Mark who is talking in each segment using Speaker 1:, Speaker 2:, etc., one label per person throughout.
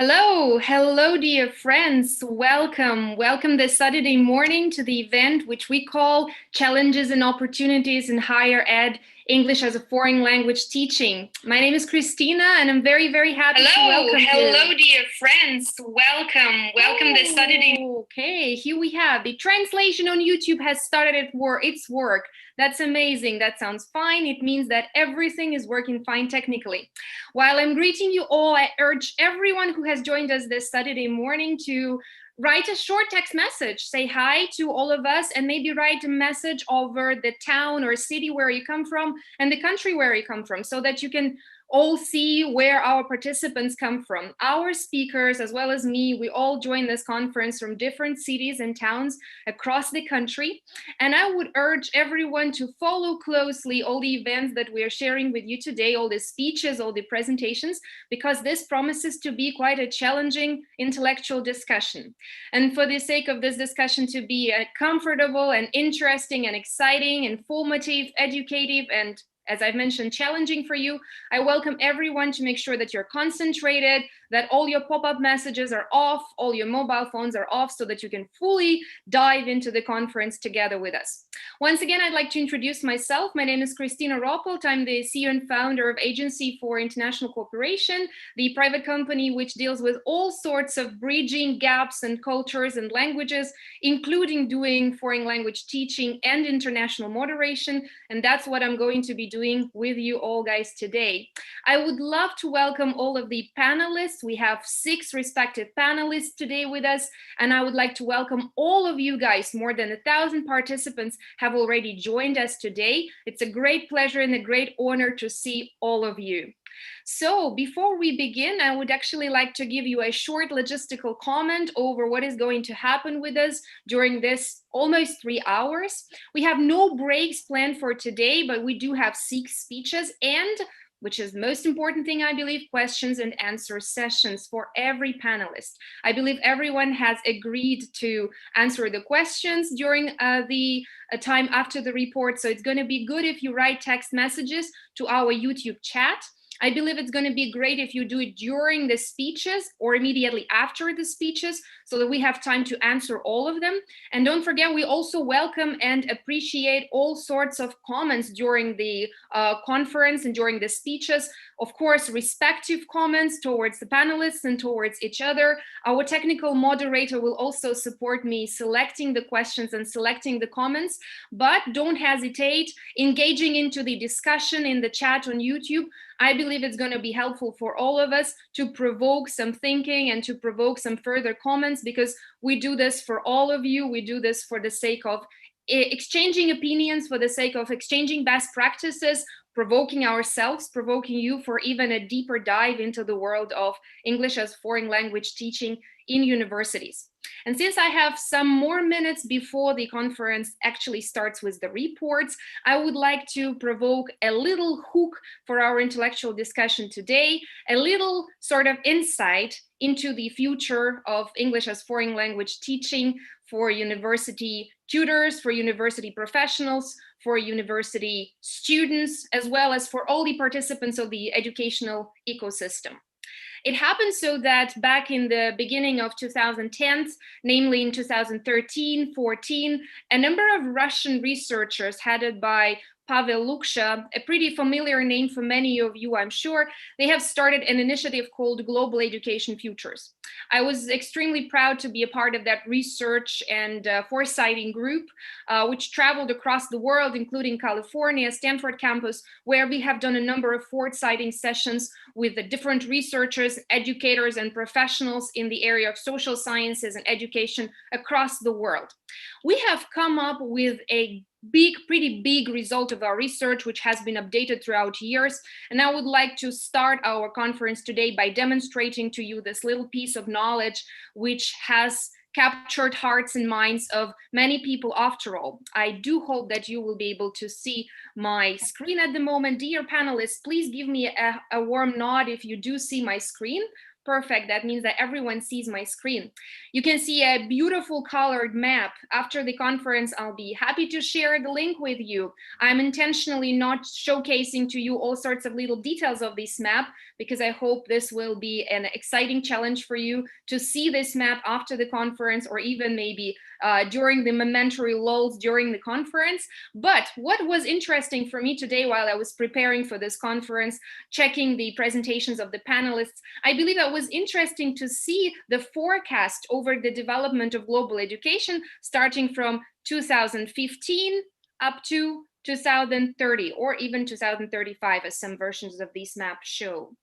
Speaker 1: Hello, dear friends. Welcome this Saturday morning to the event which we call Challenges and Opportunities in Higher Ed, English as a Foreign Language Teaching. My name is Kristina and I'm very happy to welcome you.
Speaker 2: Hello, dear friends. Welcome this Saturday.
Speaker 1: Okay, here we have the translation on YouTube has started its work. That's amazing. That sounds fine. It means that everything is working fine technically. While I'm greeting you all, I urge everyone who has joined us this Saturday morning to write a short text message, say hi to all of us, and maybe write a message over the town or city where you come from and the country where you come from so that you can all see where our participants come from. Our speakers, as well as me, we all join this conference from different cities and towns across the country. And I would urge everyone to follow closely all the events that we are sharing with you today, all the speeches, all the presentations, because this promises to be quite a challenging intellectual discussion. And for the sake of this discussion to be comfortable and interesting and exciting, informative, educative, and as I've mentioned, challenging for you, I welcome everyone to make sure that you're concentrated, that all your pop-up messages are off, all your mobile phones are off so that you can fully dive into the conference together with us. Once again, I'd like to introduce myself. My name is Kristina Roppelt. I'm the CEO and founder of Agency for International Cooperation, the private company which deals with all sorts of bridging gaps and cultures and languages, including doing foreign language teaching and international moderation. And that's what I'm going to be doing with you all guys today. I would love to welcome all of the panelists. We have 6 respective panelists today with us, and I would like to welcome all of you guys. More than 1,000 participants have already joined us today. It's a great pleasure and a great honor to see all of you. So before we begin, I would actually like to give you a short logistical comment over what is going to happen with us during this almost 3 hours. We have no breaks planned for today, but we do have 6 speeches and, which is the most important thing, I believe, questions and answer sessions for every panelist. I believe everyone has agreed to answer the questions during the time after the report. So it's going to be good if you write text messages to our YouTube chat. I believe it's going to be great if you do it during the speeches or immediately after the speeches so that we have time to answer all of them. And don't forget, we also welcome and appreciate all sorts of comments during the conference and during the speeches. Of course, respective comments towards the panelists and towards each other. Our technical moderator will also support me selecting the questions and selecting the comments, but don't hesitate engaging into the discussion in the chat on YouTube. I believe it's going to be helpful for all of us to provoke some thinking and to provoke some further comments, because we do this for all of you. We do this for the sake of exchanging opinions, for the sake of exchanging best practices, provoking ourselves, provoking you for even a deeper dive into the world of English as foreign language teaching in universities. And since I have some more minutes before the conference actually starts with the reports, I would like to provoke a little hook for our intellectual discussion today, a little sort of insight into the future of English as foreign language teaching for university tutors, for university professionals, for university students, as well as for all the participants of the educational ecosystem. It happened so that back in the beginning of 2010s, namely in 2013-14, a number of Russian researchers headed by Pavel Luksha, a pretty familiar name for many of you, I'm sure, they have started an initiative called Global Education Futures. I was extremely proud to be a part of that research and foresighting group, which traveled across the world, including California, Stanford campus, where we have done a number of foresighting sessions with the different researchers, educators, and professionals in the area of social sciences and education across the world. We have come up with a pretty big result of our research, which has been updated throughout years. And I would like to start our conference today by demonstrating to you this little piece of knowledge, which has captured hearts and minds of many people after all. I do hope that you will be able to see my screen at the moment. Dear panelists, please give me a warm nod if you do see my screen. Perfect. That means that everyone sees my screen. You can see a beautiful colored map. After the conference, I'll be happy to share the link with you. I'm intentionally not showcasing to you all sorts of little details of this map because I hope this will be an exciting challenge for you to see this map after the conference, or even maybe during the momentary lulls during the conference. But what was interesting for me today while I was preparing for this conference, checking the presentations of the panelists, I believe that was interesting to see the forecast over the development of global education starting from 2015 up to 2030 or even 2035, as some versions of these maps show.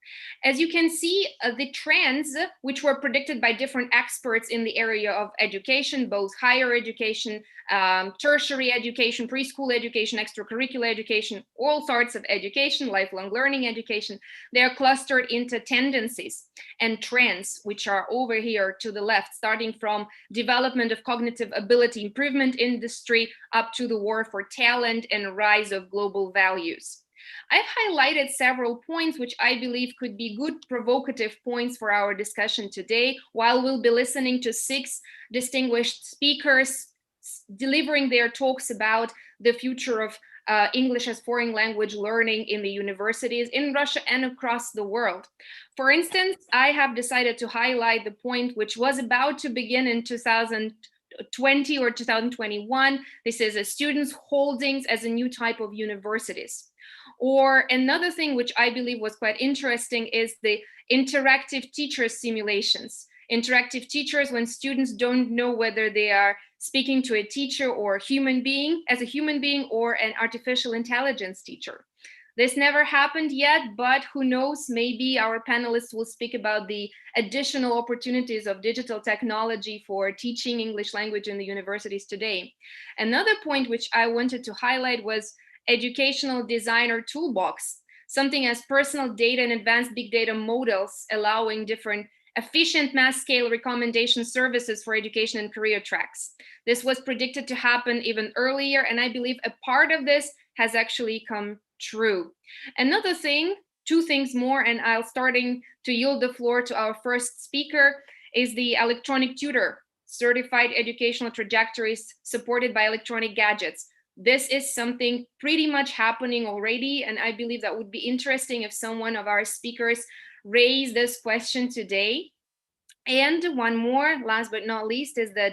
Speaker 1: As you can see, the trends which were predicted by different experts in the area of education, both higher education, tertiary education, preschool education, extracurricular education, all sorts of education, lifelong learning education, they are clustered into tendencies and trends, which are over here to the left, starting from development of cognitive ability improvement industry up to the war for talent and rise of global values. I've highlighted several points which I believe could be good provocative points for our discussion today, while we'll be listening to 6 distinguished speakers delivering their talks about the future of English as foreign language learning in the universities in Russia and across the world. For instance, I have decided to highlight the point which was about to begin in 2020 or 2021. This is a students' holdings as a new type of universities. Or another thing which I believe was quite interesting is the interactive teacher simulations. Interactive teachers when students don't know whether they are speaking to a teacher or human being, as a human being, or an artificial intelligence teacher. This never happened yet, but who knows, maybe our panelists will speak about the additional opportunities of digital technology for teaching English language in the universities today. Another point which I wanted to highlight was educational designer toolbox, something as personal data and advanced big data models allowing different efficient mass scale recommendation services for education and career tracks. This was predicted to happen even earlier, and I believe a part of this has actually come true. Another thing, 2 things more, and I'll starting to yield the floor to our first speaker, is the electronic tutor, certified educational trajectories supported by electronic gadgets. This is something pretty much happening already, and I believe that would be interesting if someone of our speakers raise this question today. And one more, last but not least, is the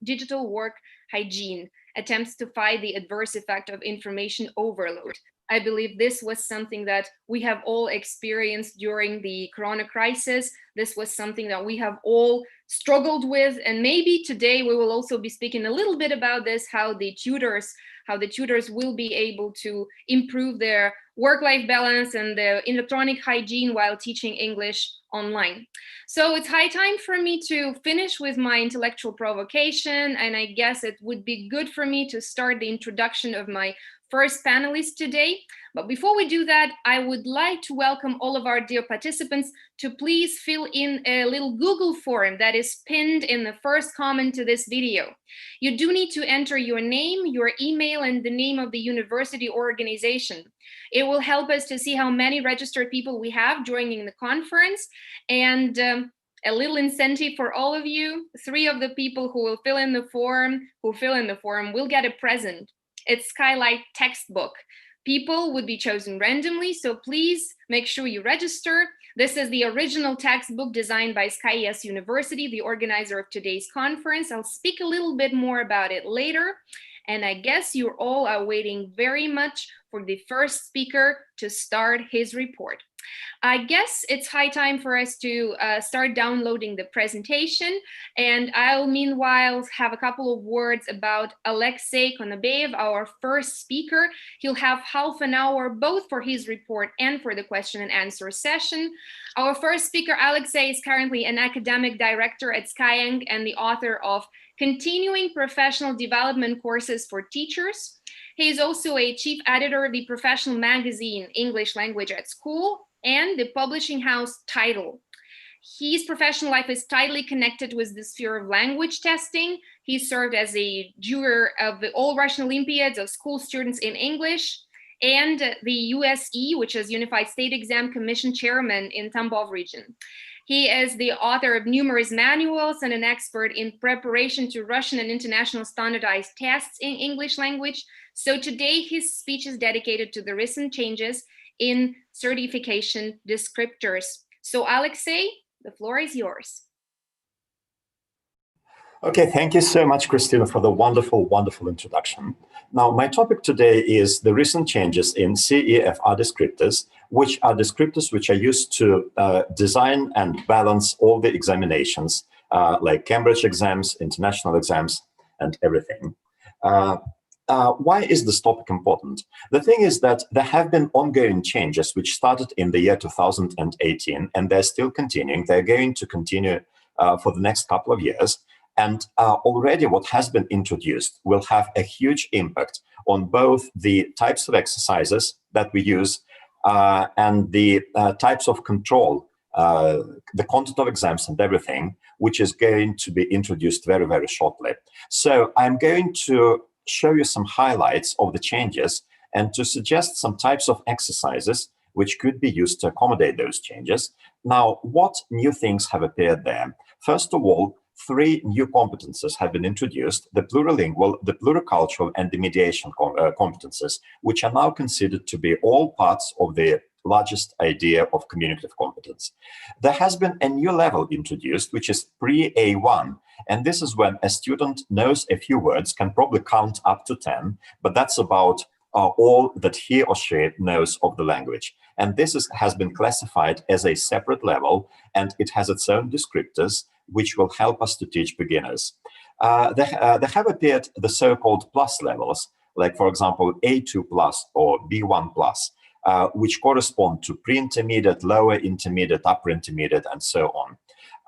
Speaker 1: digital work hygiene, attempts to fight the adverse effect of information overload. I believe this was something that we have all experienced during the Corona crisis. This was something that we have all struggled with. And maybe today we will also be speaking a little bit about this, how the tutors will be able to improve their work-life balance and the electronic hygiene while teaching English online. So it's high time for me to finish with my intellectual provocation, and I guess it would be good for me to start the introduction of my first panelist today. But before we do that, I would like to welcome all of our dear participants to please fill in a little Google form that is pinned in the first comment to this video. You do need to enter your name, your email, and the name of the university or organization. It will help us to see how many registered people we have joining the conference, and a little incentive for all of you. 3 of the people who will fill in the form will get a present. It's Skylight textbook. People would be chosen randomly, so please make sure you register. This is the original textbook designed by SkillFactory University, the organizer of today's conference. I'll speak a little bit more about it later. And I guess you all are waiting very much for the first speaker to start his report. I guess it's high time for us to start downloading the presentation, and I'll meanwhile have a couple of words about Alexey Konobeiev, our first speaker. He'll have half an hour both for his report and for the question and answer session. Our first speaker, Alexey, is currently an academic director at Skyeng and the author of Continuing Professional Development Courses for Teachers. He is also a chief editor of the professional magazine English Language at School and the publishing house Title. His professional life is tightly connected with the sphere of language testing. He served as a juror of the All Russian Olympiads of school students in English and the USE, which is Unified State Exam Commission chairman in Tambov region. He is the author of numerous manuals and an expert in preparation to Russian and international standardized tests in English language. So today his speech is dedicated to the recent changes in certification descriptors. So Alexey, the floor is yours.
Speaker 3: Okay, thank you so much, Kristina, for the wonderful, wonderful introduction. Now, my topic today is the recent changes in CEFR descriptors, which are descriptors which are used to design and balance all the examinations, like Cambridge exams, international exams, and everything. Why is this topic important? The thing is that there have been ongoing changes which started in the year 2018, and they're still continuing. They're going to continue for the next couple of years. And already what has been introduced will have a huge impact on both the types of exercises that we use and the types of control, the content of exams and everything, which is going to be introduced very, very shortly. So I'm going to show you some highlights of the changes and to suggest some types of exercises which could be used to accommodate those changes. Now, what new things have appeared there? First of all, 3 new competences have been introduced: the plurilingual, the pluricultural, and the mediation competences, which are now considered to be all parts of the largest idea of communicative competence. There has been a new level introduced, which is pre-A1, and this is when a student knows a few words, can probably count up to 10, but that's about all that he or she knows of the language. And this has been classified as a separate level, and it has its own descriptors, which will help us to teach beginners. There have appeared the so-called plus levels, like, for example, A2 plus or B1 plus, which correspond to pre-intermediate, lower intermediate, upper intermediate, and so on.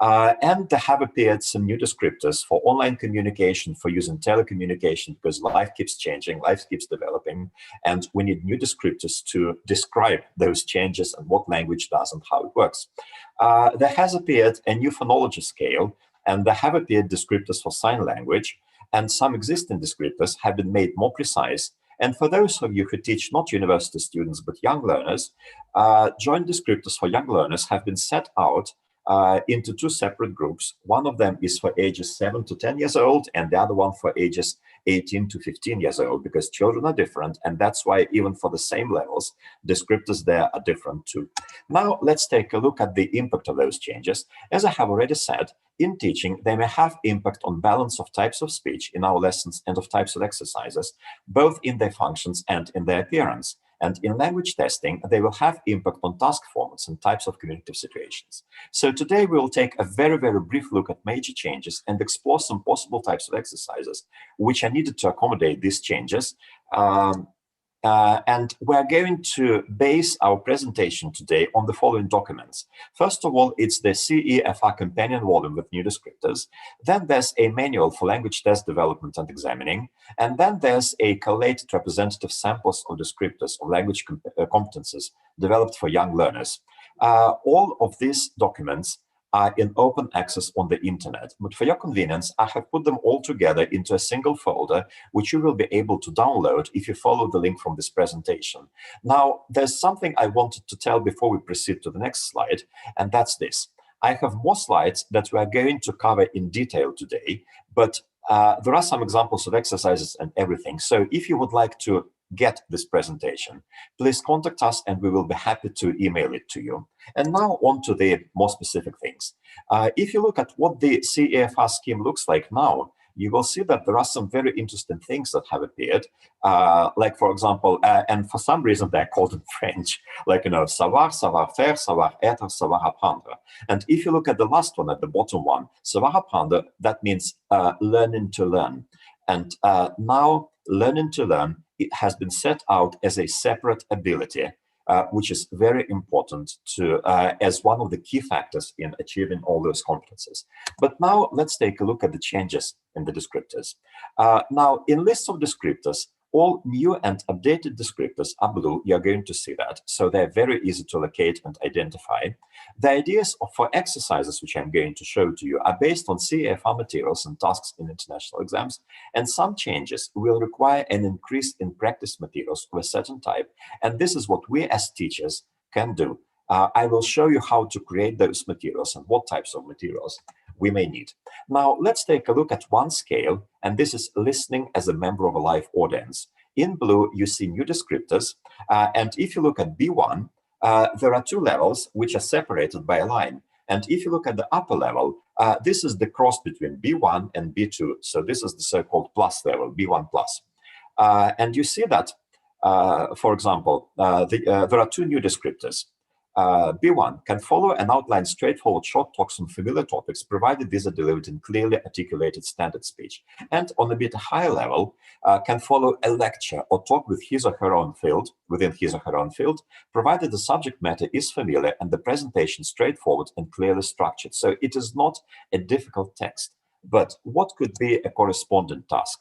Speaker 3: And there have appeared some new descriptors for online communication, for using telecommunication, because life keeps changing, life keeps developing, and we need new descriptors to describe those changes and what language does and how it works. There has appeared a new phonology scale, and there have appeared descriptors for sign language, and some existing descriptors have been made more precise. And for those of you who teach not university students but young learners, joint descriptors for young learners have been set out into 2 separate groups. One of them is for ages 7 to 10 years old, and the other one for ages 18 to 15 years old, because children are different, and that's why even for the same levels, descriptors there are different too. Now, let's take a look at the impact of those changes. As I have already said, in teaching, they may have impact on balance of types of speech in our lessons and of types of exercises, both in their functions and in their appearance. And in language testing, they will have impact on task formats and types of communicative situations. So today we will take a very, very brief look at major changes and explore some possible types of exercises which are needed to accommodate these changes. And we're going to base our presentation today on the following documents. First of all, it's the CEFR companion volume with new descriptors. Then there's a manual for language test development and examining. And then there's a collated representative samples of descriptors of language competences developed for young learners. All of these documents are in open access on the internet. But for your convenience, I have put them all together into a single folder, which you will be able to download if you follow the link from this presentation. Now, there's something I wanted to tell before we proceed to the next slide, and that's this. I have more slides that we are going to cover in detail today, but there are some examples of exercises and everything. So if you would like to get this presentation, please contact us and we will be happy to email it to you. And now on to the more specific things. If you look at what the CEFR scheme looks like now, you will see that there are some very interesting things that have appeared, like, for example, and for some reason they're called in French, like, savoir, savoir-faire, savoir-être, savoir-apprendre. And if you look at the last one, at the bottom one, savoir-apprendre, that means learning to learn. And now learning to learn, it has been set out as a separate ability, which is very important to as one of the key factors in achieving all those competences. But now let's take a look at the changes in the descriptors. Now, in lists of descriptors, all new and updated descriptors are blue. You're going to see that. So they're very easy to locate and identify. The ideas for exercises, which I'm going to show to you, are based on CEFR materials and tasks in international exams. And some changes will require an increase in practice materials of a certain type. And this is what we as teachers can do I will show you how to create those materials and what types of materials we may need. Now, let's take a look at one scale, and this is listening as a member of a live audience. In blue, you see new descriptors, and if you look at B1, there are two levels which are separated by a line. And if you look at the upper level, this is the cross between B1 and B2. So this is the so-called plus level, B1 plus. And you see that, for example, there are two new descriptors. B1 can follow and outline straightforward short talks on familiar topics, provided these are delivered in clearly articulated standard speech. And on a bit higher level, can follow a lecture or talk with his or her own field, within his or her own field, provided the subject matter is familiar and the presentation straightforward and clearly structured. So it is not a difficult text. But what could be a correspondent task?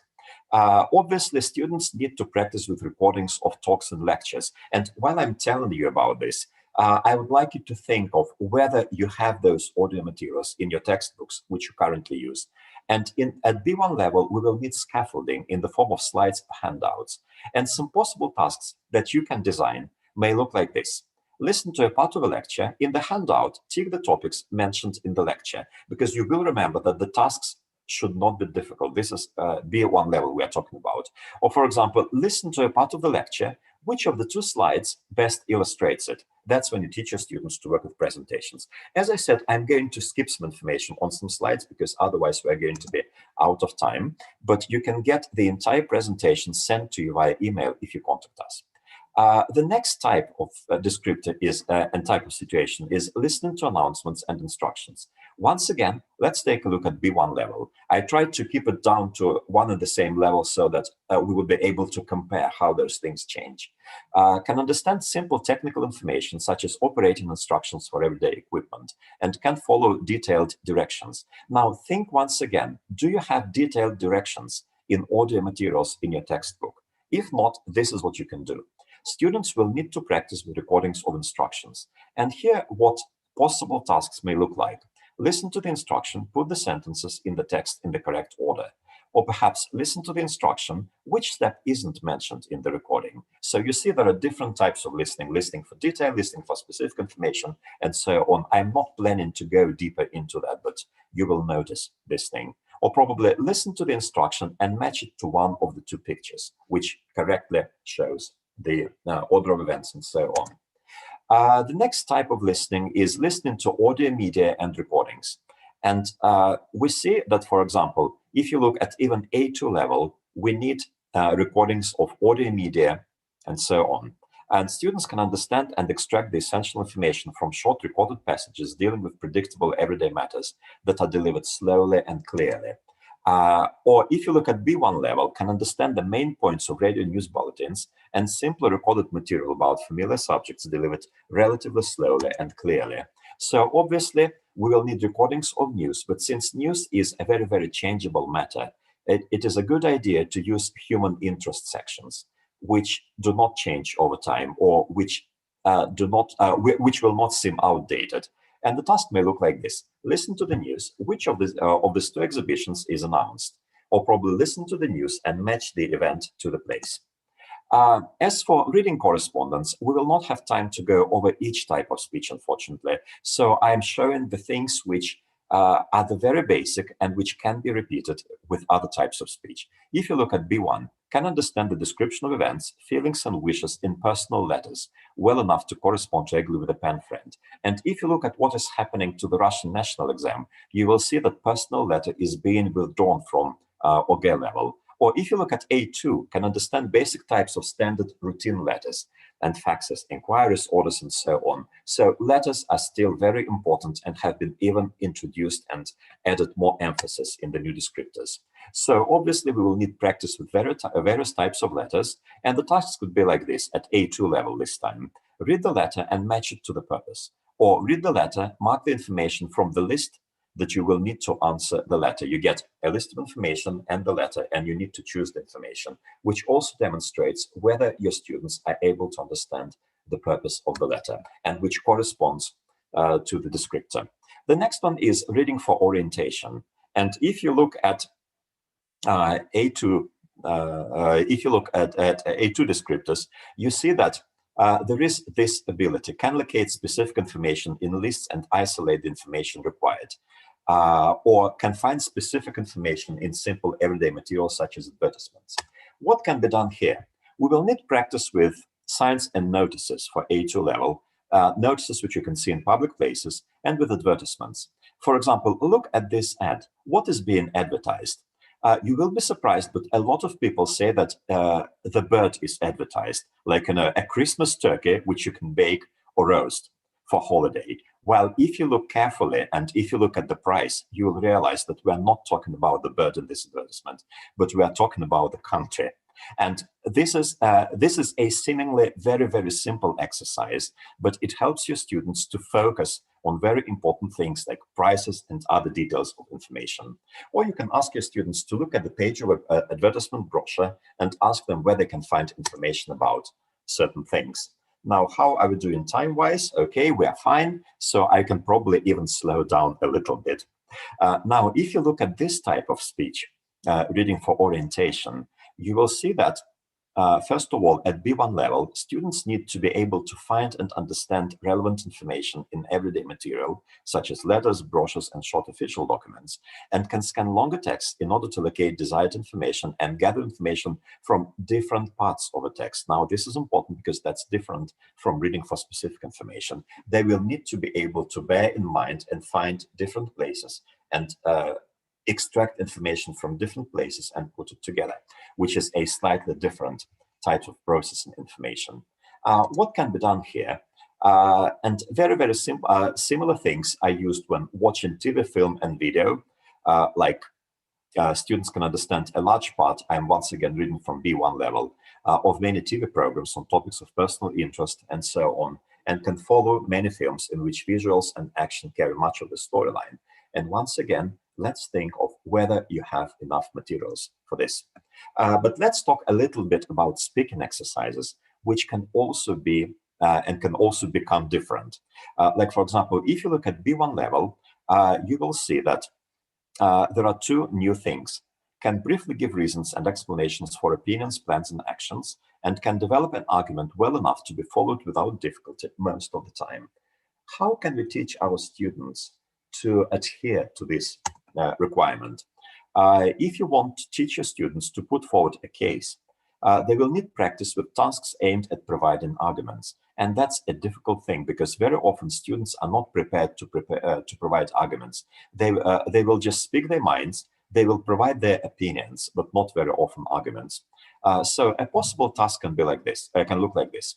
Speaker 3: Obviously, students need to practice with recordings of talks and lectures. And while I'm telling you about this, I would like you to think of whether you have those audio materials in your textbooks, which you currently use. And at B1 level, we will need scaffolding in the form of slides or handouts. And some possible tasks that you can design may look like this. Listen to a part of a lecture. In the handout, tick the topics mentioned in the lecture, because you will remember that the tasks should not be difficult. This is B1 level we are talking about. Or for example, listen to a part of the lecture. Which of the two slides best illustrates it? That's when you teach your students to work with presentations. As I said, I'm going to skip some information on some slides because otherwise we're going to be out of time. But you can get the entire presentation sent to you via email if you contact us. The next type of descriptor is and type of situation is listening to announcements and instructions. Once again, let's take a look at B1 level. I tried to keep it down to one and the same level so that we would be able to compare how those things change. Can understand simple technical information such as operating instructions for everyday equipment and can follow detailed directions. Now think once again, do you have detailed directions in audio materials in your textbook? If not, this is what you can do. Students will need to practice with recordings of instructions. And here what possible tasks may look like. Listen to the instruction, put the sentences in the text in the correct order. Or perhaps listen to the instruction, which step isn't mentioned in the recording. So you see there are different types of listening, listening for detail, listening for specific information, and so on. I'm not planning to go deeper into that, but you will notice this thing. Or probably listen to the instruction and match it to one of the two pictures, which correctly shows the order of events and so on. The next type of listening is listening to audio media and recordings. And we see that, for example, if you look at even A2 level, we need recordings of audio media and so on. And students can understand and extract the essential information from short recorded passages dealing with predictable everyday matters that are delivered slowly and clearly. Or if you look at B1 level, can understand the main points of radio news bulletins and simply recorded material about familiar subjects delivered relatively slowly and clearly. So obviously, we will need recordings of news, but since news is a very, very changeable matter, it is a good idea to use human interest sections, which do not change over time or which will not seem outdated. And the task may look like this. Listen to the news. Which of these two exhibitions is announced? Or probably listen to the news and match the event to the place. As for reading correspondence, we will not have time to go over each type of speech, unfortunately. So I'm showing the things which are the very basic and which can be repeated with other types of speech. If you look at B1, can understand the description of events, feelings, and wishes in personal letters well enough to correspond regularly with a pen friend. And if you look at what is happening to the Russian national exam, you will see that personal letter is being withdrawn from OGE level. Or if you look at A2, can understand basic types of standard routine letters and faxes, inquiries, orders, and so on. So letters are still very important and have been even introduced and added more emphasis in the new descriptors. So obviously we will need practice with various types of letters, and the tasks could be like this at A2 level this time. Read the letter and match it to the purpose. Or read the letter, mark the information from the list that you will need to answer the letter. You get a list of information and the letter, and you need to choose the information, which also demonstrates whether your students are able to understand the purpose of the letter and which corresponds to the descriptor. The next one is reading for orientation. And if you look at A2 descriptors, you see that there is this ability, can locate specific information in lists and isolate the information required, or can find specific information in simple everyday materials such as advertisements. What can be done here? We will need practice with signs and notices for A2 level, notices which you can see in public places, and with advertisements. For example, look at this ad. What is being advertised? You will be surprised, but a lot of people say that the bird is advertised, like a Christmas turkey, which you can bake or roast for holiday. While if you look carefully and if you look at the price, you will realize that we are not talking about the bird in this advertisement, but we are talking about the country. And this is a seemingly very, very simple exercise, but it helps your students to focus on very important things like prices and other details of information. Or you can ask your students to look at the page of an advertisement brochure and ask them where they can find information about certain things. Now, how are we doing time-wise? Okay, we are fine. So I can probably even slow down a little bit. Now, if you look at this type of speech, reading for orientation, you will see that, first of all, at B1 level, students need to be able to find and understand relevant information in everyday material, such as letters, brochures, and short official documents, and can scan longer text in order to locate desired information and gather information from different parts of a text. Now, this is important because that's different from reading for specific information. They will need to be able to bear in mind and find different places and extract information from different places and put it together, which is a slightly different type of processing information. What can be done here? And very, very simple, similar things are used when watching TV, film, and video. Students can understand a large part, I'm once again reading from B1 level, of many TV programs on topics of personal interest and so on, and can follow many films in which visuals and action carry much of the storyline. And once again, let's think of whether you have enough materials for this. But let's talk a little bit about speaking exercises, which can also be and can also become different. Like, for example, if you look at B1 level, you will see that there are two new things. Can briefly give reasons and explanations for opinions, plans, and actions, and can develop an argument well enough to be followed without difficulty most of the time. How can we teach our students to adhere to this requirement? If you want to teach your students to put forward a case, they will need practice with tasks aimed at providing arguments. And that's a difficult thing because very often students are not prepared to provide arguments. They will just speak their minds, they will provide their opinions, but not very often arguments. So a possible task can be like this, can look like this.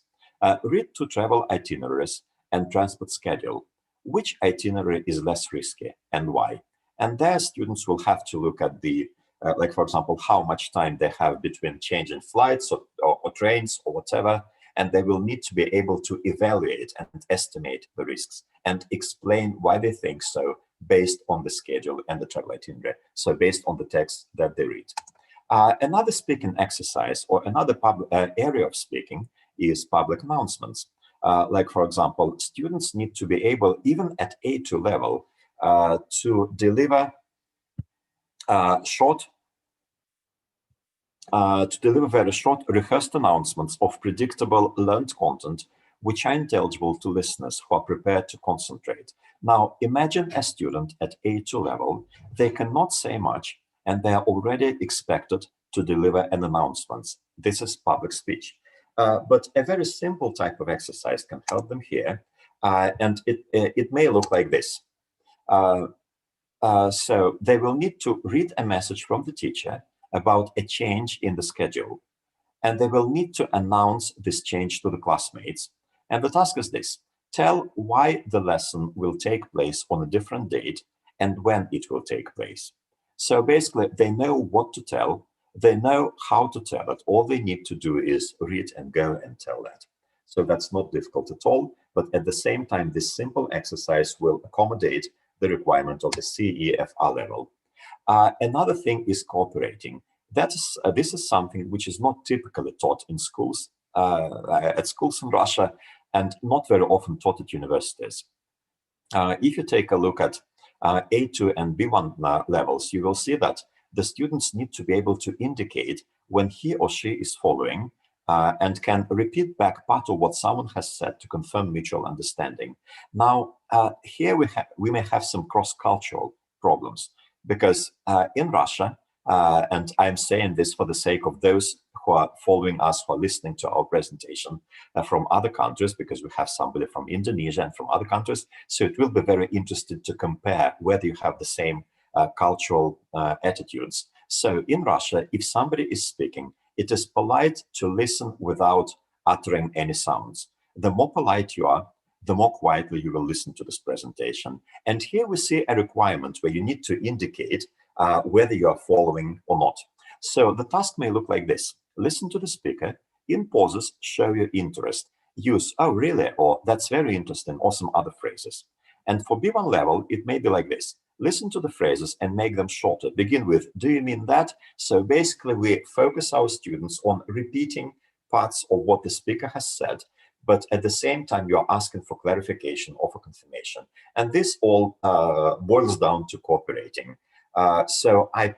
Speaker 3: Read two travel itineraries and transport schedule. Which itinerary is less risky and why? And there students will have to look at the, like for example, how much time they have between changing flights or trains or whatever, and they will need to be able to evaluate and estimate the risks and explain why they think so based on the schedule and the travel itinerary, so based on the text that they read. Another speaking exercise or another area of speaking is public announcements. Like, for example, students need to be able, even at A2 level, to deliver very short rehearsed announcements of predictable learned content which are intelligible to listeners who are prepared to concentrate. Now, imagine a student at A2 level, they cannot say much and they are already expected to deliver an announcement. This is public speech. But a very simple type of exercise can help them here, and it may look like this. So they will need to read a message from the teacher about a change in the schedule, and they will need to announce this change to the classmates. And the task is this: tell why the lesson will take place on a different date and when it will take place. So basically, they know what to tell, they know how to tell it. All they need to do is read and go and tell that. So that's not difficult at all, but at the same time, this simple exercise will accommodate the requirement of the CEFR level. Another thing is cooperating. This is something which is not typically taught in schools, at schools in Russia, and not very often taught at universities. If you take a look at A2 and B1 levels, you will see that the students need to be able to indicate when he or she is following and can repeat back part of what someone has said to confirm mutual understanding. Now, here we may have some cross-cultural problems, because in Russia, and I'm saying this for the sake of those who are following us, who are listening to our presentation from other countries, because we have somebody from Indonesia and from other countries, so it will be very interesting to compare whether you have the same cultural attitudes. So in Russia, if somebody is speaking, it is polite to listen without uttering any sounds. The more polite you are, the more quietly you will listen to this presentation. And here we see a requirement where you need to indicate whether you are following or not. So the task may look like this. Listen to the speaker. In pauses, show your interest. Use, "Oh, really?" or "That's very interesting," or some other phrases. And for B1 level, it may be like this. Listen to the phrases and make them shorter. Begin with, "Do you mean that?" So basically, we focus our students on repeating parts of what the speaker has said, but at the same time, you are asking for clarification or for confirmation. And this all boils down to cooperating. So I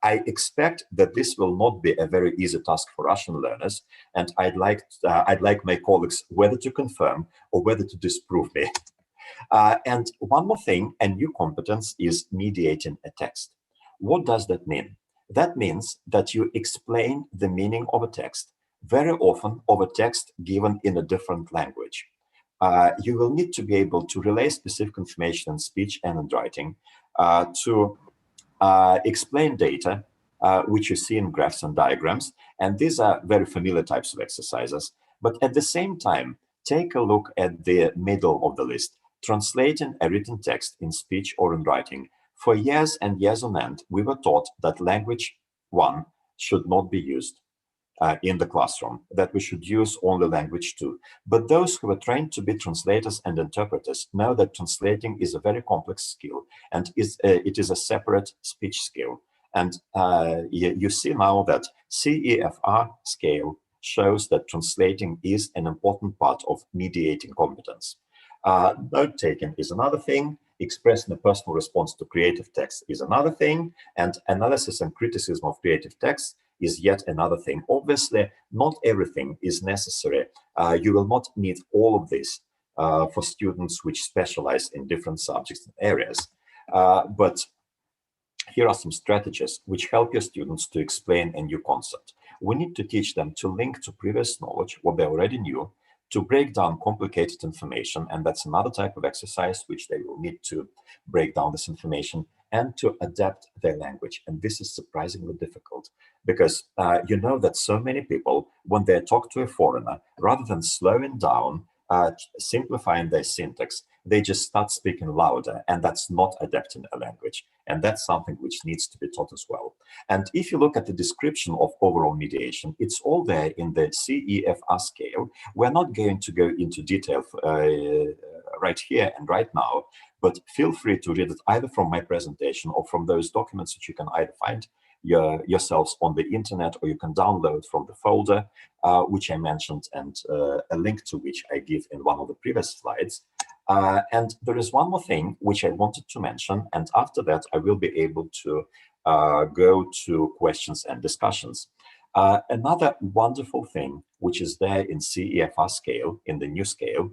Speaker 3: expect that this will not be a very easy task for Russian learners, and I'd like my colleagues whether to confirm or whether to disprove me. And one more thing, a new competence is mediating a text. What does that mean? That means that you explain the meaning of a text, very often of a text given in a different language. You will need to be able to relay specific information in speech and in writing, to explain data, which you see in graphs and diagrams. And these are very familiar types of exercises. But at the same time, take a look at the middle of the list, translating a written text in speech or in writing. For years and years on end, we were taught that language 1 should not be used in the classroom, that we should use only language 2. But those who are trained to be translators and interpreters know that translating is a very complex skill, and it is a separate speech skill. And you see now that CEFR scale shows that translating is an important part of mediating competence. Note-taking is another thing. Expressing a personal response to creative text is another thing. And analysis and criticism of creative text is yet another thing. Obviously, not everything is necessary. You will not need all of this for students which specialize in different subjects and areas. But here are some strategies which help your students to explain a new concept. We need to teach them to link to previous knowledge, what they already knew, to break down complicated information, and that's another type of exercise which they will need to break down this information, and to adapt their language. And this is surprisingly difficult, because you know that so many people, when they talk to a foreigner, rather than slowing down, simplifying their syntax, they just start speaking louder, and that's not adapting a language. And that's something which needs to be taught as well. And if you look at the description of overall mediation, it's all there in the CEFR scale. We're not going to go into detail right here and right now, but feel free to read it either from my presentation or from those documents that you can either find yourselves on the internet, or you can download from the folder which I mentioned, and a link to which I give in one of the previous slides. And there is one more thing which I wanted to mention, and after that I will be able to go to questions and discussions. Another wonderful thing which is there in CEFR scale, in the new scale,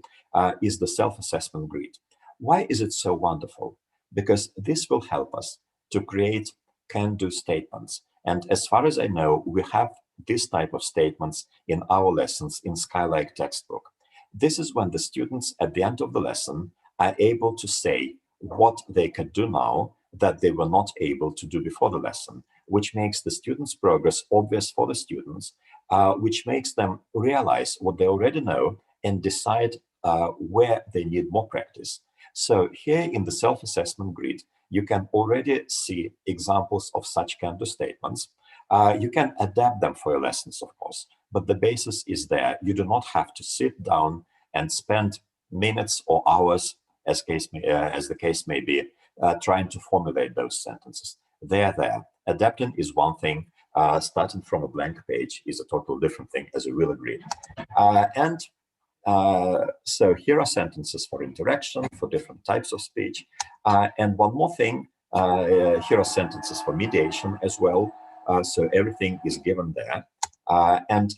Speaker 3: is the self-assessment grid. Why is it so wonderful? Because this will help us to create can-do statements. And as far as I know, we have this type of statements in our lessons in Skylake textbook. This is when the students at the end of the lesson are able to say what they can do now that they were not able to do before the lesson, which makes the students' progress obvious for the students, which makes them realize what they already know and decide where they need more practice. So here in the self-assessment grid, you can already see examples of such can-do statements. You can adapt them for your lessons, of course, but the basis is there. You do not have to sit down and spend minutes or hours, as the case may be, trying to formulate those sentences. They're there. Adapting is one thing. Starting from a blank page is a totally different thing, as you will agree. So here are sentences for interaction, for different types of speech. And one more thing, here are sentences for mediation as well. So everything is given there. And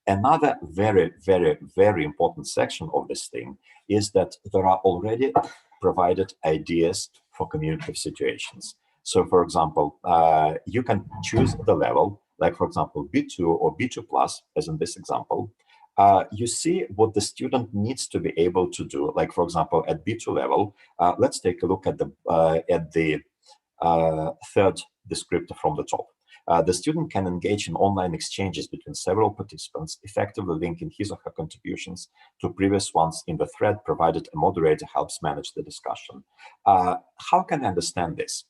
Speaker 3: Another very, very, very important section of this thing is that there are already provided ideas for communicative situations. So, for example, you can choose the level, like, for example, B2 or B2 plus, as in this example. You see what the student needs to be able to do. Like, for example, at B2 level, let's take a look at the third descriptor from the top. The student can engage in online exchanges between several participants, effectively linking his or her contributions to previous ones in the thread, provided a moderator helps manage the discussion. How can I understand this?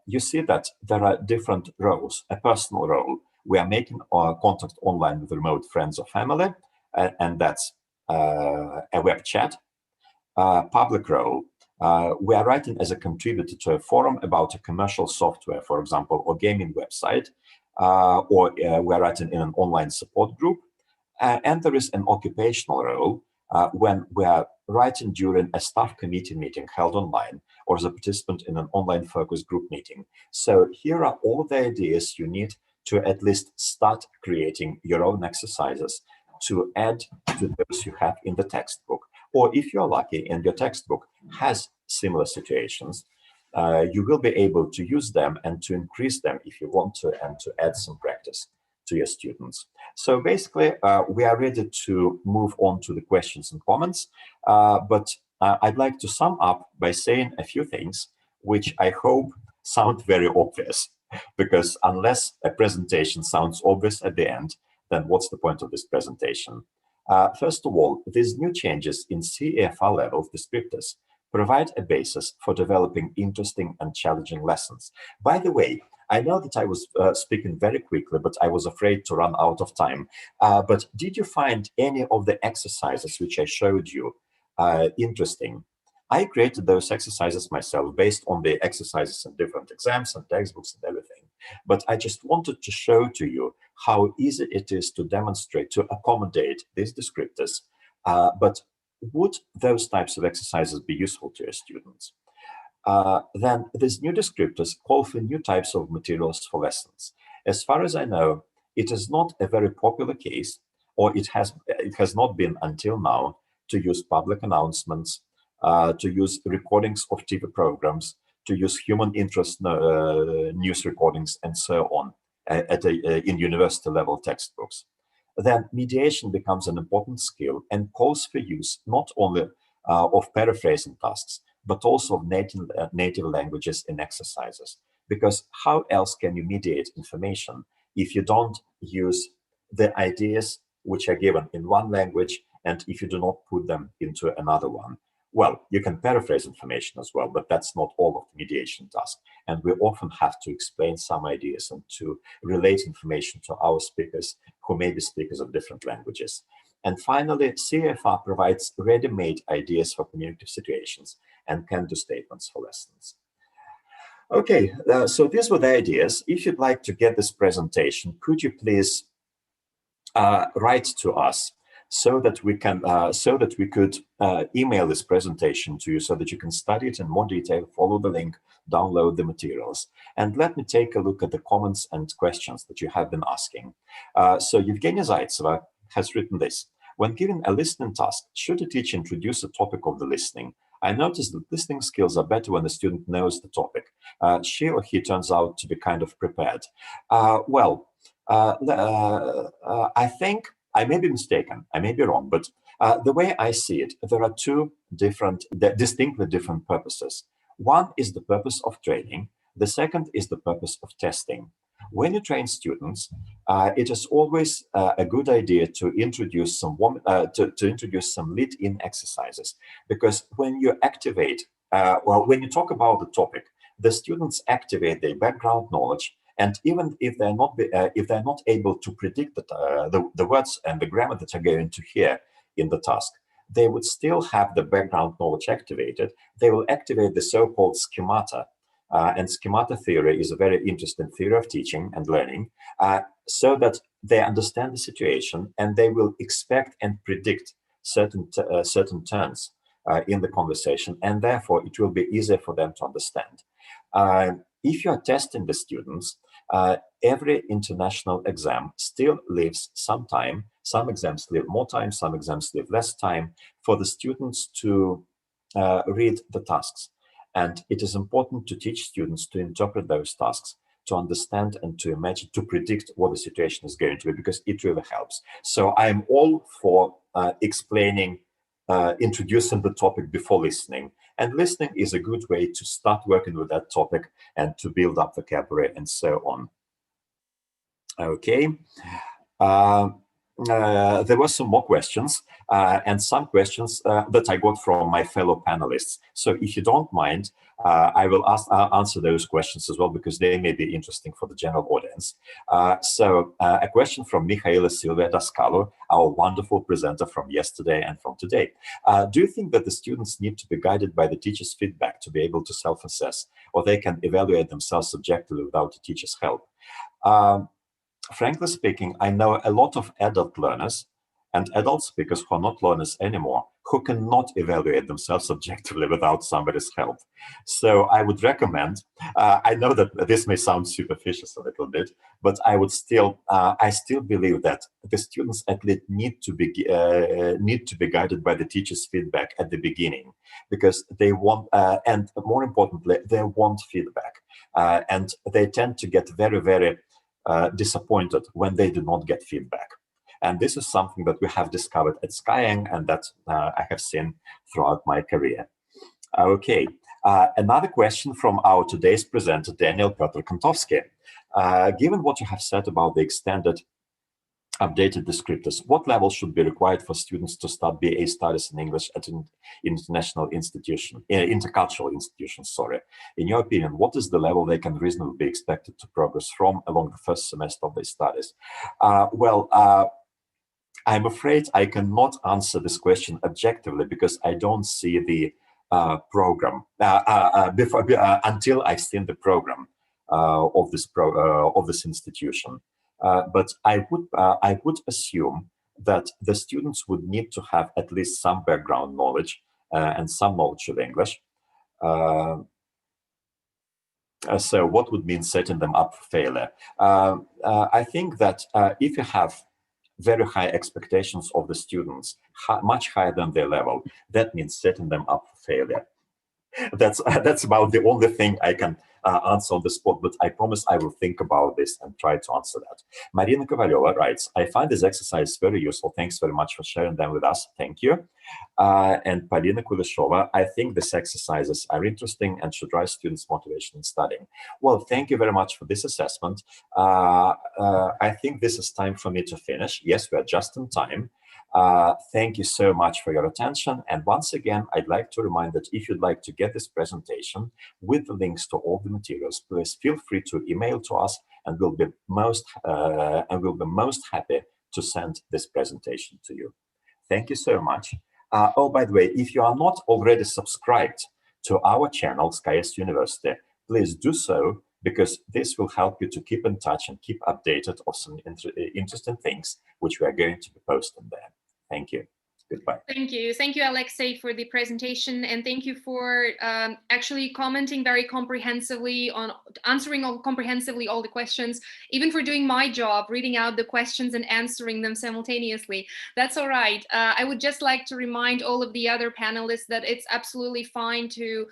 Speaker 3: You see that there are different roles. A personal role, we are making contact online with remote friends or family, and that's a web chat. Public role, we are writing as a contributor to a forum about a commercial software, for example, or gaming website, or we are writing in an online support group. And there is an occupational role when we are writing during a staff committee meeting held online, or as a participant in an online focus group meeting. So here are all the ideas you need to at least start creating your own exercises to add to those you have in the textbook. Or if you're lucky and your textbook has similar situations, you will be able to use them and to increase them if you want to, and to add some practice to your students. So basically, we are ready to move on to the questions and comments, but I'd like to sum up by saying a few things which I hope sound very obvious, because unless a presentation sounds obvious at the end, then what's the point of this presentation? First of all, these new changes in CEFR level descriptors provide a basis for developing interesting and challenging lessons. By the way, I know that I was speaking very quickly, but I was afraid to run out of time. But did you find any of the exercises which I showed you interesting? I created those exercises myself based on the exercises in different exams and textbooks and everything. But I just wanted to show to you how easy it is to demonstrate, to accommodate these descriptors. But would those types of exercises be useful to your students? Then these new descriptors call for new types of materials for lessons. As far as I know, it is not a very popular case, or it has not been until now, to use public announcements, to use recordings of TV programs, to use human interest news recordings, and so on in university level textbooks. Then mediation becomes an important skill and calls for use not only of paraphrasing tasks, but also of native languages in exercises. Because how else can you mediate information if you don't use the ideas which are given in one language, and if you do not put them into another one? Well, you can paraphrase information as well, but that's not all of the mediation task. And we often have to explain some ideas and to relate information to our speakers who may be speakers of different languages. And finally, CEFR provides ready-made ideas for communicative situations and can-do statements for lessons. Okay, so these were the ideas. If you'd like to get this presentation, could you please write to us so that we could email this presentation to you, so that you can study it in more detail, follow the link, download the materials. And let me take a look at the comments and questions that you have been asking. So Evgeny Zaitseva has written this. When given a listening task, should a teacher introduce a topic of the listening? I noticed that listening skills are better when the student knows the topic. She or he turns out to be kind of prepared. I think I may be mistaken, I may be wrong, but the way I see it, there are two distinctly different purposes. One is the purpose of training. The second is the purpose of testing. When you train students, it is always a good idea to introduce some lead-in exercises, because when you activate, when you talk about the topic, the students activate their background knowledge, and even if they're not able to predict the words and the grammar that are going to hear in the task, they would still have the background knowledge activated. They will activate the so-called schemata. And schemata theory is a very interesting theory of teaching and learning, so that they understand the situation and they will expect and predict certain turns in the conversation, and therefore it will be easier for them to understand. if you are testing the students, every international exam still leaves some time. Some exams leave more time, some exams leave less time for the students to read the tasks. And it is important to teach students to interpret those tasks, to understand and to imagine, to predict what the situation is going to be, because it really helps. So I'm all for explaining, introducing the topic before listening. And listening is a good way to start working with that topic and to build up vocabulary and so on. Okay. There were some more questions and some questions that I got from my fellow panelists. So if you don't mind, I will answer those questions as well, because they may be interesting for the general audience. So a question from Mihaela Silvia Daskalo, our wonderful presenter from yesterday and from today. Do you think that the students need to be guided by the teacher's feedback to be able to self-assess, or they can evaluate themselves subjectively without the teacher's help? Frankly speaking, I know a lot of adult learners and adult speakers who are not learners anymore, who cannot evaluate themselves objectively without somebody's help. So I would recommend, I know that this may sound superficial a little bit, but I would still, I still believe that the students at least need to be guided by the teacher's feedback at the beginning, because they want, and more importantly, they want feedback, and they tend to get very, very disappointed when they do not get feedback. And this is something that we have discovered at Skyeng, and that I have seen throughout my career. Okay, another question from our today's presenter, Daniel Piotr Kontowski. Given what you have said about the extended updated descriptors, what level should be required for students to start BA studies in English at an international institution, intercultural institutions, sorry. In your opinion, what is the level they can reasonably be expected to progress from along the first semester of their studies? I'm afraid I cannot answer this question objectively, because I don't see the program until I've seen the program of this institution. But I would assume that the students would need to have at least some background knowledge and some knowledge of English. So what would mean setting them up for failure? I think that if you have very high expectations of the students, much higher than their level, that means setting them up for failure. That's about the only thing I can answer on the spot, but I promise I will think about this and try to answer that. Marina Kovaleva writes, I find this exercise very useful. Thanks very much for sharing them with us. Thank you. And Polina Kuleshova, I think these exercises are interesting and should drive students' motivation in studying. Well, thank you very much for this assessment. I think this is time for me to finish. Yes, we are just in time. Thank you so much for your attention. And once again, I'd like to remind that if you'd like to get this presentation with the links to all the materials, please feel free to email to us, and we'll be most happy to send this presentation to you. Thank you so much. Oh, by the way, if you are not already subscribed to our channel, SKS University, please do so, because this will help you to keep in touch and keep updated of some interesting things which we are going to be posting there. Thank you. Goodbye.
Speaker 1: Thank you. Thank you, Alexey, for the presentation. And thank you for actually commenting very comprehensively on answering comprehensively all the questions, even for doing my job, reading out the questions and answering them simultaneously. That's all right. I would just like to remind all of the other panelists that it's absolutely fine to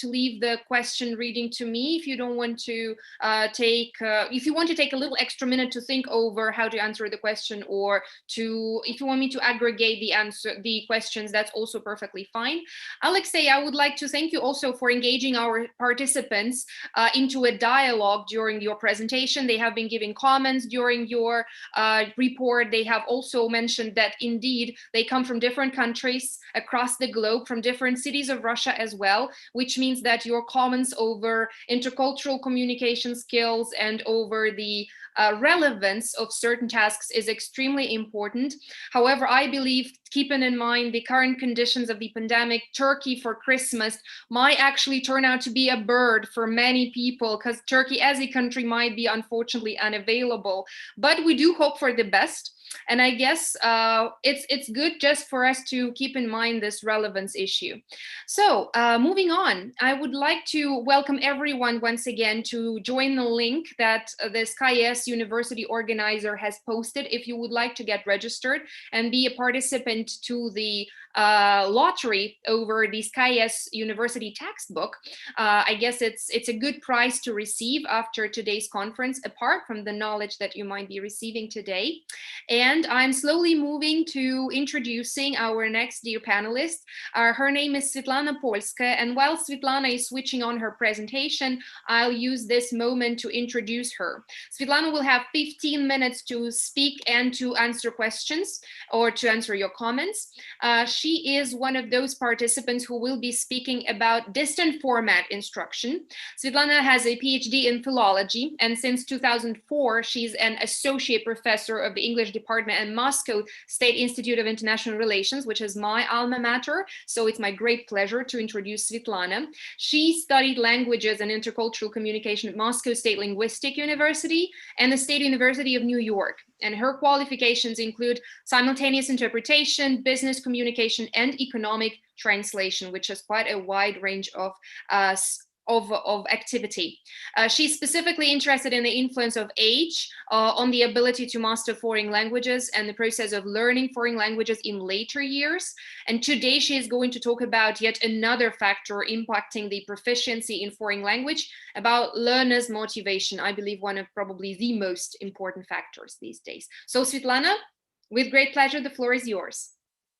Speaker 1: leave the question reading to me if you don't want to if you want to take a little extra minute to think over how to answer the question, or if you want me to aggregate the questions, that's also perfectly fine. Alexey, I would like to thank you also for engaging our participants into a dialogue during your presentation. They have been giving comments during your report. They have also mentioned that indeed they come from different countries across the globe, from different cities of Russia as well, which means that your comments over intercultural communication skills and over the relevance of certain tasks is extremely important. However, I believe, keeping in mind the current conditions of the pandemic, Turkey for Christmas might actually turn out to be a bird for many people, because Turkey as a country might be unfortunately unavailable. But we do hope for the best. And I guess it's good just for us to keep in mind this relevance issue. So moving on, I would like to welcome everyone once again to join the link that the SkillFactory University organizer has posted if you would like to get registered and be a participant to the lottery over the SkillFactory University textbook. I guess it's a good prize to receive after today's conference, apart from the knowledge that you might be receiving today. And I'm slowly moving to introducing our next dear panelist. Her name is Svetlana Polskaya, and while Svetlana is switching on her presentation, I'll use this moment to introduce her. Svetlana will have 15 minutes to speak and to answer questions or to answer your comments. She is one of those participants who will be speaking about distant format instruction. Svetlana has a PhD in philology, and since 2004, she's an associate professor of the English department at Moscow State Institute of International Relations, which is my alma mater. So it's my great pleasure to introduce Svetlana. She studied languages and intercultural communication at Moscow State Linguistic University and the State University of New York. And her qualifications include simultaneous interpretation, business communication, and economic translation, which is quite a wide range of activity. She's specifically interested in the influence of age on the ability to master foreign languages and the process of learning foreign languages in later years. And today she is going to talk about yet another factor impacting the proficiency in foreign language, about learners' motivation. I believe one of probably the most important factors these days. So Svetlana, with great pleasure, the floor is yours.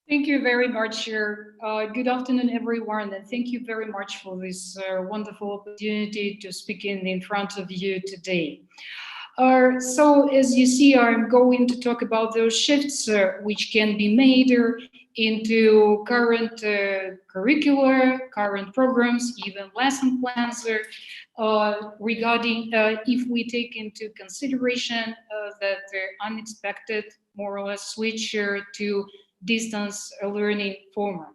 Speaker 4: Thank you very much. Good afternoon, everyone, and thank you very much for this wonderful opportunity to speak in front of you today. So as you see, I'm going to talk about those shifts which can be made into current curricula, current programs, even lesson plans regarding if we take into consideration that unexpected, more or less, switch to distance learning format.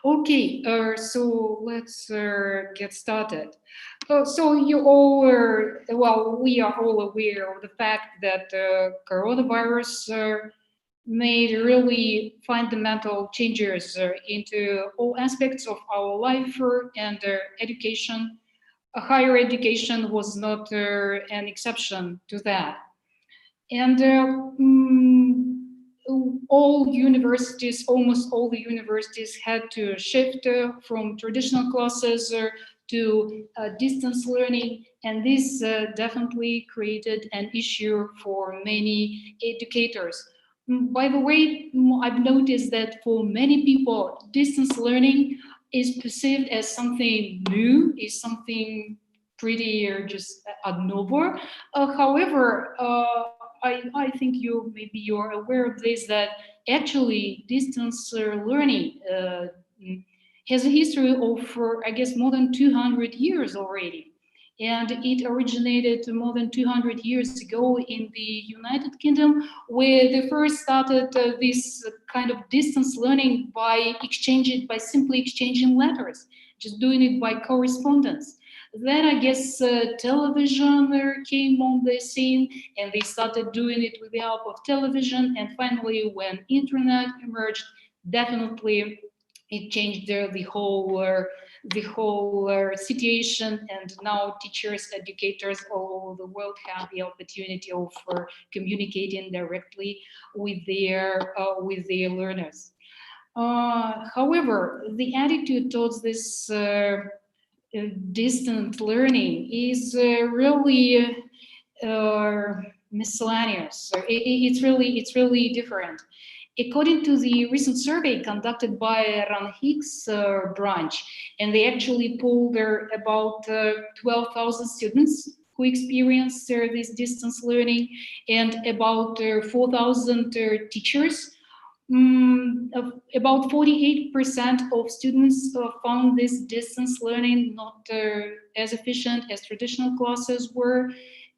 Speaker 4: Okay, so let's get started. So you all are, well, we are all aware of the fact that coronavirus made really fundamental changes into all aspects of our life and education. Higher education was not an exception to that. And all universities, almost all the universities had to shift from traditional classes to distance learning, and this definitely created an issue for many educators. By the way, I've noticed that for many people, distance learning is perceived as something new, is something pretty just abnormal. However, I think maybe you're aware of this, that actually distance learning has a history of, I guess, more than 200 years already. And it originated more than 200 years ago in the United Kingdom, where they first started this kind of distance learning by simply exchanging letters, just doing it by correspondence. Then I guess television came on the scene, and they started doing it with the help of television. And finally, when internet emerged, definitely it changed the whole situation. And now teachers, educators all over the world have the opportunity of communicating directly with their learners. However, the attitude towards this distant learning is really miscellaneous. It's really different. According to the recent survey conducted by Ron Hicks branch, and they actually polled about 12,000 students who experienced this distance learning, and about 4,000 teachers. About 48% of students found this distance learning not as efficient as traditional classes were.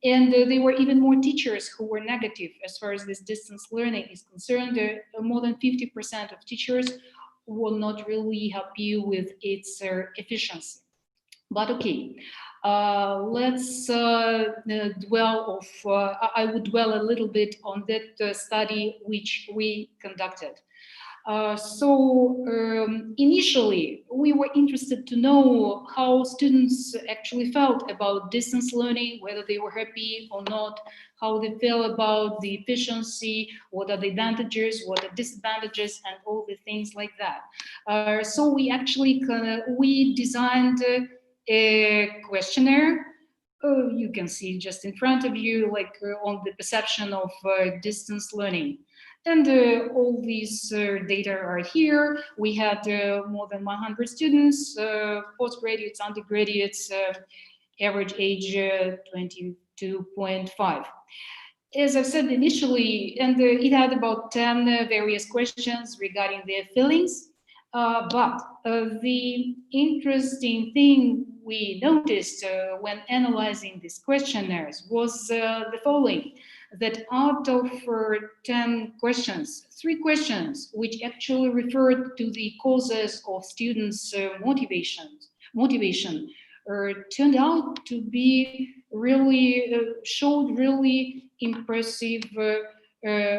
Speaker 4: And there were even more teachers who were negative as far as this distance learning is concerned. More than 50% of teachers were not really happy with its efficiency. But okay, let's dwell of, I would dwell a little bit on that study which we conducted. Initially, we were interested to know how students actually felt about distance learning, whether they were happy or not, how they feel about the efficiency, what are the advantages, what are disadvantages, and all the things like that. So we actually we designed a questionnaire. You can see just in front of you, like on the perception of distance learning. And all these data are here. We had more than 100 students, postgraduates, undergraduates, average age 22.5. As I said initially, and it had about 10 various questions regarding their feelings. But the interesting thing we noticed when analyzing these questionnaires was the following, that out of 10 questions, 3 questions which actually referred to the causes of students' motivation turned out to be really, showed really impressive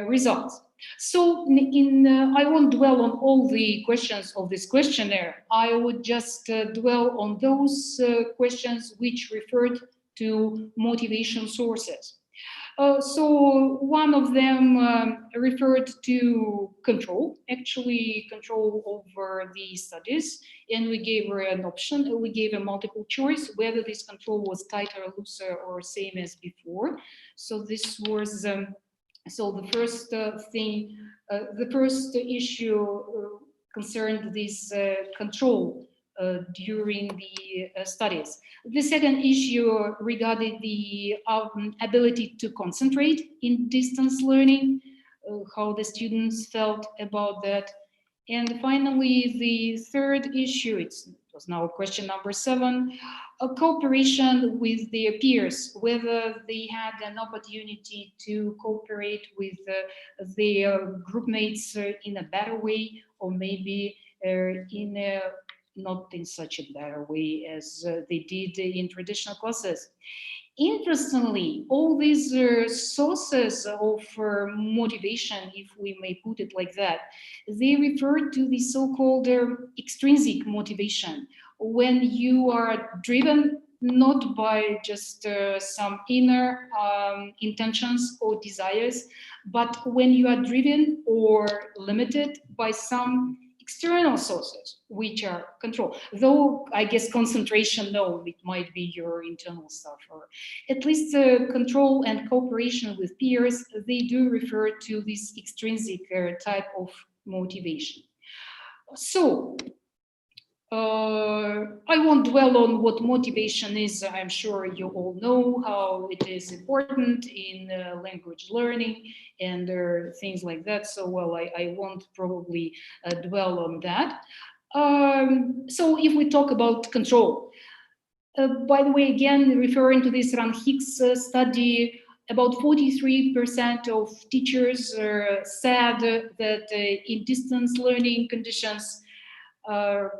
Speaker 4: results. So I won't dwell on all the questions of this questionnaire. I would just dwell on those questions which referred to motivation sources. So one of them referred to control, actually control over the studies, and we gave her an option. We gave a multiple choice whether this control was tighter, looser, or same as before. So this was so the first thing, the first issue concerned this control during the studies. The second issue regarding the ability to concentrate in distance learning, how the students felt about that. And finally, the third issue, it was now question number 7, a cooperation with their peers, whether they had an opportunity to cooperate with their group mates in a better way, or maybe in a not in such a better way as they did in traditional classes. Interestingly, all these sources of motivation, if we may put it like that, they refer to the so-called extrinsic motivation, when you are driven not by just some inner intentions or desires, but when you are driven or limited by some external sources, which are control. Though I guess concentration, no, it might be your internal stuff, or at least control and cooperation with peers, they do refer to this extrinsic type of motivation. So, I won't dwell on what motivation is. I'm sure you all know how it is important in language learning and things like that. So, well, I won't probably dwell on that. So if we talk about control, by the way, again, referring to this Ran-Hicks study, about 43% of teachers said that in distance learning conditions,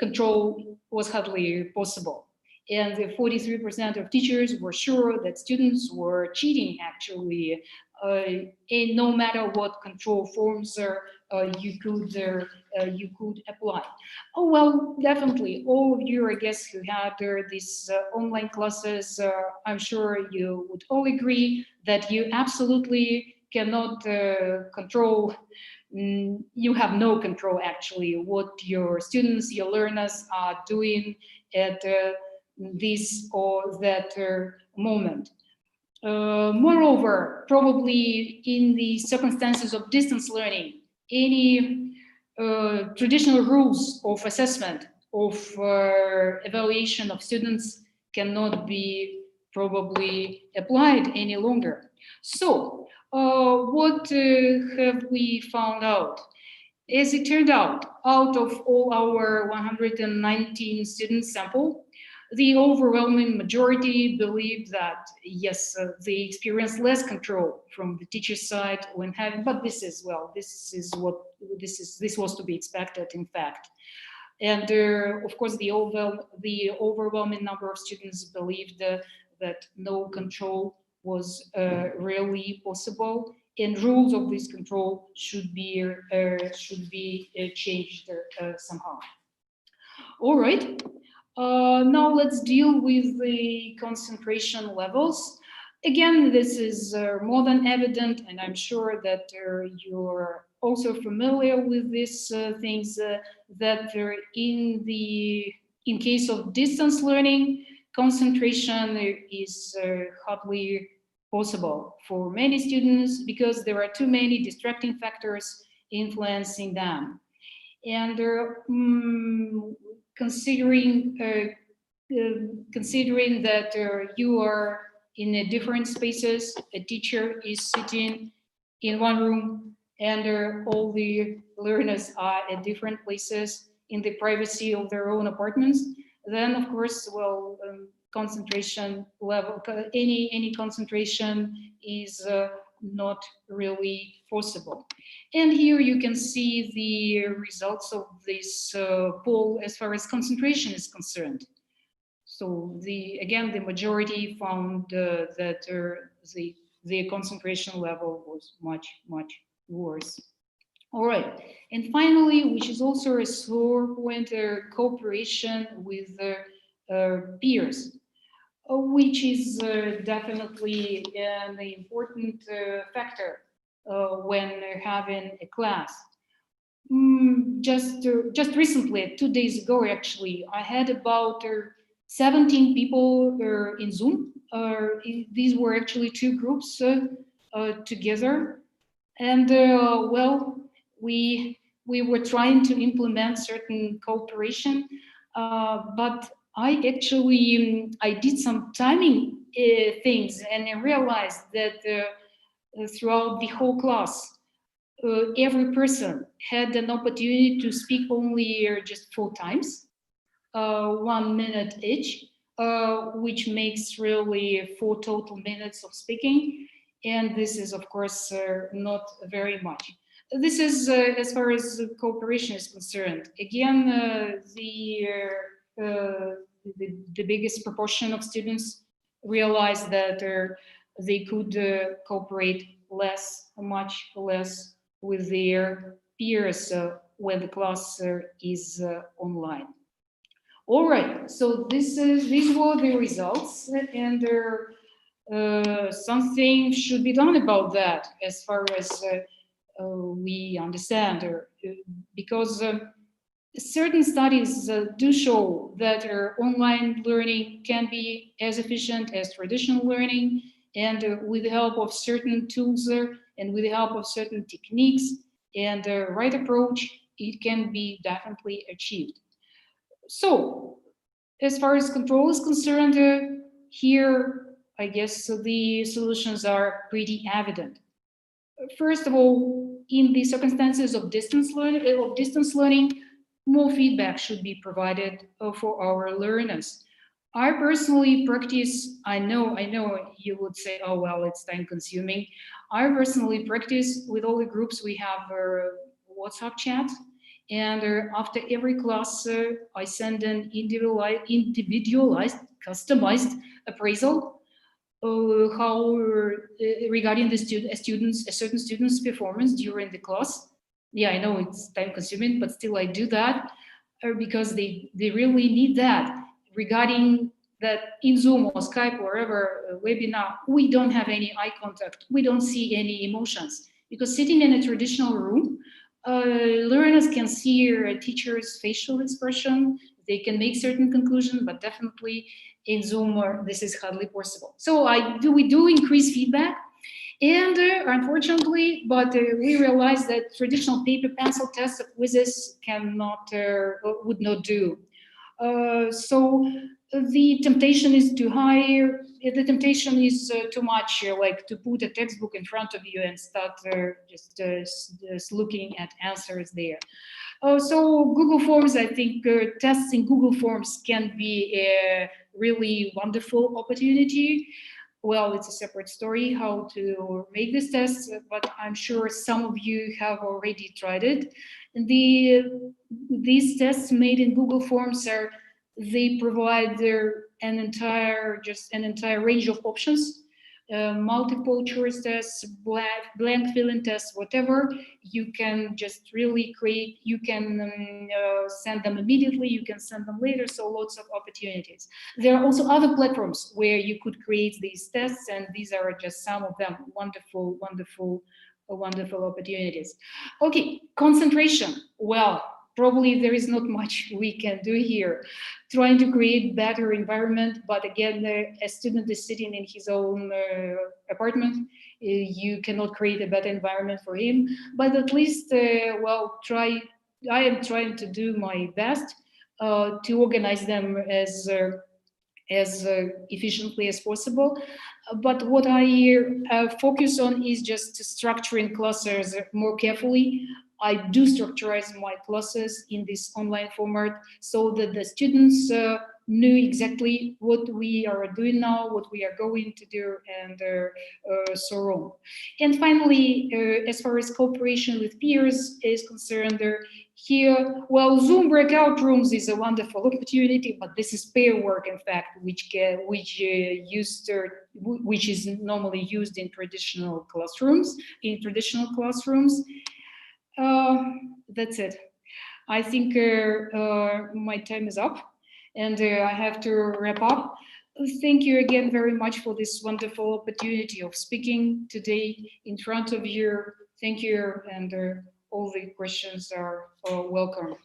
Speaker 4: control was hardly possible. And 43% of teachers were sure that students were cheating, actually, and no matter what control forms you could apply. Oh, well, definitely, all of you, I guess, who had these online classes, I'm sure you would all agree that you absolutely cannot control. You have no control, actually, what your students, your learners are doing at this or that moment. Moreover, probably in the circumstances of distance learning, any traditional rules of assessment, of evaluation of students cannot be probably applied any longer. So, what have we found out? As it turned out of all our 119 student sample, the overwhelming majority believe that yes, they experience less control from the teacher's side when having. But this is, well, this was to be expected. In fact, And of course, the overwhelming number of students believed that no control was really possible, and rules of this control should be changed somehow. All right. Now let's deal with the concentration levels. Again, this is more than evident, and I'm sure that you're also familiar with these things, that in case of distance learning, concentration is hardly possible for many students because there are too many distracting factors influencing them. And considering that you are in different spaces, a teacher is sitting in one room, and all the learners are at different places in the privacy of their own apartments, then of course, well, concentration level, any concentration is not really possible. And here you can see the results of this poll as far as concentration is concerned. So again, the majority found that the concentration level was much, much worse. All right, and finally, which is also a sore point, cooperation with peers, which is definitely an important factor when having a class. Just recently, 2 days ago, actually, I had about 17 people in Zoom. These were actually two groups together, and well, we were trying to implement certain cooperation, but I actually I did some timing things, and I realized that throughout the whole class, every person had an opportunity to speak only just 4 times, 1 minute each, which makes really 4 total minutes of speaking. And this is, of course, not very much. This is as far as cooperation is concerned. Again, the biggest proportion of students realized that they could cooperate much less with their peers when the class is online. All right, so these were the results, and something should be done about that as far as we understand, because certain studies do show that online learning can be as efficient as traditional learning, and with the help of certain tools and with the help of certain techniques and the right approach, it can be definitely achieved. So, as far as control is concerned, here, I guess the solutions are pretty evident. First of all, in the circumstances of distance learning, more feedback should be provided for our learners. I personally practice, I know you would say, oh, well, it's time consuming. I personally practice with all the groups we have WhatsApp chat. And after every class, I send an individualized, customized appraisal regarding a certain student's performance during the class. Yeah, I know it's time consuming, but still I do that because they really need that. Regarding that in Zoom or Skype or wherever webinar, we don't have any eye contact. We don't see any emotions, because sitting in a traditional room, learners can see a teacher's facial expression. They can make certain conclusions, but definitely in Zoom, this is hardly possible. So we do increase feedback, and unfortunately, but we realize that traditional paper pencil tests of quizzes would not do. So the temptation is too high. The temptation is too much, like to put a textbook in front of you and start just looking at answers there. So Google Forms, I think tests in Google Forms can be a really wonderful opportunity. Well, it's a separate story how to make this test, but I'm sure some of you have already tried it. These tests made in Google Forms they provide an entire range of options. Multiple choice tests, blank filling tests, whatever. You can just really create, you can send them immediately, you can send them later, so lots of opportunities. There are also other platforms where you could create these tests, and these are just some of them. Wonderful, wonderful, wonderful opportunities. Okay, concentration. Well, probably there is not much we can do here. Trying to create better environment, but again, a student is sitting in his own apartment. You cannot create a better environment for him, but at least, well, I am trying to do my best to organize them as efficiently as possible. But what I focus on is just structuring classes more carefully. I do structurize my classes in this online format so that the students knew exactly what we are doing now, what we are going to do, and so on. And finally, as far as cooperation with peers is concerned, here, well, Zoom breakout rooms is a wonderful opportunity, but this is pair work, in fact, which is normally used in traditional classrooms. That's it. I think my time is up, and I have to wrap up. Thank you again very much for this wonderful opportunity of speaking today in front of you. Thank you, and all the questions are welcome.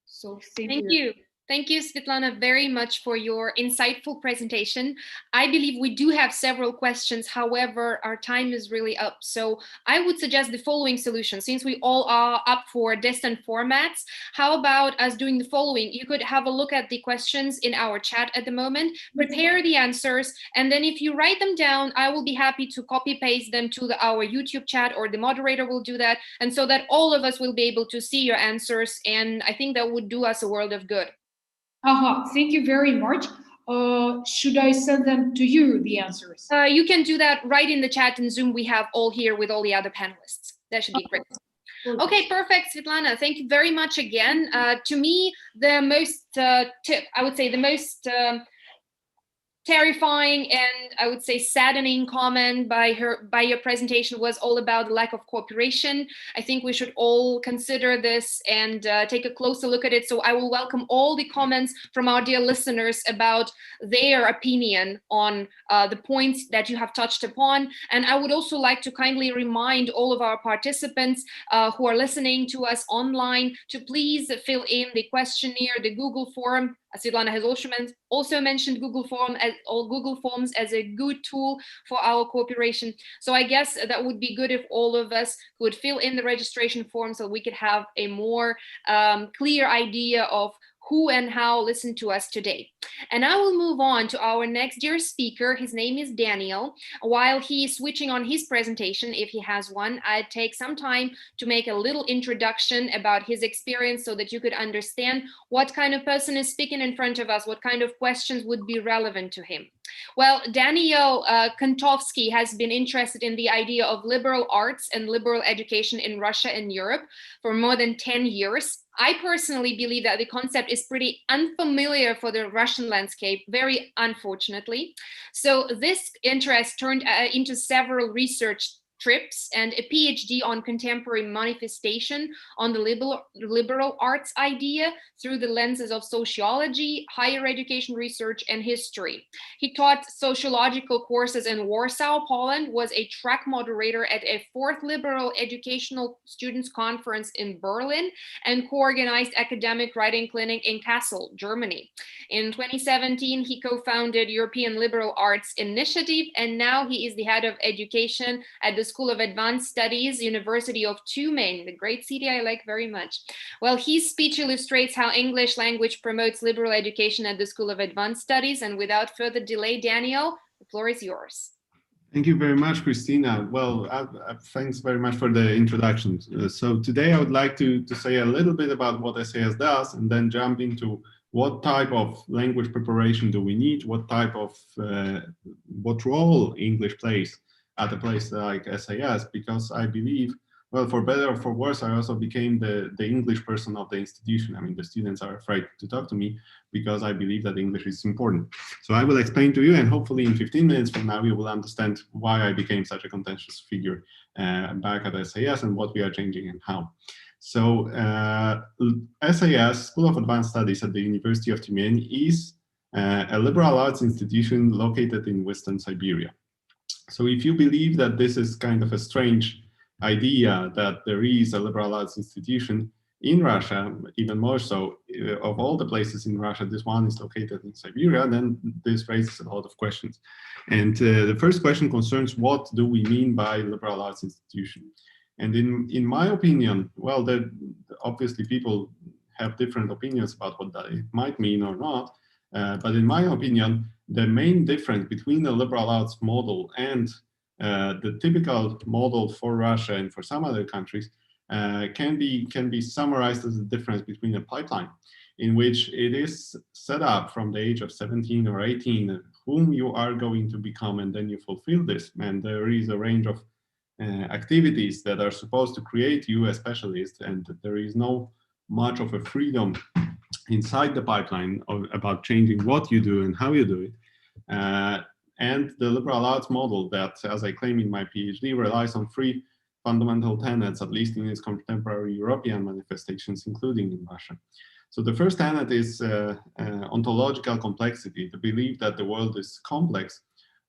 Speaker 4: So thank you.
Speaker 1: Thank you, Svetlana, very much for your insightful presentation. I believe we do have several questions. However, our time is really up. So I would suggest the following solution. Since we all are up for distant formats, how about us doing the following? You could have a look at the questions in our chat at the moment, prepare the answers, and then if you write them down, I will be happy to copy paste them to our YouTube chat, or the moderator will do that. And so that all of us will be able to see your answers. And I think that would do us a world of good.
Speaker 4: Thank you very much. Should I send them to you, the answers?
Speaker 1: You can do that right in the chat in Zoom. We have all here with all the other panelists. That should be great. Okay, perfect, Svetlana. Thank you very much again. To me, the most, I would say the most terrifying and I would say saddening comment by your presentation was all about the lack of cooperation. I think we should all consider this and take a closer look at it. So I will welcome all the comments from our dear listeners about their opinion on the points that you have touched upon. And I would also like to kindly remind all of our participants who are listening to us online to please fill in the questionnaire, the Google form. Svetlana has also mentioned Google Forms as a good tool for our cooperation. So I guess that would be good if all of us would fill in the registration form so we could have a more clear idea of who and how listened to us today. And I will move on to our next dear speaker. His name is Daniel. While he is switching on his presentation, if he has one, I'd take some time to make a little introduction about his experience so that you could understand what kind of person is speaking in front of us, what kind of questions would be relevant to him. Well, Daniel Kontowski has been interested in the idea of liberal arts and liberal education in Russia and Europe for more than 10 years. I personally believe that the concept is pretty unfamiliar for the Russian landscape, very unfortunately. So this interest turned into several research trips and a PhD on contemporary manifestation on the liberal arts idea through the lenses of sociology, higher education research, and history. He taught sociological courses in Warsaw, Poland, was a track moderator at a 4th Liberal Educational Students Conference in Berlin, and co-organized academic writing clinic in Kassel, Germany. In 2017, he co-founded European Liberal Arts Initiative, and now he is the head of education at the School of Advanced Studies, University of Tumen, the great city I like very much. Well, his speech illustrates how English language promotes liberal education at the School of Advanced Studies. And without further delay, Daniel, the floor is yours.
Speaker 5: Thank you very much, Kristina. Well, thanks very much for the introduction. So today I would like to say a little bit about what SAS does and then jump into what type of language preparation do we need, what type of, what role English plays at a place like SAS, because I believe well, for better or for worse, I also became the English person of the institution. I mean, the students are afraid to talk to me because I believe that English is important. So I will explain to you, and hopefully in 15 minutes from now, you will understand why I became such a contentious figure back at SAS and what we are changing and how. So SAS, School of Advanced Studies at the University of Tyumen, is a liberal arts institution located in Western Siberia. So if you believe that this is kind of a strange idea that there is a liberal arts institution in Russia, even more so, of all the places in Russia, this one is located in Siberia, then this raises a lot of questions. And the first question concerns what do we mean by liberal arts institution? And in my opinion, well, obviously people have different opinions about what that it might mean or not, but in my opinion, the main difference between the liberal arts model and the typical model for Russia and for some other countries can be summarized as the difference between a pipeline in which it is set up from the age of 17 or 18, whom you are going to become, and then you fulfill this. And there is a range of activities that are supposed to create you a specialist, and there is no much of a freedom inside the pipeline about changing what you do and how you do it. And the liberal arts model that, as I claim in my PhD, relies on three fundamental tenets, at least in its contemporary European manifestations, including in Russia. So the first tenet is ontological complexity, the belief that the world is complex,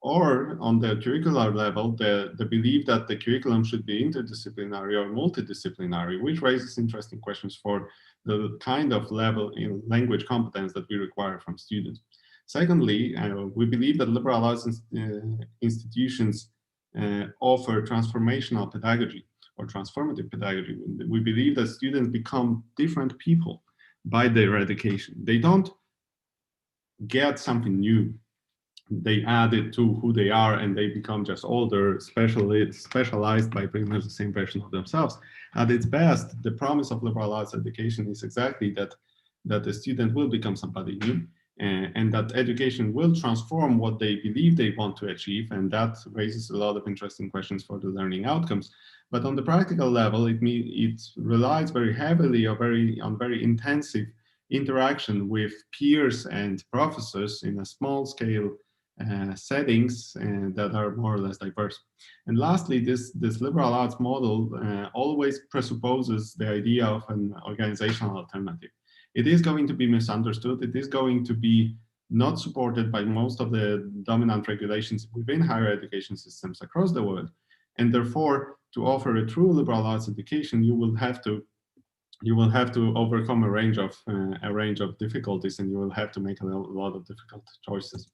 Speaker 5: or on the curricular level, the belief that the curriculum should be interdisciplinary or multidisciplinary, which raises interesting questions for the kind of level in language competence that we require from students. Secondly, we believe that liberal arts institutions offer transformational pedagogy or transformative pedagogy. We believe that students become different people by their education. They don't get something new. They add it to who they are and they become just older, specialized by pretty much the same version of themselves. At its best, the promise of liberal arts education is exactly that the student will become somebody new, and that education will transform what they believe they want to achieve, and that raises a lot of interesting questions for the learning outcomes. But on the practical level, it relies very heavily on very intensive interaction with peers and professors in a small scale settings that are more or less diverse. And lastly, this liberal arts model always presupposes the idea of an organizational alternative. It is going to be misunderstood. It is going to be not supported by most of the dominant regulations within higher education systems across the world. And therefore, to offer a true liberal arts education, you will have to overcome a range of difficulties, and you will have to make a lot of difficult choices.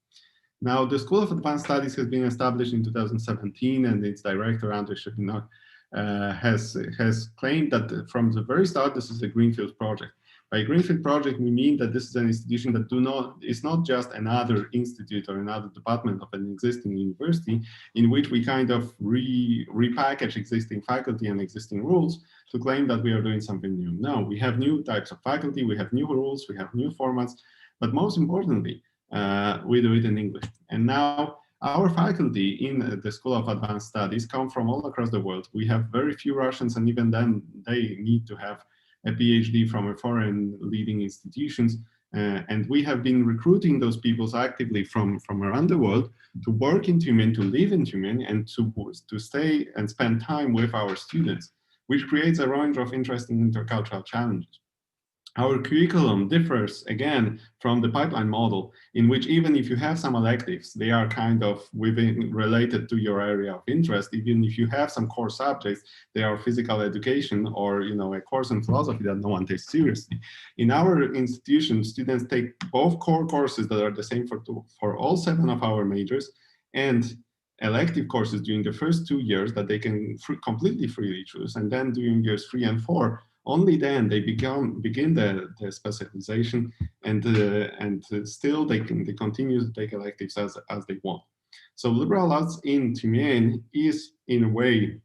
Speaker 5: Now, the School of Advanced Studies has been established in 2017, and its director, Andrei Shepinok, has claimed that from the very start, this is a greenfield project. By a greenfield project, we mean that this is an institution that is not just another institute or another department of an existing university in which we kind of repackage existing faculty and existing rules to claim that we are doing something new. No, we have new types of faculty, we have new rules, we have new formats, but most importantly, we do it in English. And now our faculty in the School of Advanced Studies come from all across the world. We have very few Russians, and even then they need to have a PhD from a foreign leading institutions. And we have been recruiting those people actively from around the world to work in Tyumen, to live in Tyumen, and to stay and spend time with our students, which creates a range of interesting intercultural challenges. Our curriculum differs, again, from the pipeline model, in which even if you have some electives, they are kind of related to your area of interest. Even if you have some core subjects, they are physical education or a course in philosophy that no one takes seriously. In our institution, students take both core courses that are the same for all 7 of our majors, and elective courses during the first 2 years that they can completely freely choose, and then during years 3 and 4, only then they begin the specialization, and still they continue to take electives as they want. So liberal arts in Tyumen is in a way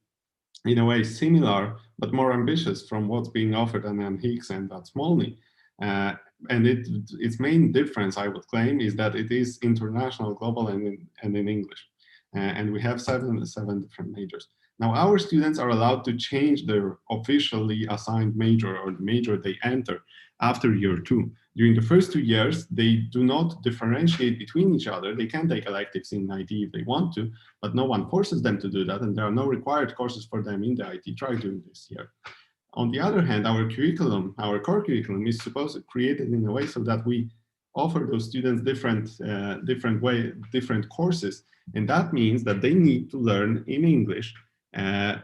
Speaker 5: similar but more ambitious from what's being offered at MHIX and at Smolny. And its main difference, I would claim, is that it is international, global, and in English. And we have seven different majors. Now, our students are allowed to change their officially assigned major or the major they enter after year 2. During the first 2 years, they do not differentiate between each other. They can take electives in IT if they want to, but no one forces them to do that, and there are no required courses for them in the IT track during this year. On the other hand, our curriculum, our core curriculum, is supposed to create it in a way so that we offer those students different courses, and that means that they need to learn in English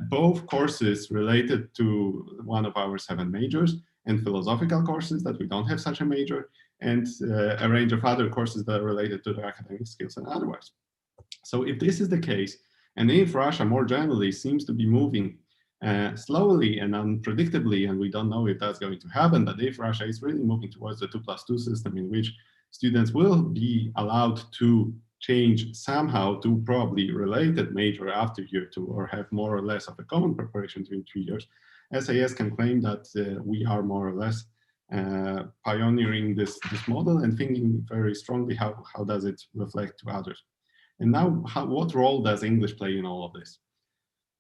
Speaker 5: both courses related to one of our 7 majors and philosophical courses that we don't have such a major, and a range of other courses that are related to their academic skills and otherwise. So if this is the case, and if Russia more generally seems to be moving slowly and unpredictably, and we don't know if that's going to happen, but if Russia is really moving towards the 2+2 system in which students will be allowed to change somehow to probably related major after year 2 or have more or less of a common preparation during 3 years, SAS can claim that we are more or less pioneering this model and thinking very strongly how does it reflect to others. And now, what role does English play in all of this?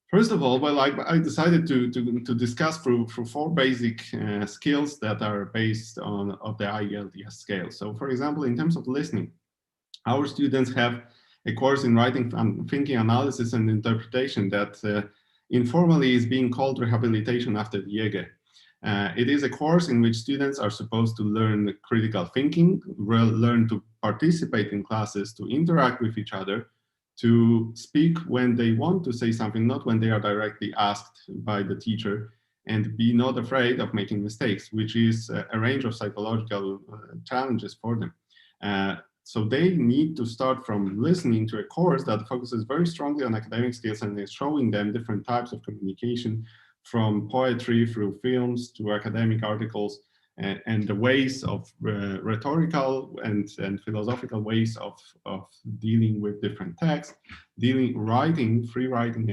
Speaker 5: First of all, well, I decided to discuss through 4 basic skills that are based on the IELTS scale. So, for example, in terms of listening, our students have a course in writing, thinking, analysis, and interpretation that informally is being called rehabilitation after the EGE. It is a course in which students are supposed to learn critical thinking, learn to participate in classes, to interact with each other, to speak when they want to say something, not when they are directly asked by the teacher, and be not afraid of making mistakes, which is a range of psychological challenges for them. So they need to start from listening to a course that focuses very strongly on academic skills and is showing them different types of communication, from poetry through films to academic articles, and the ways of rhetorical and philosophical ways of dealing with different texts, writing, free writing,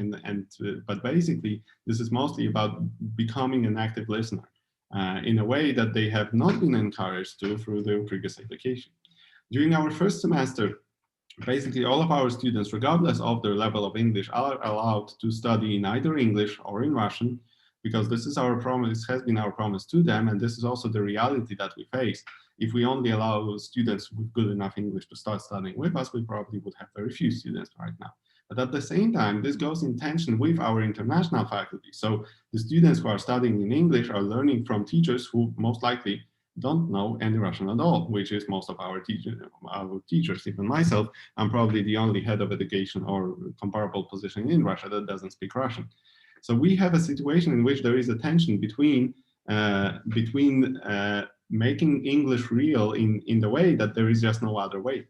Speaker 5: but basically this is mostly about becoming an active listener in a way that they have not been encouraged to through their previous education. During our first semester, basically all of our students, regardless of their level of English, are allowed to study in either English or in Russian, because this is our promise, has been our promise to them, and this is also the reality that we face. If we only allow students with good enough English to start studying with us, we probably would have very few students right now. But at the same time, this goes in tension with our international faculty. So the students who are studying in English are learning from teachers who most likely don't know any Russian at all, which is most of our teachers, even myself. I'm probably the only head of education or comparable position in Russia that doesn't speak Russian. So we have a situation in which there is a tension between making English real in the way that there is just no other way.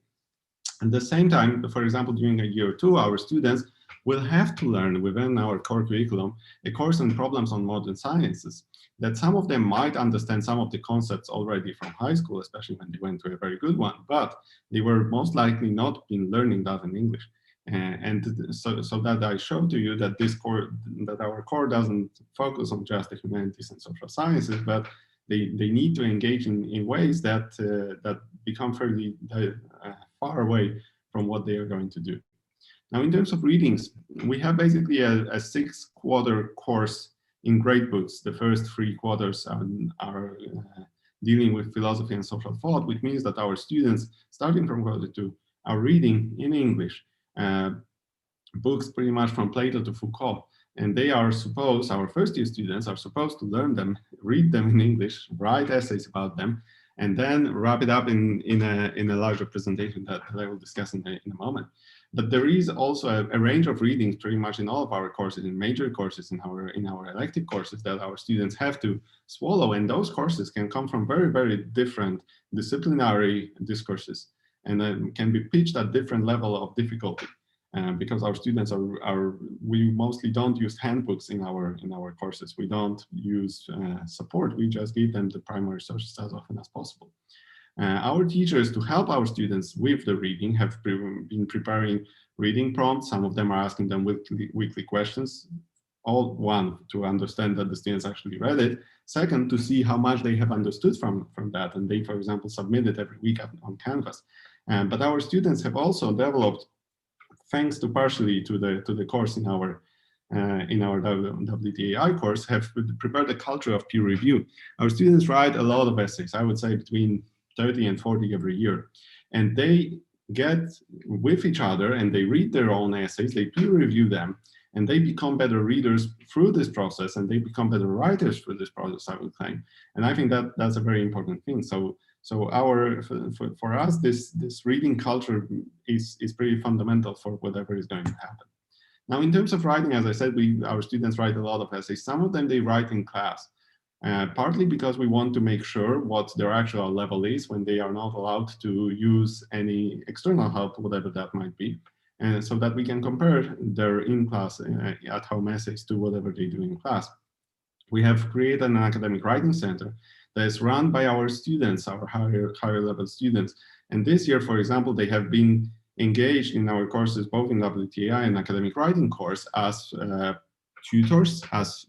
Speaker 5: At the same time, for example, during a year or 2, our students will have to learn within our core curriculum a course on problems on modern sciences, that some of them might understand some of the concepts already from high school, especially when they went to a very good one, but they were most likely not been learning that in English. And so that I showed to you that our core doesn't focus on just the humanities and social sciences, but they need to engage in ways that become fairly far away from what they are going to do. Now, in terms of readings, we have basically a 6-quarter course in grade books. The first 3 quarters are dealing with philosophy and social thought, which means that our students, starting from quarter 2, are reading in English books pretty much from Plato to Foucault. And they are supposed, our first-year students are supposed to learn them, read them in English, write essays about them, and then wrap it up in a larger presentation that I will discuss in a moment. But there is also a range of readings pretty much in all of our courses, in major courses, in our elective courses that our students have to swallow. And those courses can come from very, very different disciplinary discourses, and can be pitched at different level of difficulty. Because our students we mostly don't use handbooks in our courses. We don't use support. We just give them the primary sources as often as possible. Our teachers, to help our students with the reading, have been preparing reading prompts. Some of them are asking them weekly questions. All, one, to understand that the students actually read it. Second, to see how much they have understood from that. And they, for example, submit it every week on Canvas. But our students have also developed, thanks to partially to the course in our in our WTAI course have prepared a culture of peer review. Our students write a lot of essays, I would say between 30 and 40 every year. And they get with each other and they read their own essays, they peer review them, and they become better readers through this process, and they become better writers through this process, I would claim. And I think that that's a very important thing. So for us, this reading culture is pretty fundamental for whatever is going to happen. Now, in terms of writing, as I said, our students write a lot of essays. Some of them they write in class, partly because we want to make sure what their actual level is when they are not allowed to use any external help, whatever that might be. And so that we can compare their in-class at-home essays to whatever they do in class. We have created an academic writing center that is run by our students, our higher level students. And this year, for example, they have been engaged in our courses, both in WTI and academic writing course, as tutors, as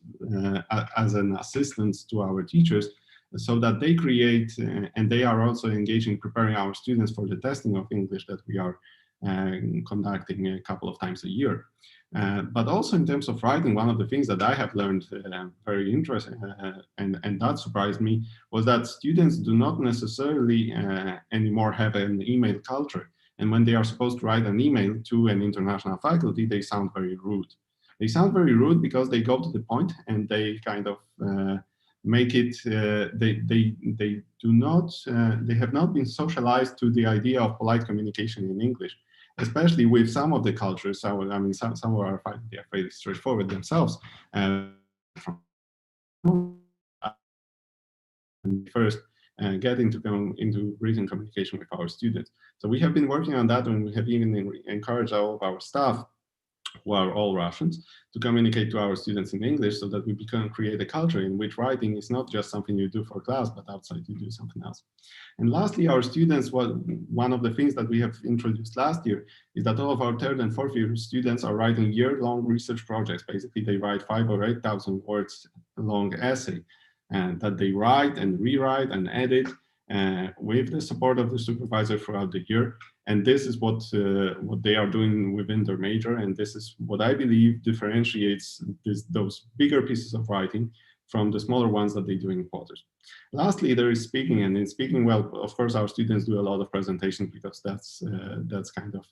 Speaker 5: an assistant to our teachers, so that they create, and they are also engaged in preparing our students for the testing of English that we are conducting a couple of times a year. But also in terms of writing, one of the things that I have learned very interesting and that surprised me was that students do not necessarily anymore have an email culture. And when they are supposed to write an email to an international faculty, they sound very rude. They sound very rude because they go to the point and they kind of make it, they have not been socialized to the idea of polite communication in English, especially with some of the cultures. I mean, some of our faculty are very straightforward themselves. First, get into written communication with our students. So we have been working on that, and we have even encouraged all of our staff, who are all Russians, to communicate to our students in English, so that we can create a culture in which writing is not just something you do for class, but outside you do something else. And lastly, our students, one of the things that we have introduced last year is that all of our third and fourth year students are writing year-long research projects. Basically, they write 5,000 or 8,000 words long essay, and that they write and rewrite and edit with the support of the supervisor throughout the year. And this is what they are doing within their major. And this is what I believe differentiates those bigger pieces of writing from the smaller ones that they do in quarters. Lastly, there is speaking. And in speaking, well, of course, our students do a lot of presentations because that's kind of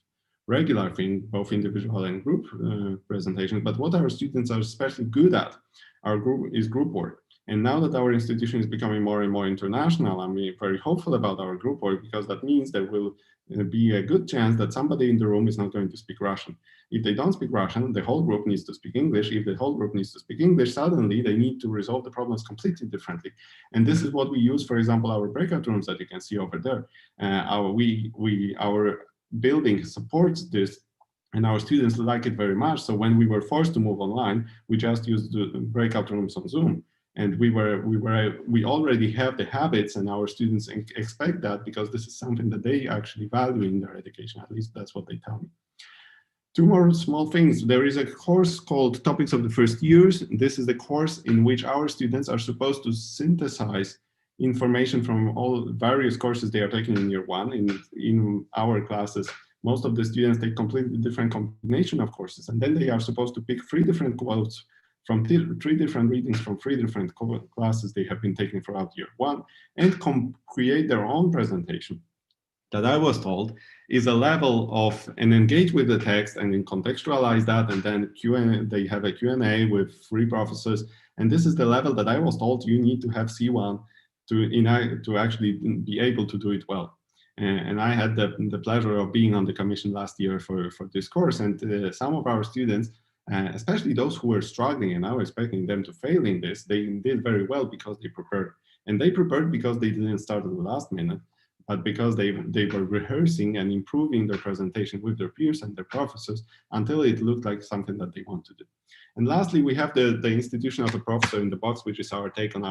Speaker 5: regular thing, both individual and group presentations. But what our students are especially good at is group work. And now that our institution is becoming more and more international, I'm very hopeful about our group work, because that means there will be a good chance that somebody in the room is not going to speak Russian. If they don't speak Russian, the whole group needs to speak English. If the whole group needs to speak English, suddenly they need to resolve the problems completely differently. And this is what we use, for example, our breakout rooms that you can see over there. Our building supports this, and our students like it very much. So when we were forced to move online, we just used the breakout rooms on Zoom. And we already have the habits, and our students expect that, because this is something that they actually value in their education. At least that's what they tell me. Two more small things. There is a course called Topics of the First Years. This is the course in which our students are supposed to synthesize information from all various courses they are taking in year one. In our classes, most of the students take completely different combination of courses, and then they are supposed to pick 3 different quotes from 3 different readings from 3 different classes they have been taking throughout year one, and create their own presentation. That I was told is a level of, and engage with the text and then contextualize that, and then they have a Q&A with 3 professors. And this is the level that I was told you need to have C1 to actually be able to do it well. And I had the pleasure of being on the commission last year for this course, and some of our students, especially those who were struggling and I was expecting them to fail in this, they did very well because they prepared. And they prepared because they didn't start at the last minute, but because they were rehearsing and improving their presentation with their peers and their professors until it looked like something that they want to do. And lastly, we have the institution of the professor in the box, which is our take on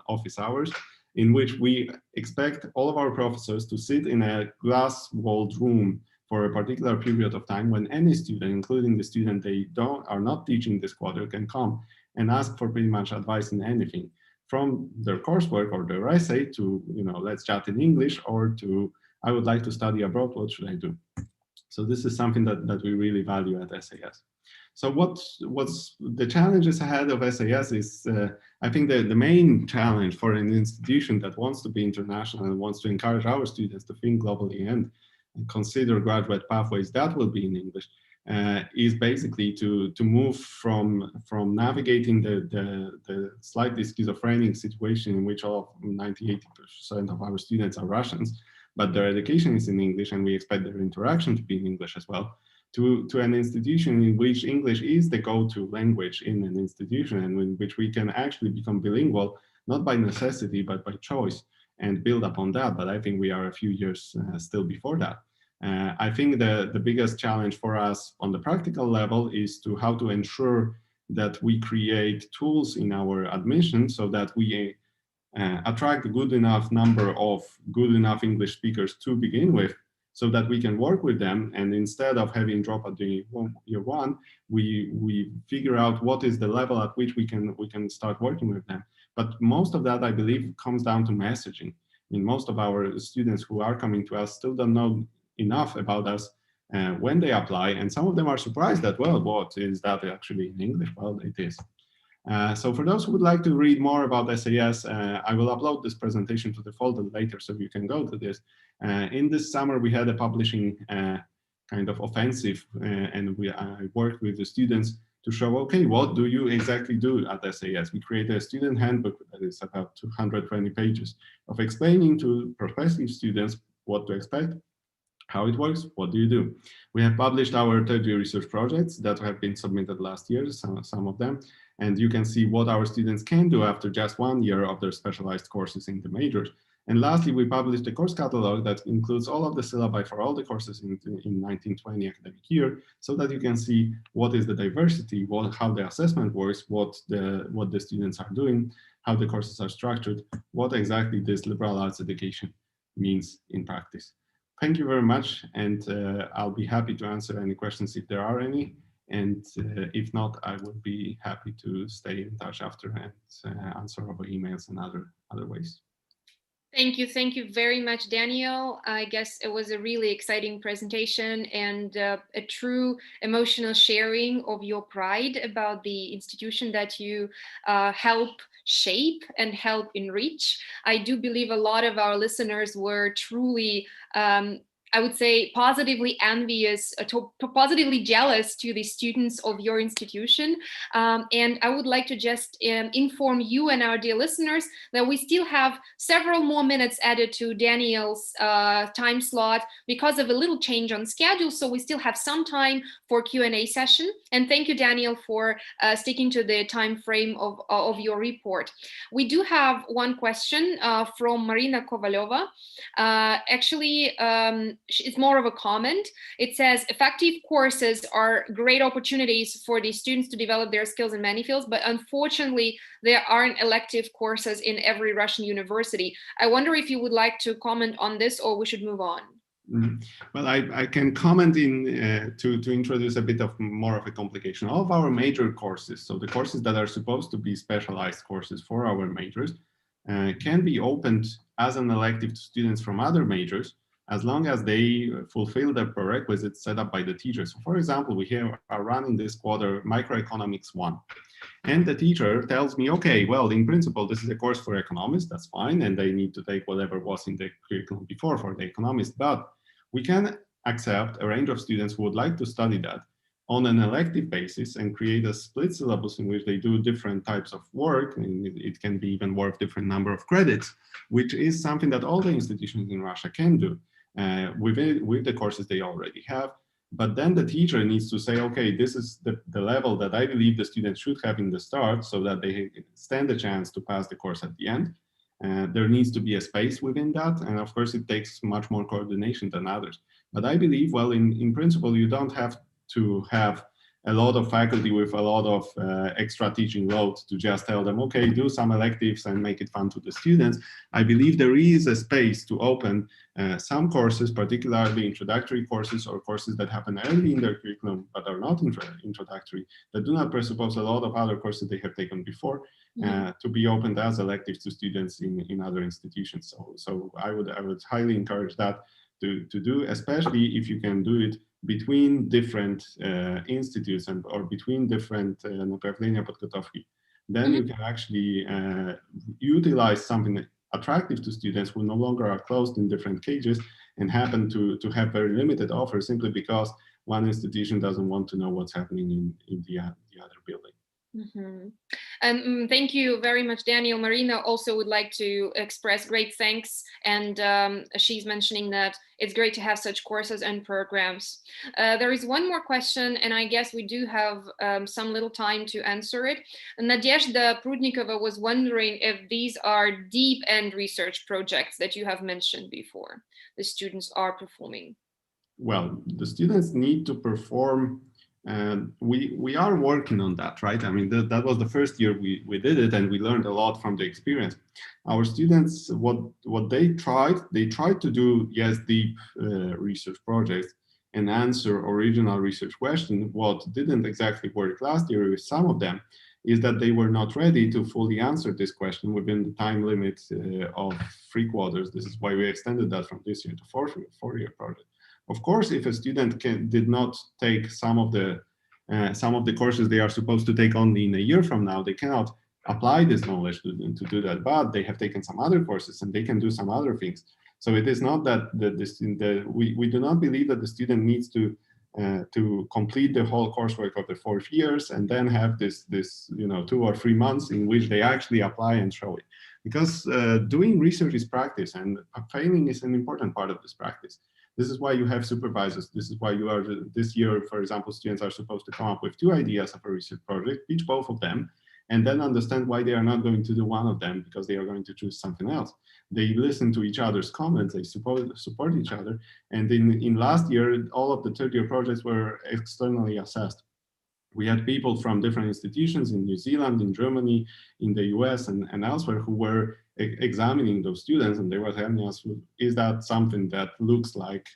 Speaker 5: office hours, in which we expect all of our professors to sit in a glass-walled room for a particular period of time, when any student, including the student they are not teaching this quarter, can come and ask for pretty much advice in anything, from their coursework or their essay to, let's chat in English, or to, I would like to study abroad, what should I do? So this is something that we really value at SAS. So what's the challenges ahead of SAS is, I think the main challenge for an institution that wants to be international and wants to encourage our students to think globally and consider graduate pathways that will be in English, is basically to move from navigating the slightly schizophrenic situation in which all 98% of our students are Russians, but their education is in English and we expect their interaction to be in English as well, to an institution in which English is the go-to language in an institution and in which we can actually become bilingual, not by necessity, but by choice, and build upon that. But I think we are a few years still before that. I think the biggest challenge for us on the practical level is to how to ensure that we create tools in our admission so that we attract a good enough number of good enough English speakers to begin with, so that we can work with them, and instead of having drop at the year one, we figure out what is the level at which we can start working with them. But most of that, I believe, comes down to messaging. I mean, most of our students who are coming to us still don't know enough about us when they apply, and some of them are surprised that, well, what is that actually in English? Well, it is. So for those who would like to read more about SAS, I will upload this presentation to the folder later so you can go to this. In this summer, we had a publishing kind of offensive, and I worked with the students to show, okay, what do you exactly do at SAS? We created a student handbook that is about 220 pages of explaining to prospective students what to expect, how it works, what do you do. We have published our third year research projects that have been submitted last year, some of them, and you can see what our students can do after just 1 year of their specialized courses in the majors. And lastly, we published a course catalog that includes all of the syllabi for all the courses in 1920 academic year, so that you can see what is the diversity, how the assessment works, what the students are doing, how the courses are structured, what exactly this liberal arts education means in practice. Thank you very much, and I'll be happy to answer any questions if there are any. And if not, I would be happy to stay in touch after and answer over emails and other ways.
Speaker 1: Thank you very much, Daniel. I guess it was a really exciting presentation and a true emotional sharing of your pride about the institution that you help shape and help enrich. I do believe a lot of our listeners were truly I would say positively envious, positively jealous to the students of your institution. And I would like to just inform you and our dear listeners that we still have several more minutes added to Daniel's time slot because of a little change on schedule. So we still have some time for Q&A session. And thank you, Daniel, for sticking to the time frame of your report. We do have one question from Marina Kovaleva. Actually, it's more of a comment. It says, effective courses are great opportunities for the students to develop their skills in many fields, but unfortunately, there aren't elective courses in every Russian university. I wonder if you would like to comment on this, or we should move on.
Speaker 5: Well, I can comment to introduce a bit of more of a complication. All of our major courses, so the courses that are supposed to be specialized courses for our majors, can be opened as an elective to students from other majors, as long as they fulfill the prerequisites set up by the teacher. So for example, we are running this quarter Microeconomics 1. And the teacher tells me, okay, well, in principle, this is a course for economists, that's fine. And they need to take whatever was in the curriculum before for the economist. But we can accept a range of students who would like to study that on an elective basis and create a split syllabus in which they do different types of work. And it can be even worth different number of credits, which is something that all the institutions in Russia can do. With the courses they already have, but then the teacher needs to say, okay, this is the level that I believe the students should have in the start so that they stand a chance to pass the course at the end. There needs to be a space within that, and of course it takes much more coordination than others. But I believe, well, in principle, you don't have to have a lot of faculty with a lot of extra teaching load to just tell them, okay, do some electives and make it fun to the students. I believe there is a space to open some courses, particularly introductory courses or courses that happen early in their curriculum but are not introductory, that do not presuppose a lot of other courses they have taken before, to be opened as electives to students in other institutions. So I would highly encourage that to do, especially if you can do it between different institutes or between different направления подготовки, then you can actually utilize something attractive to students who no longer are closed in different cages and happen to have very limited offers simply because one institution doesn't want to know what's happening in the other building.
Speaker 1: Mm-hmm. And thank you very much, Daniel. Marina also would like to express great thanks, and she's mentioning that it's great to have such courses and programs. There is one more question, and I guess we do have some little time to answer it. Nadezhda Prudnikova was wondering if these are deep end research projects that you have mentioned before, the students are performing.
Speaker 5: Well, the students need to perform. And we are working on that, right? I mean, that was the first year we did it, and we learned a lot from the experience. Our students, what they tried to do, yes, deep research projects and answer original research questions. What didn't exactly work last year with some of them is that they were not ready to fully answer this question within the time limit of 3 quarters. This is why we extended that from this year to 4-year project. Of course, if a student did not take some of the courses they are supposed to take only in a year from now, they cannot apply this knowledge to do that. But they have taken some other courses and they can do some other things. So it is not that we do not believe that the student needs to complete the whole coursework of the 4 years and then have this 2 or 3 months in which they actually apply and show it. Because doing research is practice, and failing is an important part of this practice. This is why you have supervisors. This is why you are, this year, for example, students are supposed to come up with 2 ideas of a research project, teach both of them, and then understand why they are not going to do one of them because they are going to choose something else. They listen to each other's comments, they support each other. And in last year, all of the 3rd-year projects were externally assessed. We had people from different institutions in New Zealand, in Germany, in the US, and elsewhere who were examining those students, and they were telling us, is that something that looks like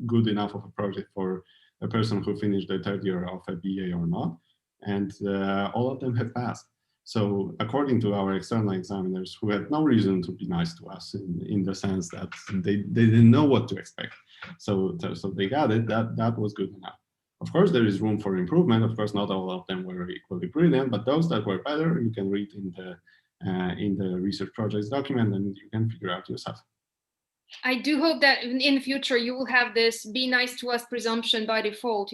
Speaker 5: good enough of a project for a person who finished the 3rd year of a BA or not? And all of them have passed. So according to our external examiners, who had no reason to be nice to us in the sense that they didn't know what to expect. So they got it, that was good enough. Of course, there is room for improvement. Of course, not all of them were equally brilliant, but those that were better, you can read in the research projects document, and you can figure out yourself.
Speaker 1: I do hope that in the future you will have this be nice to us presumption by default.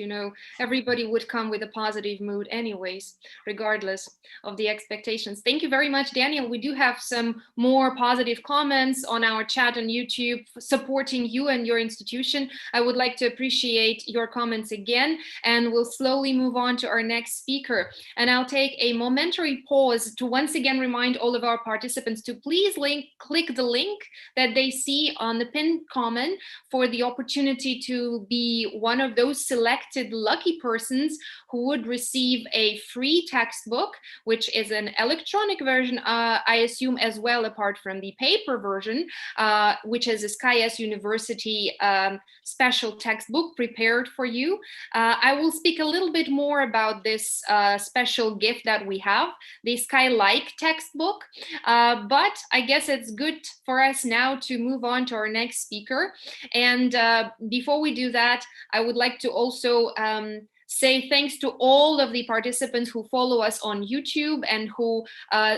Speaker 1: Everybody would come with a positive mood anyways, regardless of the expectations. Thank you very much, Daniel. We do have some more positive comments on our chat on YouTube supporting you and your institution. I would like to appreciate your comments again, and we'll slowly move on to our next speaker. And I'll take a momentary pause to once again remind all of our participants to please click the link that they see on the pinned comment for the opportunity to be one of those selected lucky persons who would receive a free textbook, which is an electronic version, I assume, as well, apart from the paper version, which is a SkillFactory University special textbook prepared for you. I will speak a little bit more about this special gift that we have, the Sky-like textbook, but I guess it's good for us now to move on to our next speaker. And before we do that, I would like to also say thanks to all of the participants who follow us on YouTube and who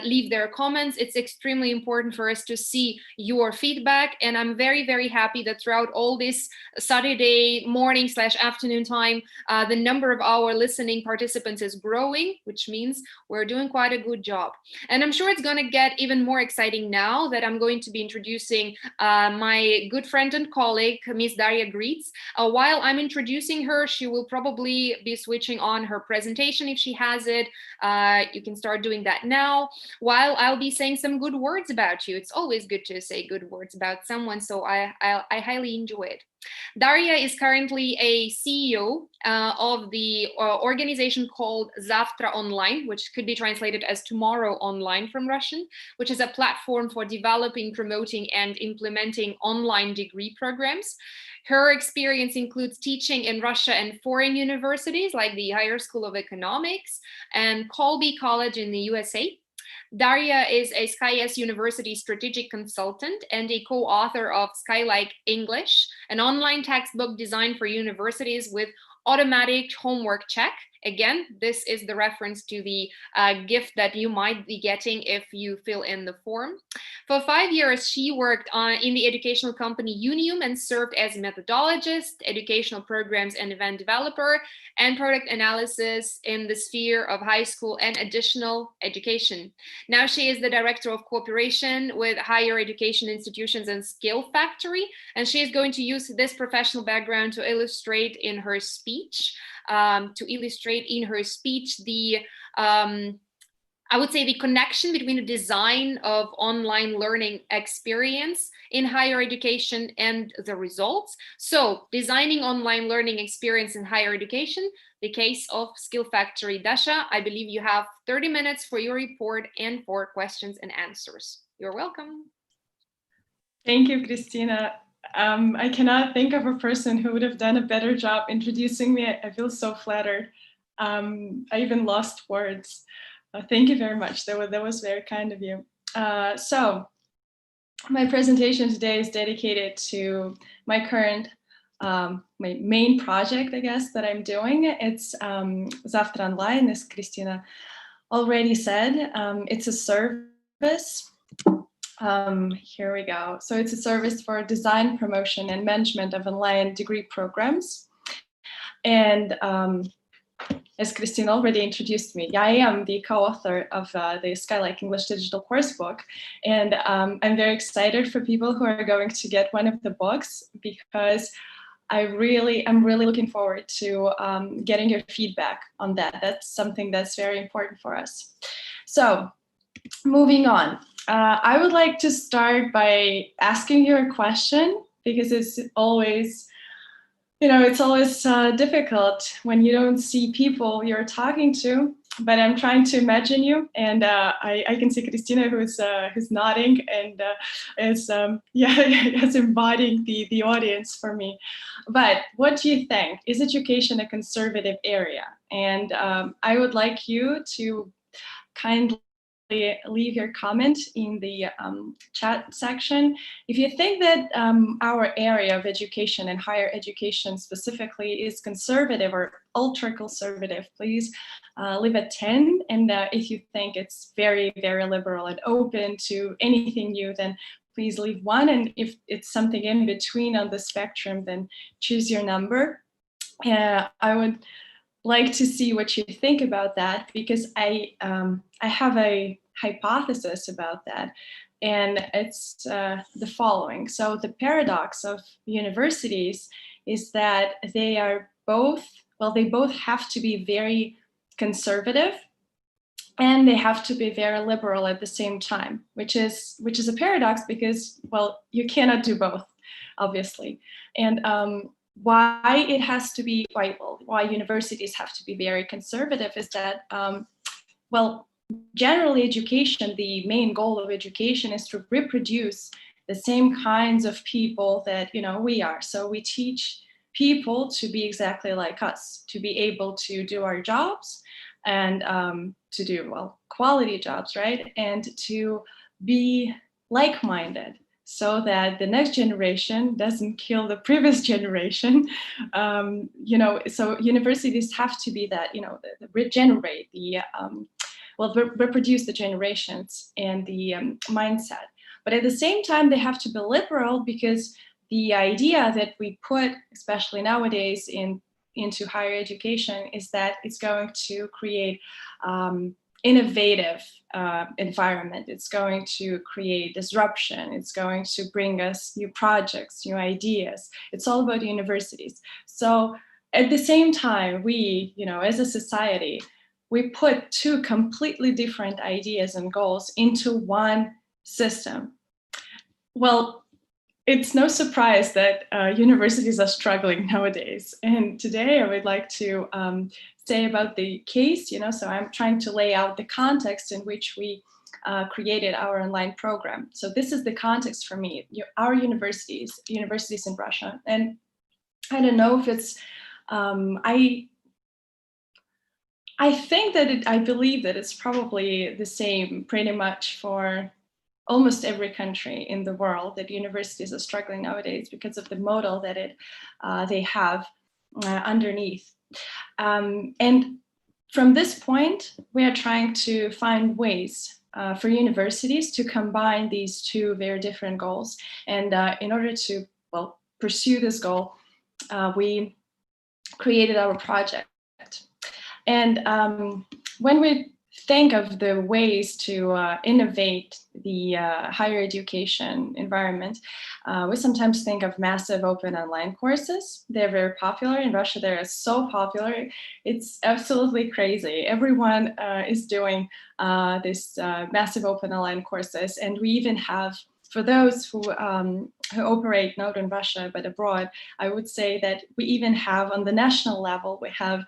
Speaker 1: leave their comments. It's extremely important for us to see your feedback. And I'm very, very happy that throughout all this Saturday morning / afternoon time, the number of our listening participants is growing, which means we're doing quite a good job. And I'm sure it's going to get even more exciting now that I'm going to be introducing my good friend and colleague, Ms. Daria Grits. While I'm introducing her, she will probably be switching on her presentation if she has it. You can start doing that now, while I'll be saying some good words about you. It's always good to say good words about someone, so I highly enjoy it. Daria is currently a CEO of the organization called Zavtra Online, which could be translated as Tomorrow Online from Russian, which is a platform for developing, promoting, and implementing online degree programs. Her experience includes teaching in Russia and foreign universities like the Higher School of Economics and Colby College in the USA. Daria is a SkyS University strategic consultant and a co-author of Skylike English, an online textbook designed for universities with automatic homework check. Again, this is the reference to the gift that you might be getting if you fill in the form. For 5 years, she worked in the educational company Unium and served as methodologist, educational programs and event developer, and product analysis in the sphere of high school and additional education. Now she is the director of cooperation with higher education institutions and SkillFactory, and she is going to use this professional background to illustrate in her speech the I would say the connection between the design of online learning experience in higher education and the results. So designing online learning experience in higher education, the case of SkillFactory. Dasha, I believe you have 30 minutes for your report and for questions and answers. You're welcome.
Speaker 6: Thank you, Kristina. I cannot think of a person who would have done a better job introducing me. I feel so flattered. I even lost words. Thank you very much. That was very kind of you. So my presentation today is dedicated to my current, my main project, I guess, that I'm doing. It's Завтра Online, as Kristina already said. It's a service. Here we go. So it's a service for design, promotion, and management of online degree programs. And as Kristina already introduced me, I am the co-author of the Skylike English digital course book. And I'm very excited for people who are going to get one of the books, because I'm really looking forward to getting your feedback on that. That's something that's very important for us. So moving on, I would like to start by asking you a question, because it's always, it's always difficult when you don't see people you're talking to, but I'm trying to imagine you, and I can see Kristina who's nodding and is embodying the audience for me. But what do you think? Is education a conservative area? And I would like you to kindly leave your comment in the chat section. If you think that our area of education and higher education specifically is conservative or ultra conservative, please leave a 10. And if you think it's very, very liberal and open to anything new, then please leave 1. And if it's something in between on the spectrum, then choose your number. I would like to see what you think about that, because I have a hypothesis about that, and it's the following. So the paradox of universities is that they both have to be very conservative, and they have to be very liberal at the same time, which is a paradox, because, well, you cannot do both, obviously. And why it has to be, why universities have to be very conservative is that, generally education, the main goal of education is to reproduce the same kinds of people that, we are. So we teach people to be exactly like us, to be able to do our jobs and to do, quality jobs, right? And to be like-minded, so that the next generation doesn't kill the previous generation. So universities have to be that, regenerate the, reproduce the generations and the mindset. But at the same time, they have to be liberal, because the idea that we put, especially nowadays, into higher education is that it's going to create innovative environment. It's going to create disruption. It's going to bring us new projects, new ideas. It's all about universities. So at the same time, we, as a society, we put 2 completely different ideas and goals into one system. Well, it's no surprise that universities are struggling nowadays. And today I would like to say about the case, so I'm trying to lay out the context in which we created our online program. So this is the context for me, our universities in Russia. And I don't know if it's, I think that I believe that it's probably the same pretty much for almost every country in the world, that universities are struggling nowadays because of the model that they have underneath. And from this point, we are trying to find ways for universities to combine these two very different goals. And in order to, well, pursue this goal, we created our project. And when we think of the ways to innovate the higher education environment, we sometimes think of massive open online courses. They're very popular. In Russia, they're so popular. It's absolutely crazy. Everyone is doing this massive open online courses. And we even have, for those who operate not in Russia but abroad, I would say that we even have on the national level, we have,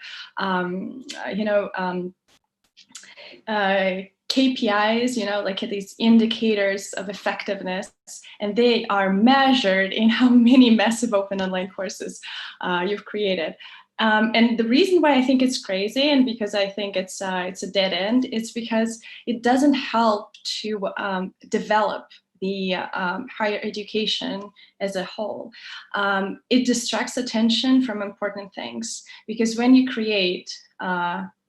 Speaker 6: KPIs, like these indicators of effectiveness, and they are measured in how many massive open online courses you've created. And the reason why I think it's crazy, and because I think it's a dead end, it's because it doesn't help to develop the higher education as a whole. It distracts attention from important things, because when you create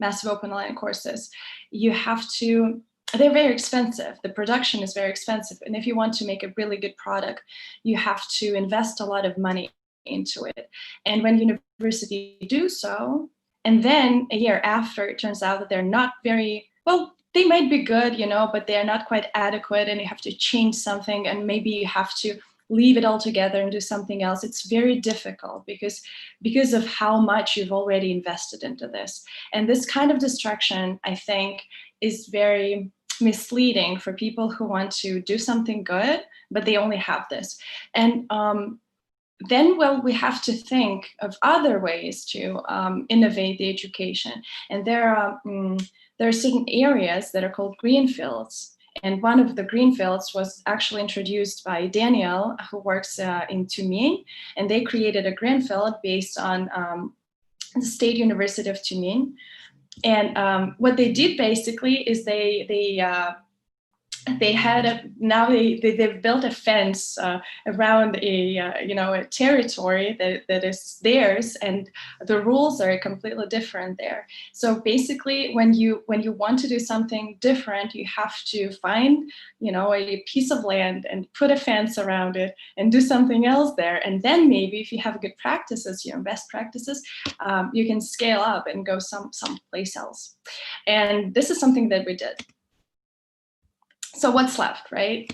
Speaker 6: massive open online courses, you have to, they're very expensive. The production is very expensive. And if you want to make a really good product, you have to invest a lot of money into it. And when universities do so, and then a year after, it turns out that they're not very, well, they might be good, but they're not quite adequate, and you have to change something, and maybe you have to leave it all together and do something else. It's very difficult because of how much you've already invested into this. And this kind of distraction, I think, is very misleading for people who want to do something good, but they only have this. And then, well, we have to think of other ways to innovate the education. And there are certain areas that are called greenfields. And one of the greenfields was actually introduced by Daniel, who works in Tumen. And they created a greenfield based on the State University of Tumen. And what they did basically is they had they've built a fence around a territory that is theirs, and the rules are completely different there. So basically, when you want to do something different, you have to find a piece of land and put a fence around it and do something else there. And then maybe if you have good practices, best practices, you can scale up and go someplace else. And this is something that we did. So what's left, right?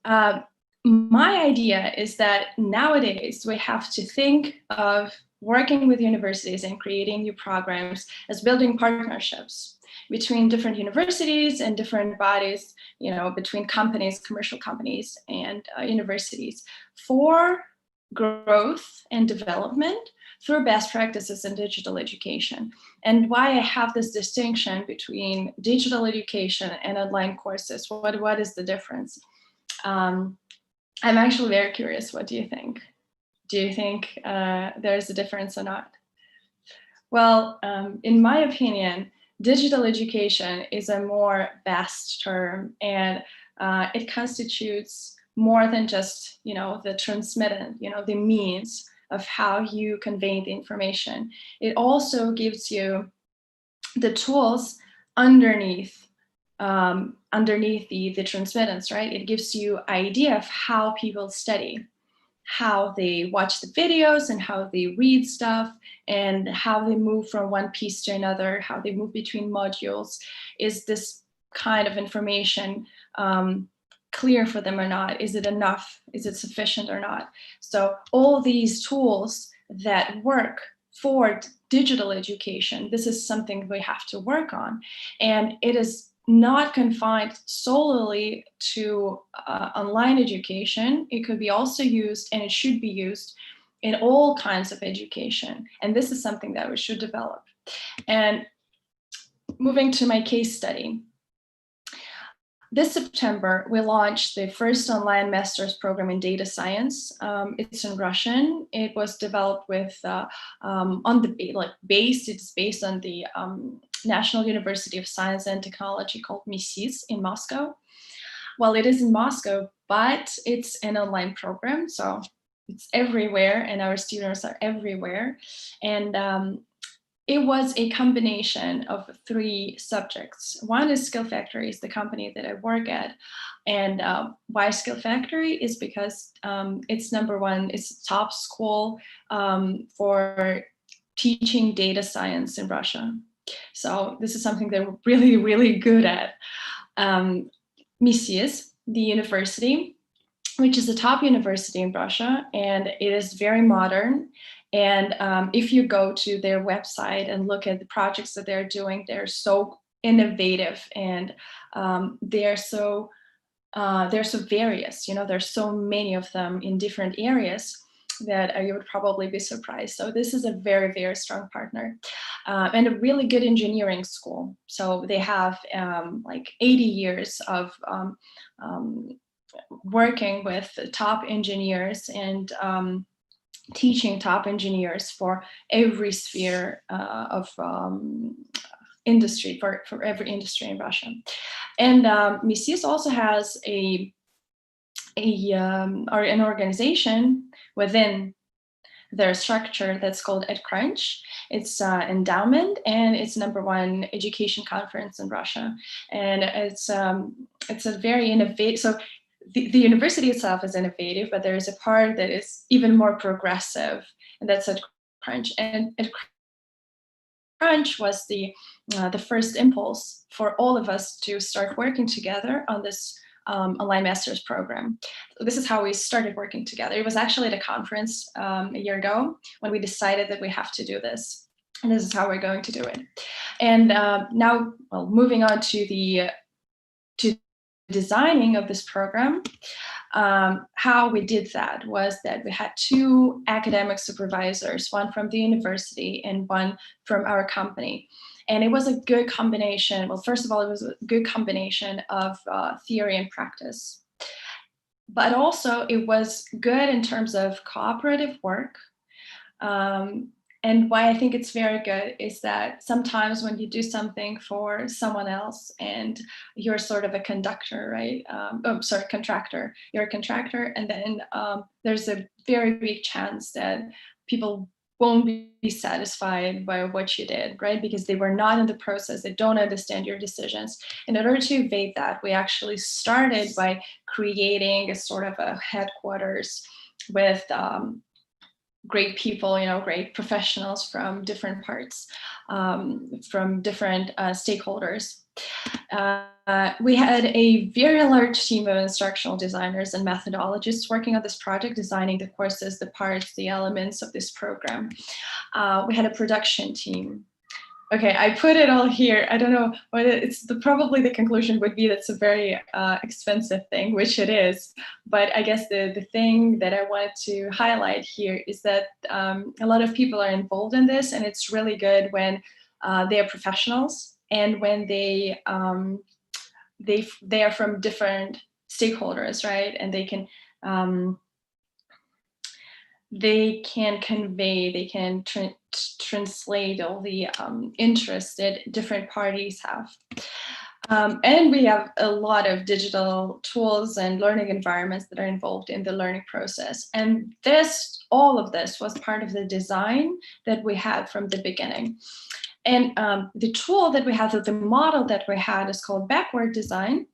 Speaker 6: My idea is that nowadays we have to think of working with universities and creating new programs as building partnerships between different universities and different bodies, between companies, commercial companies, and universities for growth and development through best practices in digital education. And why I have this distinction between digital education and online courses. What is the difference? I'm actually very curious. What do you think? Do you think there's a difference or not? Well, in my opinion, digital education is a more vast term, and it constitutes more than just, the transmittant, the means of how you convey the information. It also gives you the tools underneath the transmittance, right? It gives you idea of how people study, how they watch the videos and how they read stuff, and how they move from one piece to another, how they move between modules. Is this kind of information clear for them or not? Is it enough? Is it sufficient or not? So all these tools that work for digital education, this is something we have to work on. And it is not confined solely to online education. It could be also used, and it should be used in all kinds of education. And this is something that we should develop. And moving to my case study, this September, we launched the first online master's program in data science. It's in Russian. It was developed with it's based on the National University of Science and Technology called MISIS in Moscow. Well, it is in Moscow, but it's an online program, so it's everywhere, and our students are everywhere. And it was a combination of 3 subjects. One is SkillFactory, is the company that I work at. And why SkillFactory is because it's #1, it's a top school for teaching data science in Russia. So this is something that we're really, really good at. MISIS, the university, which is a top university in Russia, and it is very modern. And if you go to their website and look at the projects that they're doing, they're so innovative, and they're so various. You know, there's so many of them in different areas that you would probably be surprised. So this is a very, very strong partner, and a really good engineering school. So they have like 80 years of working with top engineers and teaching top engineers for every sphere of industry, for every industry in Russia. And MISIS also has an organization within their structure that's called EdCrunch. It's endowment, and it's #1 education conference in Russia. And it's a very innovative, so the university itself is innovative, but there is a part that is even more progressive, and that's EdCrunch. And EdCrunch was the first impulse for all of us to start working together on this online master's program. So this is how we started working together. It was actually at a conference a year ago when we decided that we have to do this, and this is how we're going to do it. And now, well, moving on to the designing of this program, how we did that was that we had 2 academic supervisors, one from the university and one from our company. And it was a good combination. Well, first of all, it was a good combination of theory and practice. But also it was good in terms of cooperative work. And why I think it's very good is that sometimes when you do something for someone else and you're sort of a conductor, right? Contractor. You're a contractor, and then there's a very big chance that people won't be satisfied by what you did, right? Because they were not in the process, they don't understand your decisions. In order to evade that, we actually started by creating a sort of a headquarters with great people, you know, great professionals from different parts, from different stakeholders. We had a very large team of instructional designers and methodologists working on this project, designing the courses, the parts, the elements of this program. We had a production team. Okay, I put it all here. I don't know what probably the conclusion would be that's a very expensive thing, which it is. But I guess the thing that I wanted to highlight here is that a lot of people are involved in this, and it's really good when they are professionals and when they are from different stakeholders, right? And they can convey, they can translate all the interests that different parties have. And we have a lot of digital tools and learning environments that are involved in the learning process. And all of this was part of the design that we had from the beginning. And the tool that we have, the model that we had is called backward design,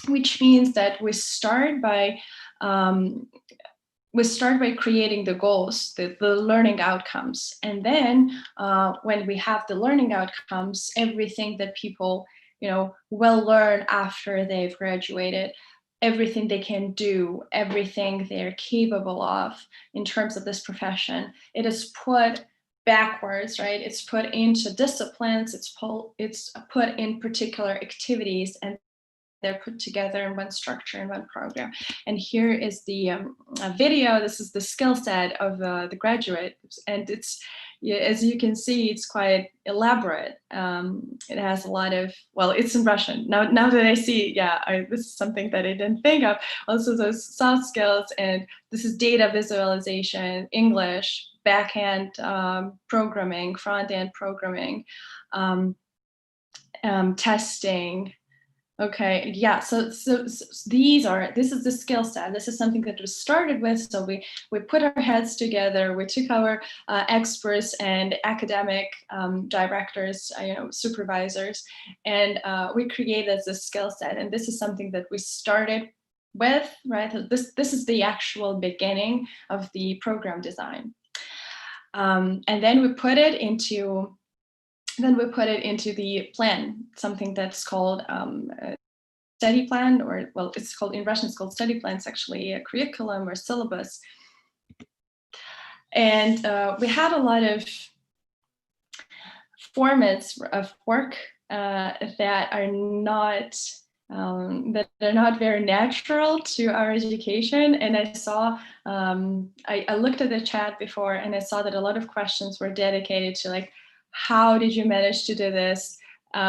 Speaker 6: which means that we start by creating the goals, the learning outcomes. And then when we have the learning outcomes, everything that people, you know, will learn after they've graduated, everything they can do, everything they're capable of in terms of this profession, it is put backwards, right? It's put into disciplines, it's put in particular activities, and they're put together in one structure, in one program. And here is the video. This is the skill set of the graduate. And it's, as you can see, it's quite elaborate. It has a lot of, well, it's in Russian. Now that I see, this is something that I didn't think of. Also those soft skills, and this is data visualization, English, backhand programming, front-end programming, testing. Okay, yeah, so this is the skill set. This is something that was started with. So we put our heads together. We took our experts and academic directors, supervisors, and we created this skill set. And this is something that we started with, right? This is the actual beginning of the program design. And then we put it into the plan, something that's called a study plan, or, well, it's called, in Russian, it's called study plan. It's actually a curriculum or syllabus. And we had a lot of formats of work that are not very natural to our education. And I saw, I looked at the chat before, and I saw that a lot of questions were dedicated to, like, how did you manage to do this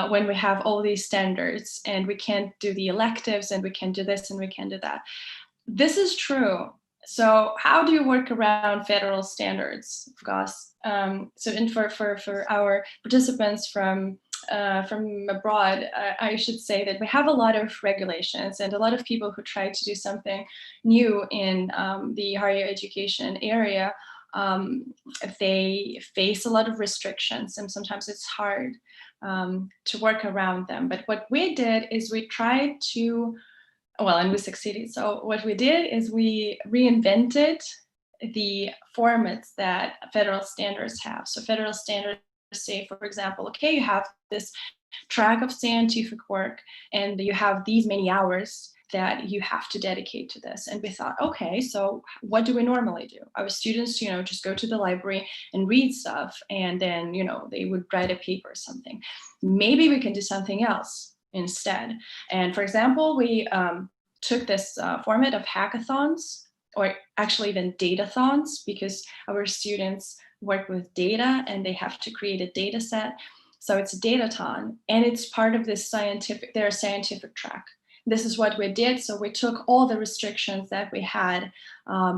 Speaker 6: when we have all these standards and we can't do the electives and we can't do this and we can't do that? This is true. So how do you work around federal standards, of course? For our participants from abroad, I should say that we have a lot of regulations, and a lot of people who try to do something new in the higher education area, they face a lot of restrictions, and sometimes it's hard to work around them. But what we did is we tried to, well, and we succeeded. So what we did is we reinvented the formats that federal standards have. So federal standards say, for example, okay, you have this track of scientific work and you have these many hours that you have to dedicate to this. And we thought, okay, so what do we normally do? Our students, just go to the library and read stuff, and then, they would write a paper or something. Maybe we can do something else instead. And for example, we took this format of hackathons, or actually even datathons, because our students work with data and they have to create a data set. So it's a datathon, and it's part of this their scientific track. This is what we did. So we took all the restrictions that we had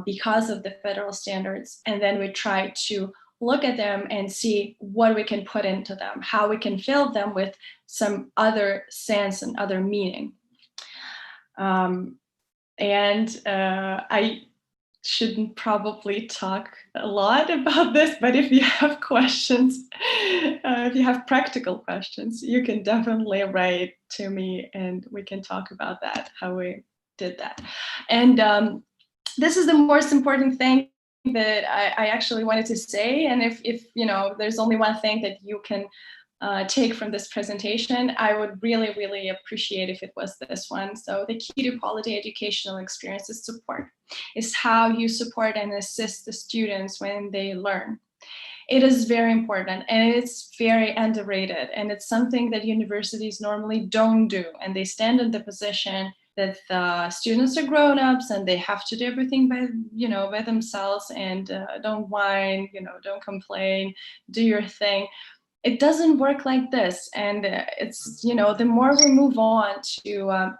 Speaker 6: because of the federal standards, and then we tried to look at them and see what we can put into them, how we can fill them with some other sense and other meaning. I shouldn't probably talk a lot about this, but if you have questions, if you have practical questions, you can definitely write to me and we can talk about that, how we did that. And this is the most important thing that I actually wanted to say. And if there's only one thing that you can take from this presentation, I would really, really appreciate if it was this one. So the key to quality educational experience is support. Is how you support and assist the students when they learn. It is very important, and it's very underrated, and it's something that universities normally don't do, and they stand in the position that the students are grown-ups and they have to do everything by themselves, and don't whine, don't complain, do your thing. It doesn't work like this, and it's, the more we move on to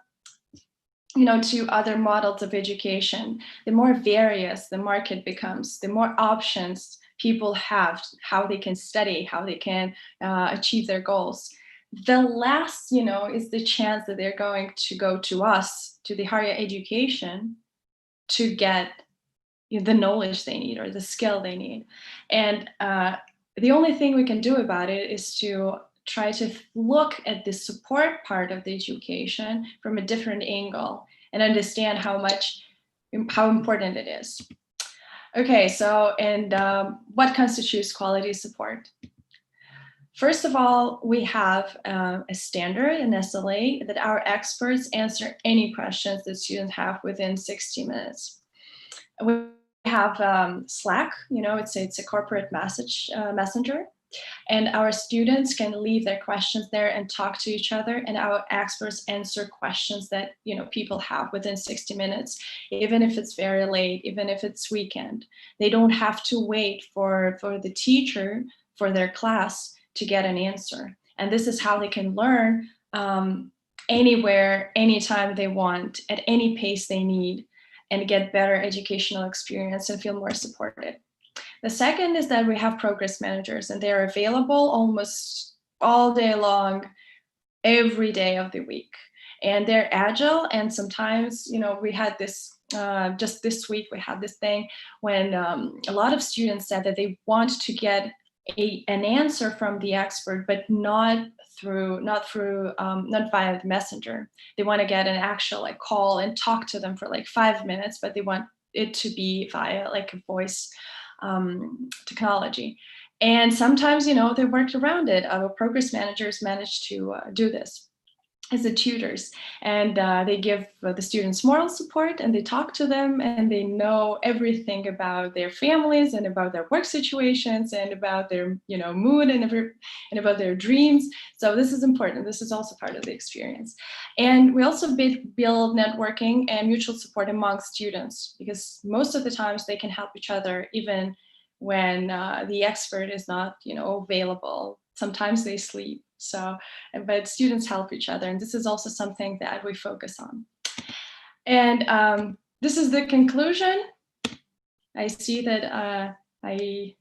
Speaker 6: to other models of education, the more various the market becomes, the more options people have, how they can study, how they can achieve their goals. The last, is the chance that they're going to go to us, to the higher education, to get the knowledge they need or the skill they need. And the only thing we can do about it is to try to look at the support part of the education from a different angle and understand how important it is. Okay, so, and what constitutes quality support? First of all, we have a standard, an SLA, that our experts answer any questions that students have within 60 minutes. We have Slack, it's a corporate messenger. And our students can leave their questions there and talk to each other, and our experts answer questions that people have within 60 minutes, even if it's very late, even if it's weekend. They don't have to wait for the teacher for their class to get an answer. And this is how they can learn anywhere, anytime they want, at any pace they need, and get better educational experience and feel more supported. The second is that we have progress managers, and they're available almost all day long, every day of the week. And they're agile. And sometimes, we had this, just this week, we had this thing when a lot of students said that they want to get an answer from the expert, but not via the messenger. They want to get an actual call and talk to them for 5 minutes, but they want it to be via a voice technology. And sometimes, they worked around it. Our progress managers managed to do this as the tutors, and they give the students moral support, and they talk to them, and they know everything about their families and about their work situations and about their mood and about their dreams. So this is important. This is also part of the experience. And we also build networking and mutual support among students, because most of the times they can help each other even when the expert is not available. Sometimes they sleep. But students help each other, and this is also something that we focus on. And this is the conclusion. I see that I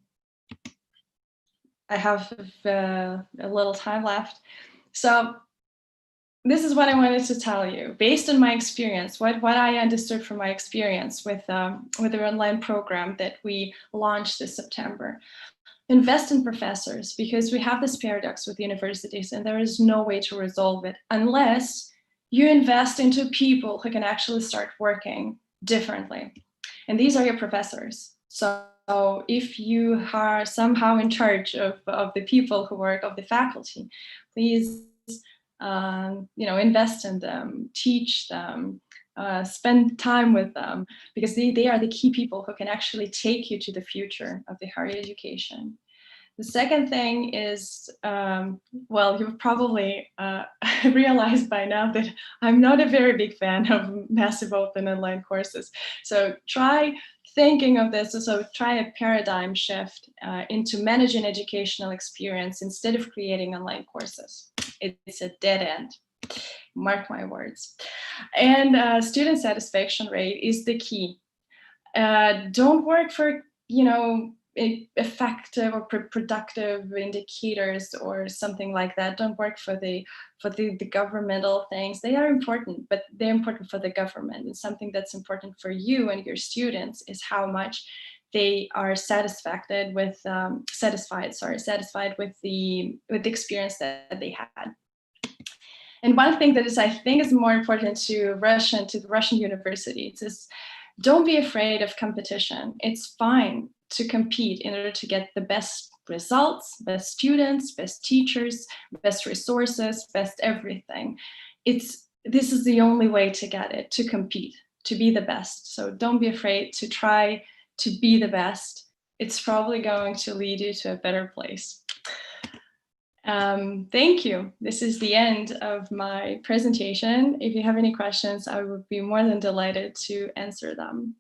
Speaker 6: have a little time left. So this is what I wanted to tell you, based on my experience, what I understood from my experience with the online program that we launched this September. Invest in professors, because we have this paradox with universities, and there is no way to resolve it unless you invest into people who can actually start working differently. And these are your professors. So if you are somehow in charge of the people who work, of the faculty, please invest in them, teach them, spend time with them, because they are the key people who can actually take you to the future of the higher education. The second thing is, you've probably realized by now that I'm not a very big fan of massive open online courses. So try thinking of this, so try a paradigm shift into managing educational experience instead of creating online courses. It's a dead end. Mark my words. And student satisfaction rate is the key. Don't work for, effective or productive indicators or something like that. Don't work for the governmental things. They are important, but they're important for the government. And something that's important for you and your students is how much they are satisfied with the experience that they had. And one thing that I think is more important to the Russian universities is, don't be afraid of competition. It's fine to compete in order to get the best results, best students, best teachers, best resources, best everything. This is the only way to get it, to compete, to be the best. So don't be afraid to try to be the best. It's probably going to lead you to a better place. Thank you. This is the end of my presentation. If you have any questions, I would be more than delighted to answer them.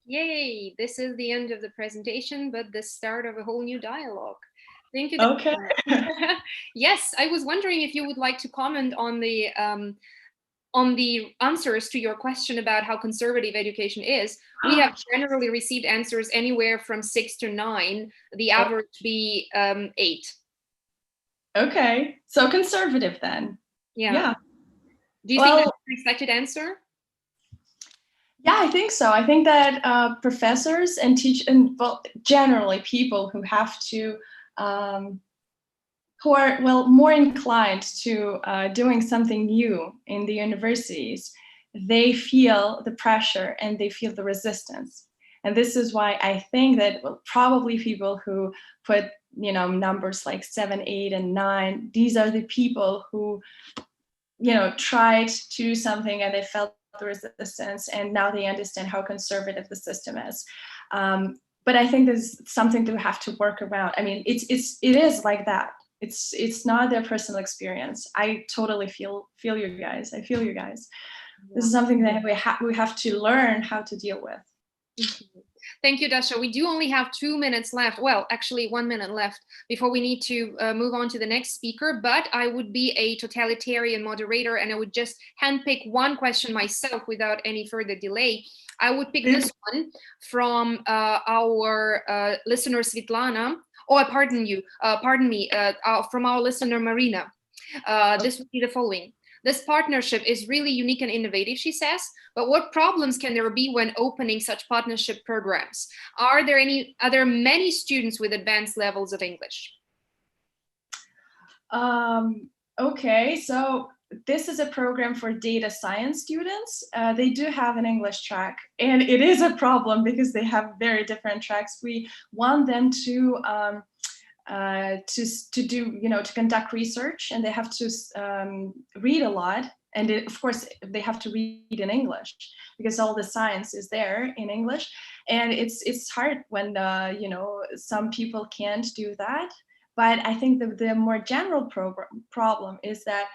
Speaker 1: Yay, this is the end of the presentation, but the start of a whole new dialogue. Thank you.
Speaker 6: Okay.
Speaker 1: Yes, I was wondering if you would like to comment on the answers to your question about how conservative education is. We have generally received answers anywhere from 6 to 9, the average be 8.
Speaker 6: Okay, so conservative then.
Speaker 1: Yeah. Do you think that's a reflected answer?
Speaker 6: Yeah, I think so. I think that professors and generally people who have to, who are more inclined to doing something new in the universities, they feel the pressure and they feel the resistance. And this is why I think that probably people who put numbers like 7, 8, and 9, these are the people who tried to do something and they felt the resistance, and now they understand how conservative the system is. But but I think there's something to have to work around. I mean, it is like that. It's not their personal experience. I totally feel you guys. I feel you guys. This is something that we have to learn how to deal with.
Speaker 1: Thank you, Dasha. We do only have 2 minutes left. Well, actually 1 minute left before we need to move on to the next speaker, but I would be a totalitarian moderator and I would just handpick one question myself without any further delay. I would pick this one from our listener, Svetlana. Oh, pardon me, from our listener, Marina. This would be the following. This partnership is really unique and innovative, she says, but what problems can there be when opening such partnership programs? Are there many students with advanced levels of English?
Speaker 6: Okay, so this is a program for data science students. They do have an English track, and it is a problem because they have very different tracks. We want them to do, to conduct research, and they have to read a lot. And of course, they have to read in English because all the science is there in English. And it's hard when, some people can't do that. But I think the more general problem is that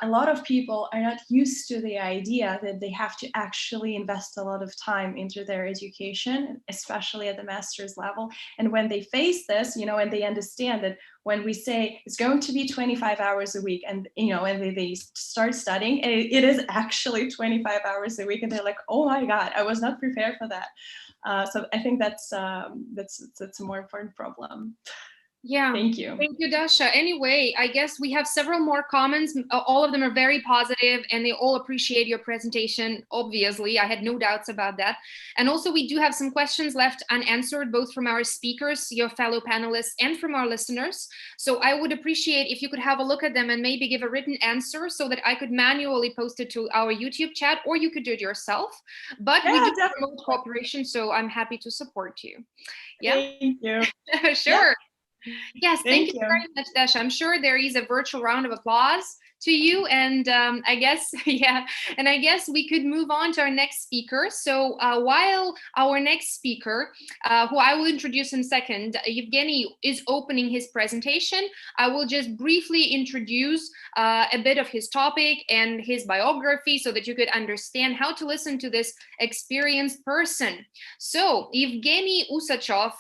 Speaker 6: a lot of people are not used to the idea that they have to actually invest a lot of time into their education, especially at the master's level. And when they face this, and they understand that when we say it's going to be 25 hours a week, and and they start studying, and it is actually 25 hours a week, and they're like, oh my God, I was not prepared for that. So I think that's a more important problem.
Speaker 1: Yeah,
Speaker 6: thank you.
Speaker 1: Thank you, Dasha. Anyway, I guess we have several more comments. All of them are very positive and they all appreciate your presentation. Obviously, I had no doubts about that. And also we do have some questions left unanswered, both from our speakers, your fellow panelists, and from our listeners. So I would appreciate if you could have a look at them and maybe give a written answer so that I could manually post it to our YouTube chat, or you could do it yourself. But we do remote cooperation, so I'm happy to support you. Yeah.
Speaker 6: Thank you.
Speaker 1: Sure.
Speaker 6: Yeah.
Speaker 1: Yes, thank you very much, Dasha. I'm sure there is a virtual round of applause to you, and I guess we could move on to our next speaker. So while our next speaker, who I will introduce in a second, Evgeny, is opening his presentation, I will just briefly introduce a bit of his topic and his biography so that you could understand how to listen to this experienced person. So Evgeny Usachev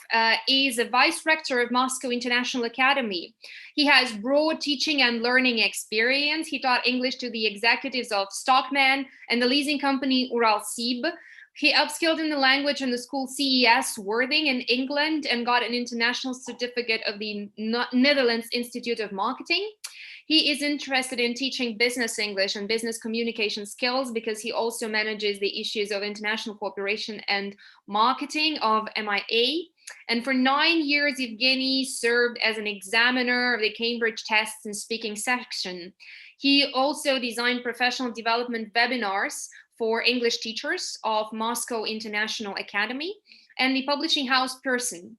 Speaker 1: is a vice rector of Moscow International Academy. He has broad teaching and learning experience. He taught English to the executives of Stockman and the leasing company Uralsib. He upskilled in the language in the school CES Worthing in England and got an international certificate of the Netherlands Institute of Marketing. He is interested in teaching business English and business communication skills because he also manages the issues of international cooperation and marketing of MIA. And for 9 years, Evgeny served as an examiner of the Cambridge tests and speaking section. He also designed professional development webinars for English teachers of Moscow International Academy and the publishing house Pearson.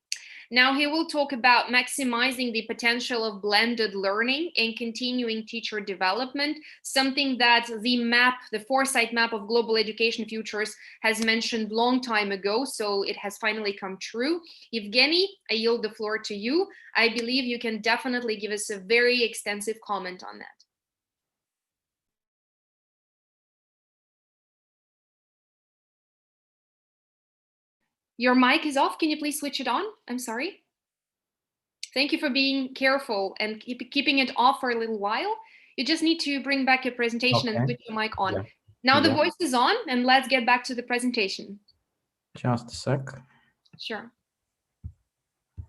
Speaker 1: Now he will talk about maximizing the potential of blended learning and continuing teacher development, something that the Foresight map of global education futures has mentioned long time ago, so it has finally come true. Evgeny, I yield the floor to you. I believe you can definitely give us a very extensive comment on that. Your mic is off. Can you please switch it on? I'm sorry. Thank you for being careful and keeping it off for a little while. You just need to bring back your presentation and switch your mic on. Yeah. Now the voice is on, and let's get back to the presentation.
Speaker 7: Just a sec.
Speaker 1: Sure.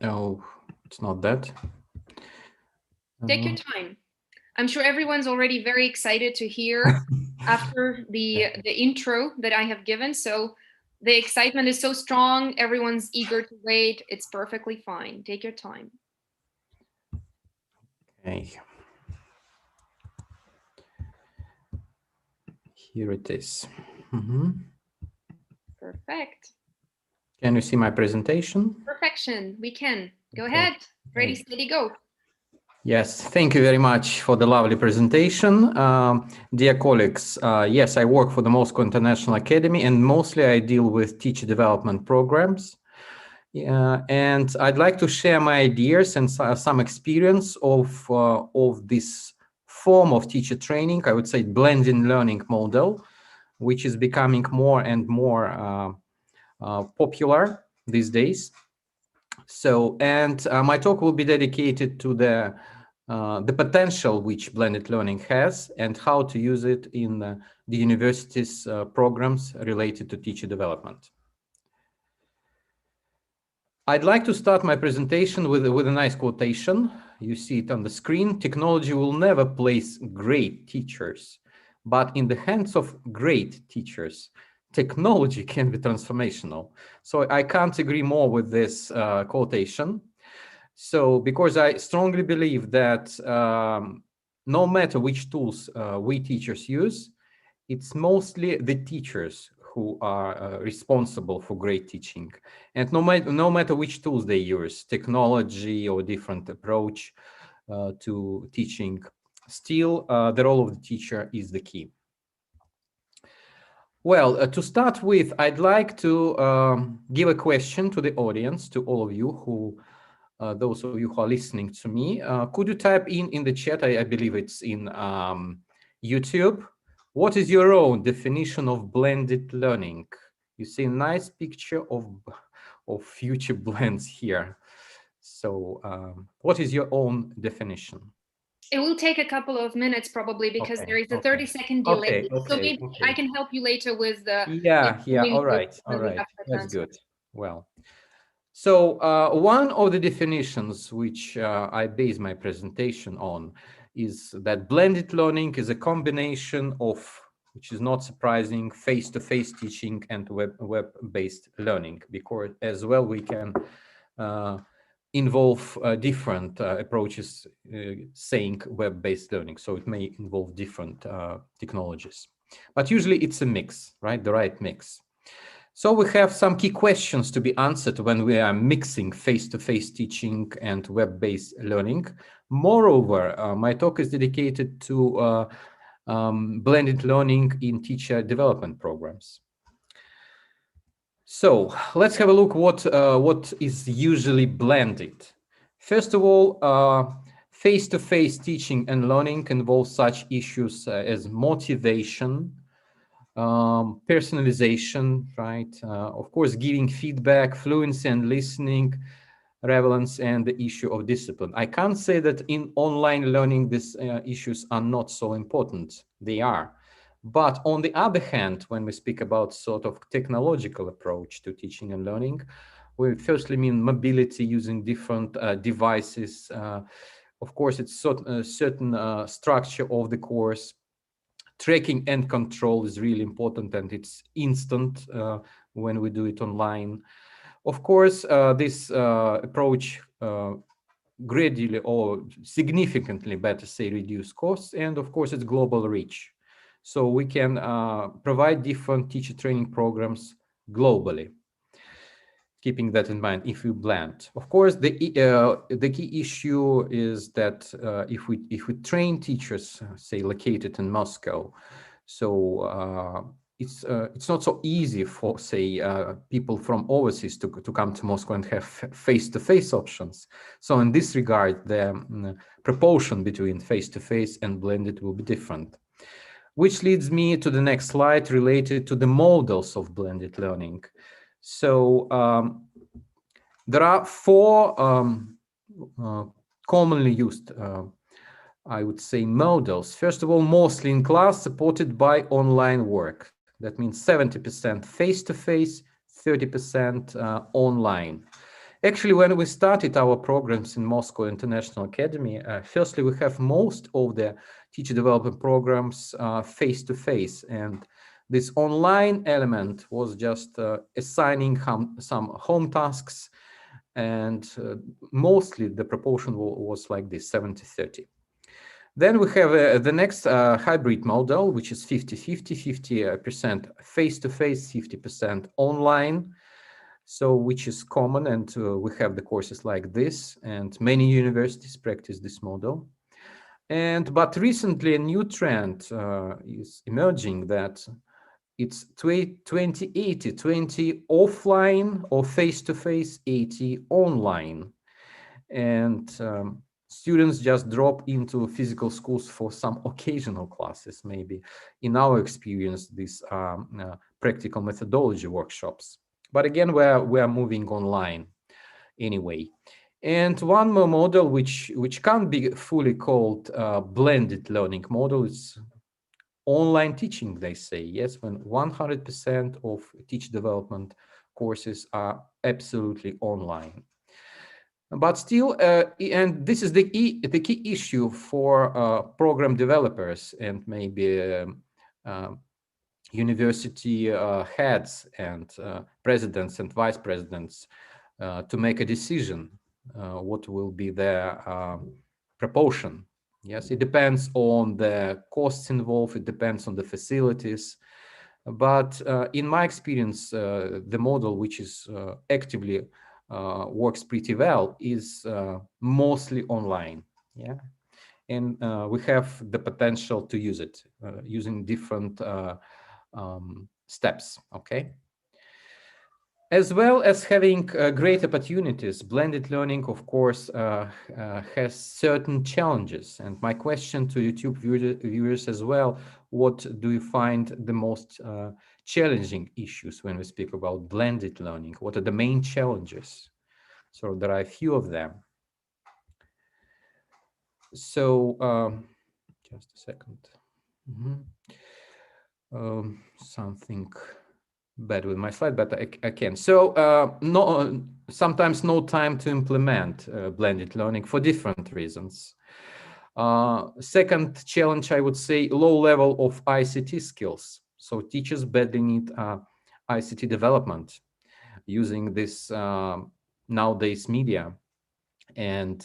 Speaker 7: Oh, it's not that.
Speaker 1: Take your time. I'm sure everyone's already very excited to hear after the intro that I have given. So the excitement is so strong. Everyone's eager to wait. It's perfectly fine. Take your time.
Speaker 7: Okay. Here it is.
Speaker 1: Perfect.
Speaker 7: Can you see my presentation?
Speaker 1: Perfection. We can. Go ahead. Ready, steady, go.
Speaker 7: Yes, thank you very much for the lovely presentation. Dear colleagues, yes, I work for the Moscow International Academy, and mostly I deal with teacher development programs. And I'd like to share my ideas and some experience of this form of teacher training. I would say blended learning model, which is becoming more and more popular these days. So, and my talk will be dedicated to the potential which blended learning has and how to use it in the university's programs related to teacher development. I'd like to start my presentation with a nice quotation. You see it on the screen. Technology will never place great teachers, but in the hands of great teachers, technology can be transformational. So I can't agree more with this quotation. So because I strongly believe that no matter which tools we teachers use, it's mostly the teachers who are responsible for great teaching. And no matter which tools they use, technology or different approach to teaching, still the role of the teacher is the key. Well, to start with, I'd like to give a question to the audience, to all of you who, those of you who are listening to me. Could you type in the chat? I believe it's in YouTube. What is your own definition of blended learning? You see a nice picture of future blends here. So what is your own definition?
Speaker 1: It will take a couple of minutes probably because there is a 30-second delay. So maybe I can help you later with the...
Speaker 7: Yeah, all right, that's good. Well, so one of the definitions which I base my presentation on is that blended learning is a combination of, which is not surprising, face-to-face teaching and web-based learning, because as well we can involve different approaches saying web-based learning. So it may involve different technologies, but usually it's a mix, right? The right mix. So we have some key questions to be answered when we are mixing face-to-face teaching and web-based learning. Moreover, my talk is dedicated to blended learning in teacher development programs. So let's have a look what is usually blended. First of all, face-to-face teaching and learning involves such issues as motivation, personalization, right? Of course, giving feedback, fluency and listening, relevance, and the issue of discipline. I can't say that in online learning these issues are not so important. They are. But on the other hand, when we speak about sort of technological approach to teaching and learning, we firstly mean mobility using different devices. Of course, it's certain structure of the course. Tracking and control is really important, and it's instant when we do it online. Of course, this approach gradually or significantly, better say, reduce costs, and of course, it's global reach. So we can provide different teacher training programs globally, keeping that in mind if we blend. Of course, the key issue is that if we train teachers, say, located in Moscow, so it's not so easy for, say, people from overseas to come to Moscow and have face-to-face options. So in this regard, the proportion between face-to-face and blended will be different. Which leads me to the next slide related to the models of blended learning. So there are four commonly used, I would say, models. First of all, mostly in class, supported by online work. That means 70% face-to-face, 30% online. Actually, when we started our programs in Moscow International Academy, firstly, we have most of the teacher development programs face-to-face, and this online element was just assigning some home tasks, and mostly the proportion was like this, 70-30. Then we have the next hybrid model, which is 50-50, 50% face-to-face, 50% online. So which is common, and we have the courses like this, and many universities practice this model. But recently a new trend is emerging that it's 20/80, 20 offline or face-to-face, 80 online. And students just drop into physical schools for some occasional classes, maybe. In our experience, these are practical methodology workshops. But again, we are moving online anyway. And one more model, which can't be fully called blended learning model, is online teaching, they say. Yes, when 100% of teach development courses are absolutely online. But still, and this is the key issue for program developers and maybe university heads and presidents and vice presidents to make a decision what will be their proportion. Yes, it depends on the costs involved, it depends on the facilities. But in my experience, the model which is actively works pretty well is mostly online. Yeah, and we have the potential to use it using different steps. Okay. As well as having great opportunities, blended learning, of course, has certain challenges. And my question to YouTube viewers as well, what do you find the most challenging issues when we speak about blended learning? What are the main challenges? So there are a few of them. So just a second. Something bad with my slide, but I can. So sometimes no time to implement blended learning for different reasons. Second challenge, I would say, low level of ICT skills. So teachers badly need ICT development using this nowadays media and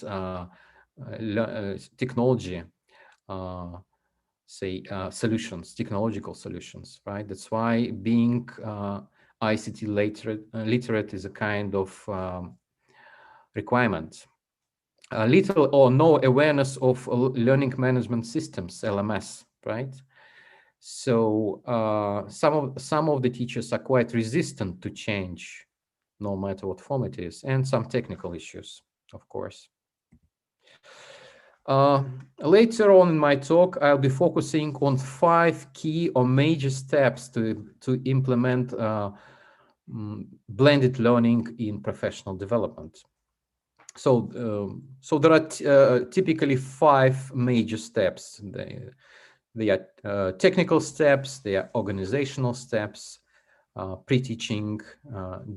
Speaker 7: technology, solutions, technological solutions, right? That's why being ICT literate is a kind of requirement. Little or no awareness of learning management systems, LMS, right? So some of the teachers are quite resistant to change, no matter what form it is, and some technical issues, of course. Later on in my talk, I'll be focusing on 5 key or major steps to implement blended learning in professional development. So, so there are typically 5 major steps. They are technical steps, they are organizational steps, pre-teaching,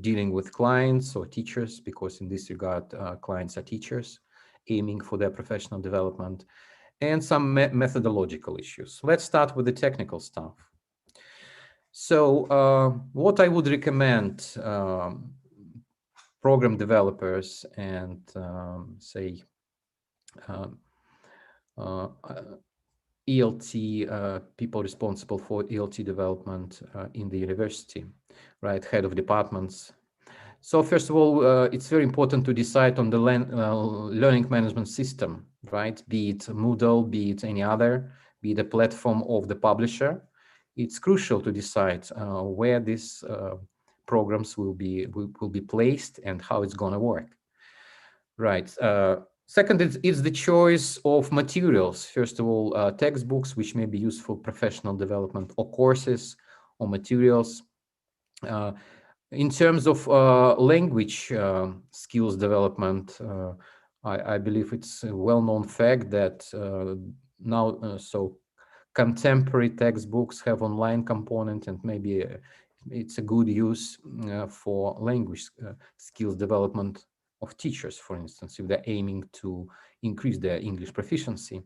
Speaker 7: dealing with clients or teachers, because in this regard, clients are teachers, aiming for their professional development, and some methodological issues. Let's start with the technical stuff. So what I would recommend program developers and say ELT, people responsible for ELT development in the university, right, head of departments. So first of all, it's very important to decide on the learning management system, right? Be it Moodle, be it any other, be it a platform of the publisher. It's crucial to decide where these programs will be placed and how it's going to work. Right. Second is the choice of materials. First of all, textbooks, which may be used for professional development, or courses or materials. In terms of language skills development, I believe it's a well-known fact that now so contemporary textbooks have online component, and maybe it's a good use for language skills development of teachers, for instance, if they're aiming to increase their English proficiency.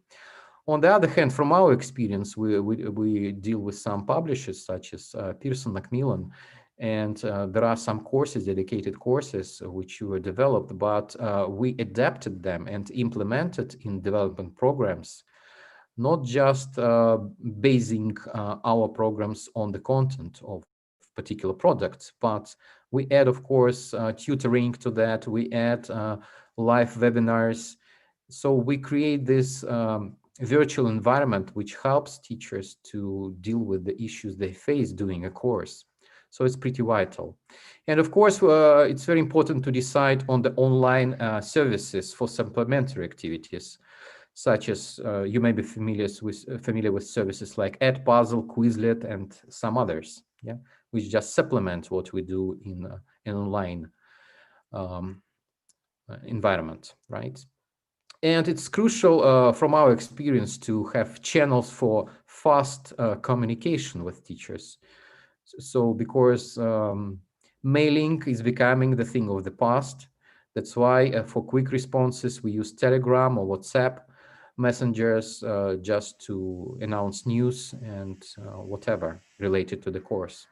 Speaker 7: On the other hand, from our experience, we deal with some publishers such as Pearson Macmillan, and there are some courses, dedicated courses, which were developed, but we adapted them and implemented in development programs, not just basing our programs on the content of particular products, but we add, of course, tutoring to that. We add live webinars. So we create this virtual environment which helps teachers to deal with the issues they face doing a course. So it's pretty vital. And of course, it's very important to decide on the online services for supplementary activities, such as you may be familiar with services like Edpuzzle, Quizlet, and some others, yeah, which just supplement what we do in an online environment, right? And it's crucial from our experience to have channels for fast communication with teachers. So because mailing is becoming the thing of the past, that's why for quick responses, we use Telegram or WhatsApp messengers just to announce news and whatever related to the course.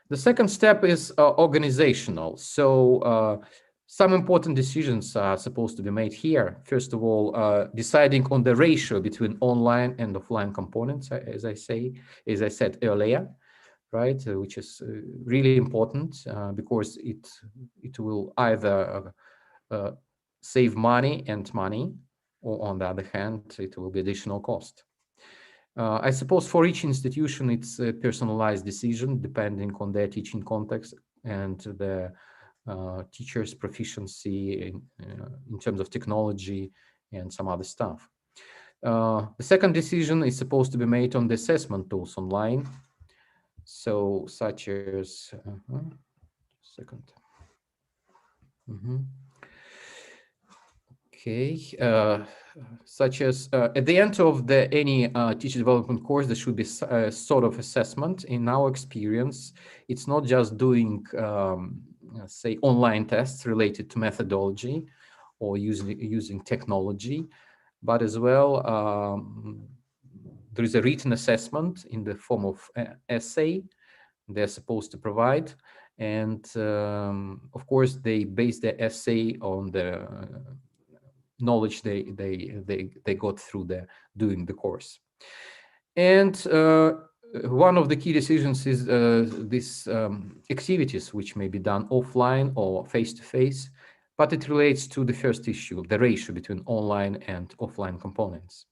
Speaker 7: The second step is organizational. So some important decisions are supposed to be made here. First of all, deciding on the ratio between online and offline components, as I said earlier, right? Which is really important because it will either save money, or on the other hand, it will be additional cost. I suppose for each institution, it's a personalized decision depending on their teaching context and the teacher's proficiency in terms of technology and some other stuff. The second decision is supposed to be made on the assessment tools online. So such as, second. Okay, such as at the end of any teacher development course, there should be a sort of assessment. In our experience, it's not just doing, say, online tests related to methodology or using technology, but as well, there is a written assessment in the form of essay they're supposed to provide. And of course, they base their essay on the knowledge they got through doing the course. And one of the key decisions is these activities which may be done offline or face-to-face, but it relates to the first issue, the ratio between online and offline components.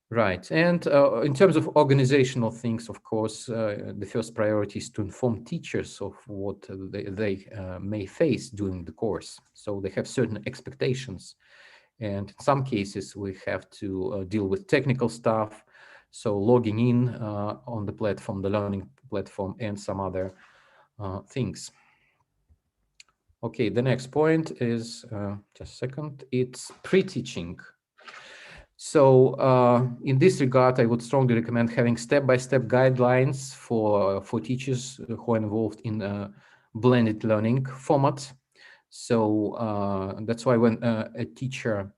Speaker 7: Right, and in terms of organizational things, of course, the first priority is to inform teachers of what they may face during the course. So they have certain expectations. And in some cases, we have to deal with technical stuff. So logging in on the platform, the learning platform, and some other things. Okay, the next point is, just a second, it's pre-teaching. So in this regard, I would strongly recommend having step-by-step guidelines for teachers who are involved in blended learning format. So that's why when a teacher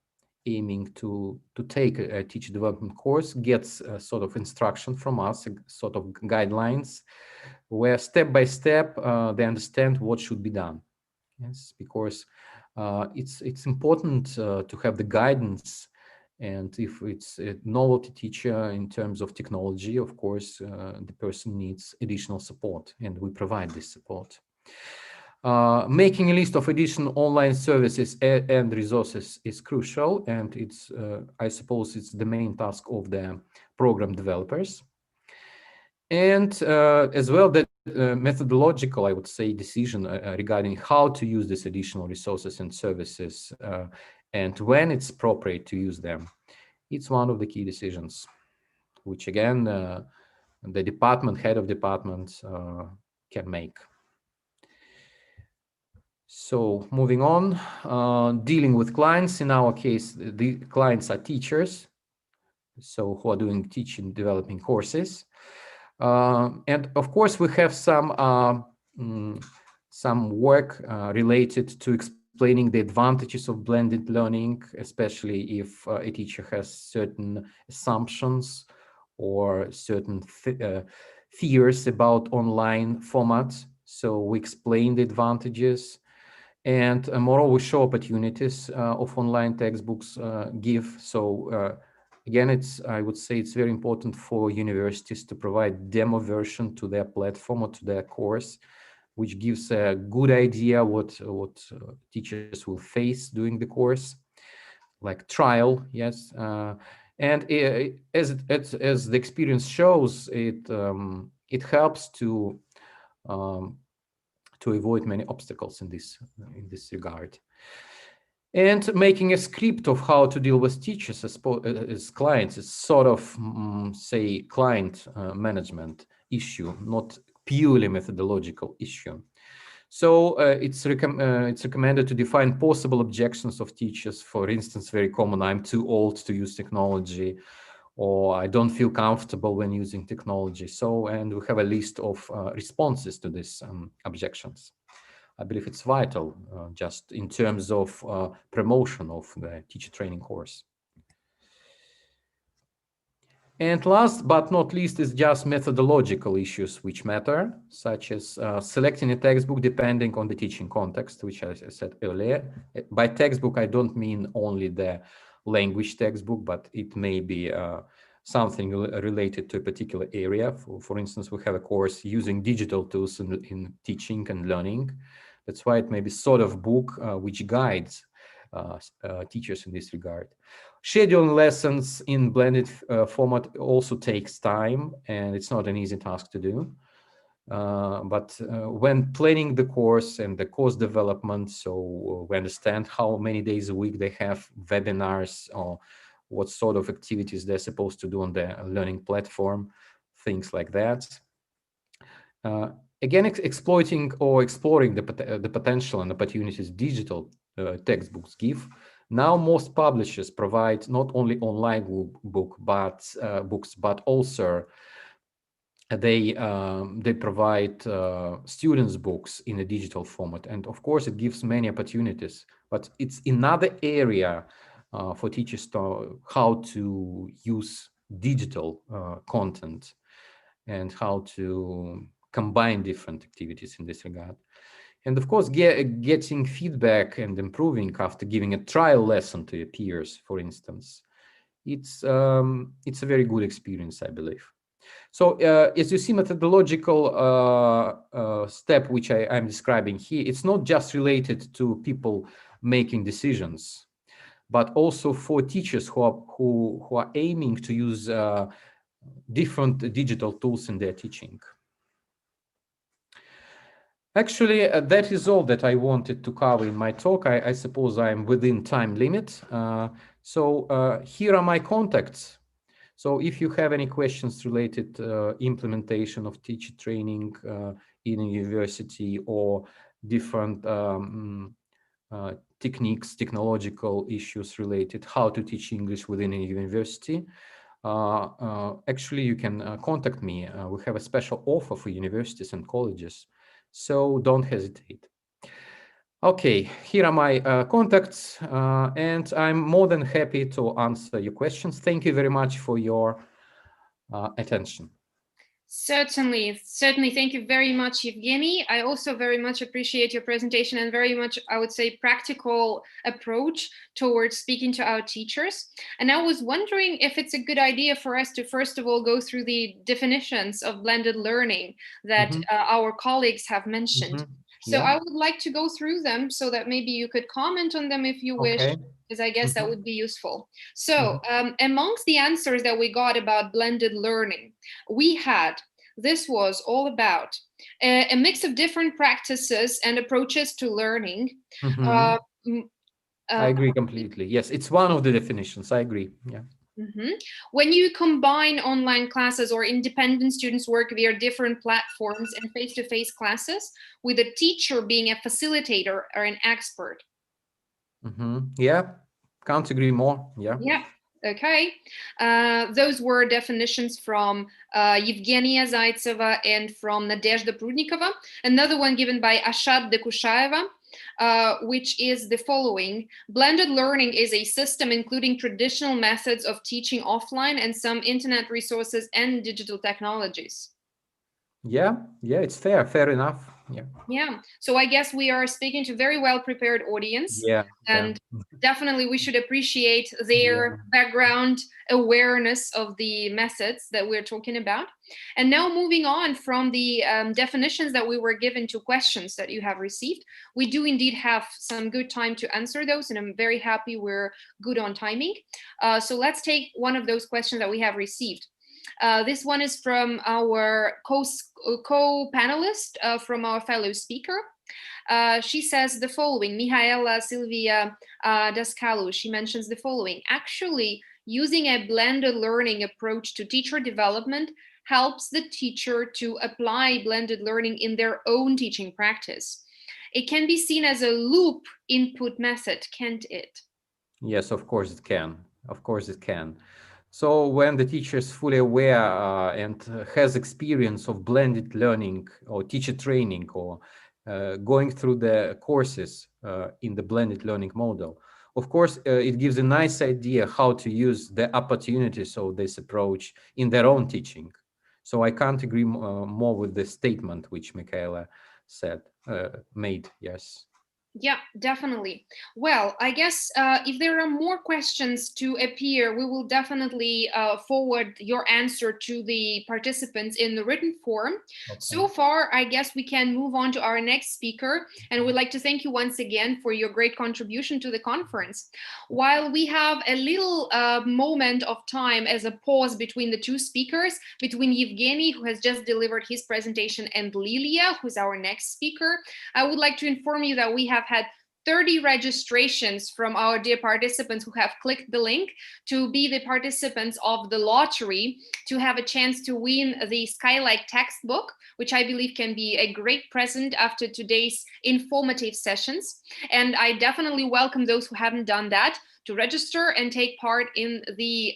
Speaker 7: aiming to take a teacher development course gets a sort of instruction from us, a sort of guidelines, where step-by-step they understand what should be done. Yes, because it's important to have the guidance. And if it's a novelty teacher in terms of technology, of course, the person needs additional support, and we provide this support. Making a list of additional online services and resources is crucial, and it's, I suppose, it's the main task of the program developers. And as well, the methodological, I would say, decision regarding how to use these additional resources and services and when it's appropriate to use them. It's one of the key decisions, which again, the head of department can make. So moving on, dealing with clients. In our case, the clients are teachers, so who are doing teaching, developing courses. And of course, we have some work related to explaining the advantages of blended learning, especially if a teacher has certain assumptions or certain fears about online formats. So we explain the advantages, and moreover, we show opportunities of online textbooks give. So again, I would say it's very important for universities to provide demo version to their platform or to their course, which gives a good idea what teachers will face during the course. like trial, yes. And as the experience shows, it helps to avoid many obstacles in this regard. And making a script of how to deal with teachers as clients is sort of, say, client management issue, not purely methodological issue. So it's recommended to define possible objections of teachers. For instance, very common, I'm too old to use technology, or I don't feel comfortable when using technology. So, and we have a list of responses to these objections. I believe it's vital just in terms of promotion of the teacher training course. And last but not least is just methodological issues which matter, such as selecting a textbook depending on the teaching context, which I said earlier. By textbook, I don't mean only the language textbook, but it may be something related to a particular area. For instance, we have a course using digital tools in teaching and learning. That's why it may be sort of book which guides teachers in this regard. Scheduling lessons in blended format also takes time, and it's not an easy task to do. But when planning the course and the course development, so we understand how many days a week they have webinars, or what sort of activities they're supposed to do on the learning platform, things like that. Again, exploiting or exploring the potential and opportunities digital textbooks give. Now, most publishers provide not only online books, but also they provide students' books in a digital format. And of course, it gives many opportunities, but it's another area for teachers to how to use digital content and how to combine different activities in this regard. And of course, getting feedback and improving after giving a trial lesson to your peers, for instance, it's a very good experience, I believe. So as you see, methodological step, which I'm describing here, it's not just related to people making decisions, but also for teachers who are aiming to use different digital tools in their teaching. Actually, that is all that I wanted to cover in my talk. I suppose I'm within time limit. So here are my contacts. So if you have any questions related to implementation of teacher training in a university, or different techniques, technological issues related how to teach English within a university, actually you can contact me. We have a special offer for universities and colleges. So don't hesitate. Okay, here are my contacts, and I'm more than happy to answer your questions. Thank you very much for your attention.
Speaker 1: Certainly. Thank you very much, Evgeny. I also very much appreciate your presentation and very much, I would say, practical approach towards speaking to our teachers. And I was wondering if it's a good idea for us to first of all go through the definitions of blended learning that our colleagues have mentioned. So I would like to go through them so that maybe you could comment on them if you wish, because I guess that would be useful. So amongst the answers that we got about blended learning, we had, this was all about a mix of different practices and approaches to learning.
Speaker 7: I agree completely. Yes, it's one of the definitions. I agree. Yeah.
Speaker 1: When you combine online classes or independent students work via different platforms and face-to-face classes, with a teacher being a facilitator or an expert.
Speaker 7: Yeah, can't agree more. Yeah.
Speaker 1: Yeah. Okay. Those were definitions from Evgenia Zaitseva and from Nadezhda Prudnikova. Another one given by Ashad Dekushaeva, which is the following: blended learning is a system including traditional methods of teaching offline and some internet resources and digital technologies.
Speaker 7: Yeah, it's fair enough.
Speaker 1: Yeah. So I guess we are speaking to very well prepared audience. And definitely we should appreciate their background awareness of the methods that we're talking about. And now moving on from the definitions that we were given to questions that you have received, we do indeed have some good time to answer those, and I'm very happy we're good on timing. So let's take one of those questions that we have received. This one is from our co-panelist, from our fellow speaker. She says the following, Mihaela Silvia Dascalu, she mentions the following: actually, using a blended learning approach to teacher development helps the teacher to apply blended learning in their own teaching practice. It can be seen as a loop input method, can't it?
Speaker 7: Yes, of course it can. Of course it can. So when the teacher is fully aware and has experience of blended learning or teacher training or going through the courses in the blended learning model, of course, it gives a nice idea how to use the opportunities of this approach in their own teaching. So I can't agree more with the statement which Michaela said, made, yes.
Speaker 1: Yeah, definitely. Well, I guess if there are more questions to appear, we will definitely forward your answer to the participants in the written form. Okay. So far, I guess we can move on to our next speaker. And we'd like to thank you once again for your great contribution to the conference. While we have a little moment of time as a pause between the two speakers, between Evgeny, who has just delivered his presentation, and Lilia, who's our next speaker, I would like to inform you that we have had 30 registrations from our dear participants who have clicked the link to be the participants of the lottery to have a chance to win the Skylight textbook, which I believe can be a great present after today's informative sessions. And I definitely welcome those who haven't done that to register and take part in the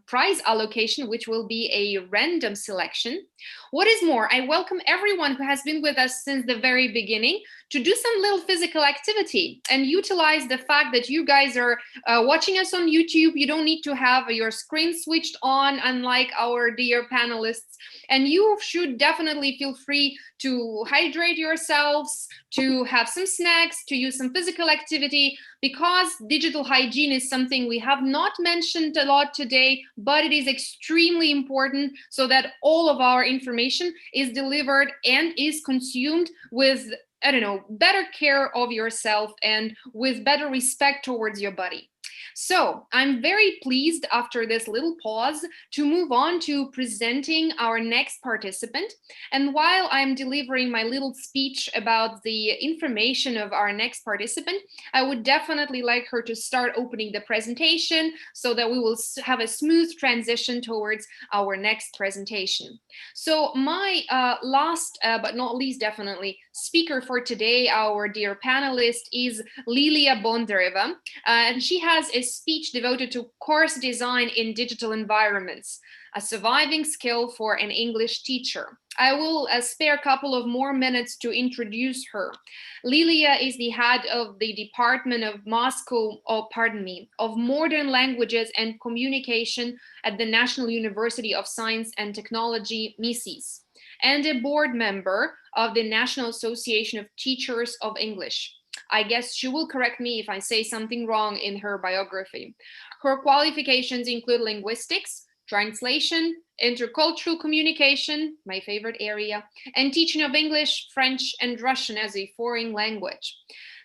Speaker 1: prize allocation, which will be a random selection. What is more, I welcome everyone who has been with us since the very beginning to do some little physical activity and utilize the fact that you guys are watching us on YouTube. You don't need to have your screen switched on, unlike our dear panelists. And you should definitely feel free to hydrate yourselves, to have some snacks, to use some physical activity, because digital hygiene is something we have not mentioned a lot today, but it is extremely important so that all of our information is delivered and is consumed with, I don't know, better care of yourself and with better respect towards your body. So I'm very pleased after this little pause to move on to presenting our next participant. And while I'm delivering my little speech about the information of our next participant, I would definitely like her to start opening the presentation so that we will have a smooth transition towards our next presentation. So my last but not least definitely speaker for today, our dear panelist, is Lilia Bondareva, and she has a speech devoted to course design in digital environments, a surviving skill for an English teacher. I will spare a couple of more minutes to introduce her. Lilia is the head of the Department of of Modern Languages and Communication at the National University of Science and Technology, Mises, and a board member of the National Association of Teachers of English. I guess she will correct me if I say something wrong in her biography. Her qualifications include linguistics, translation, intercultural communication, my favorite area, and teaching of English, French, and Russian as a foreign language.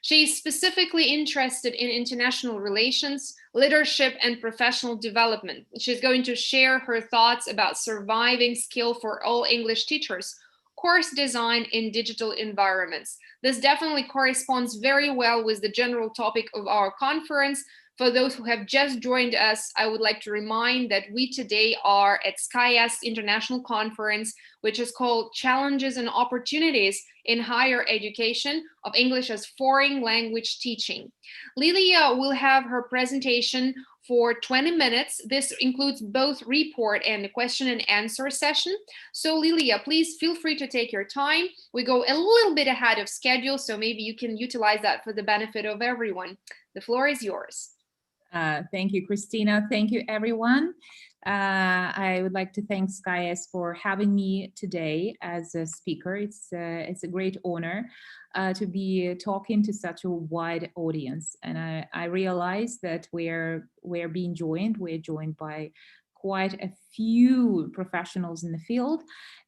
Speaker 1: She is specifically interested in international relations, leadership, and professional development. She's going to share her thoughts about surviving skill for all English teachers, course design in digital environments. This definitely corresponds very well with the general topic of our conference. For those who have just joined us, I would like to remind that we today are at SKY's International Conference, which is called Challenges and Opportunities in Higher Education of English as Foreign Language Teaching. Lilia will have her presentation for 20 minutes. This includes both report and the question and answer session. So Lilia, please feel free to take your time. We go a little bit ahead of schedule, so maybe you can utilize that for the benefit of everyone. The floor is yours.
Speaker 8: Thank you, Kristina. Thank you, everyone. I would like to thank SkillFactory for having me today as a speaker. It's a great honor to be talking to such a wide audience. And I realize that we're joined by quite a few professionals in the field.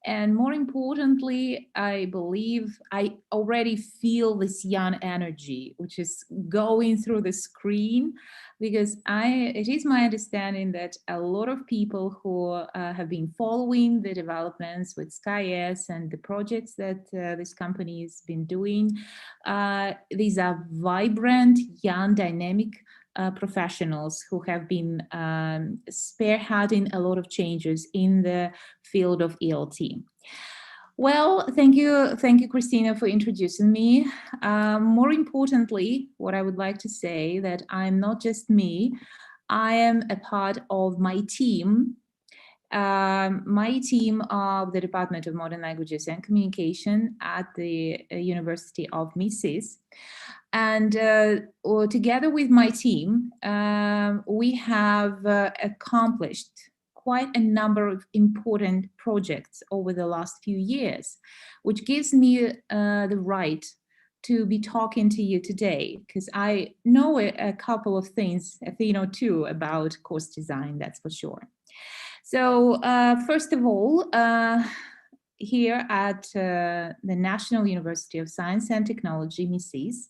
Speaker 8: And more importantly, I believe I already feel this young energy, which is going through the screen, because it is my understanding that a lot of people who have been following the developments with SkillFactory and the projects that this company has been doing, these are vibrant, young, dynamic professionals who have been spearheading a lot of changes in the field of ELT. Well, thank you, Kristina, for introducing me. More importantly, what I would like to say that I'm not just me, I am a part of my team of the Department of Modern Languages and Communication at the University of Mises. And together with my team, we have accomplished quite a number of important projects over the last few years, which gives me the right to be talking to you today, because I know a couple of things, a thing or two about course design, that's for sure. So first of all, here at the National University of Science and Technology, Mises,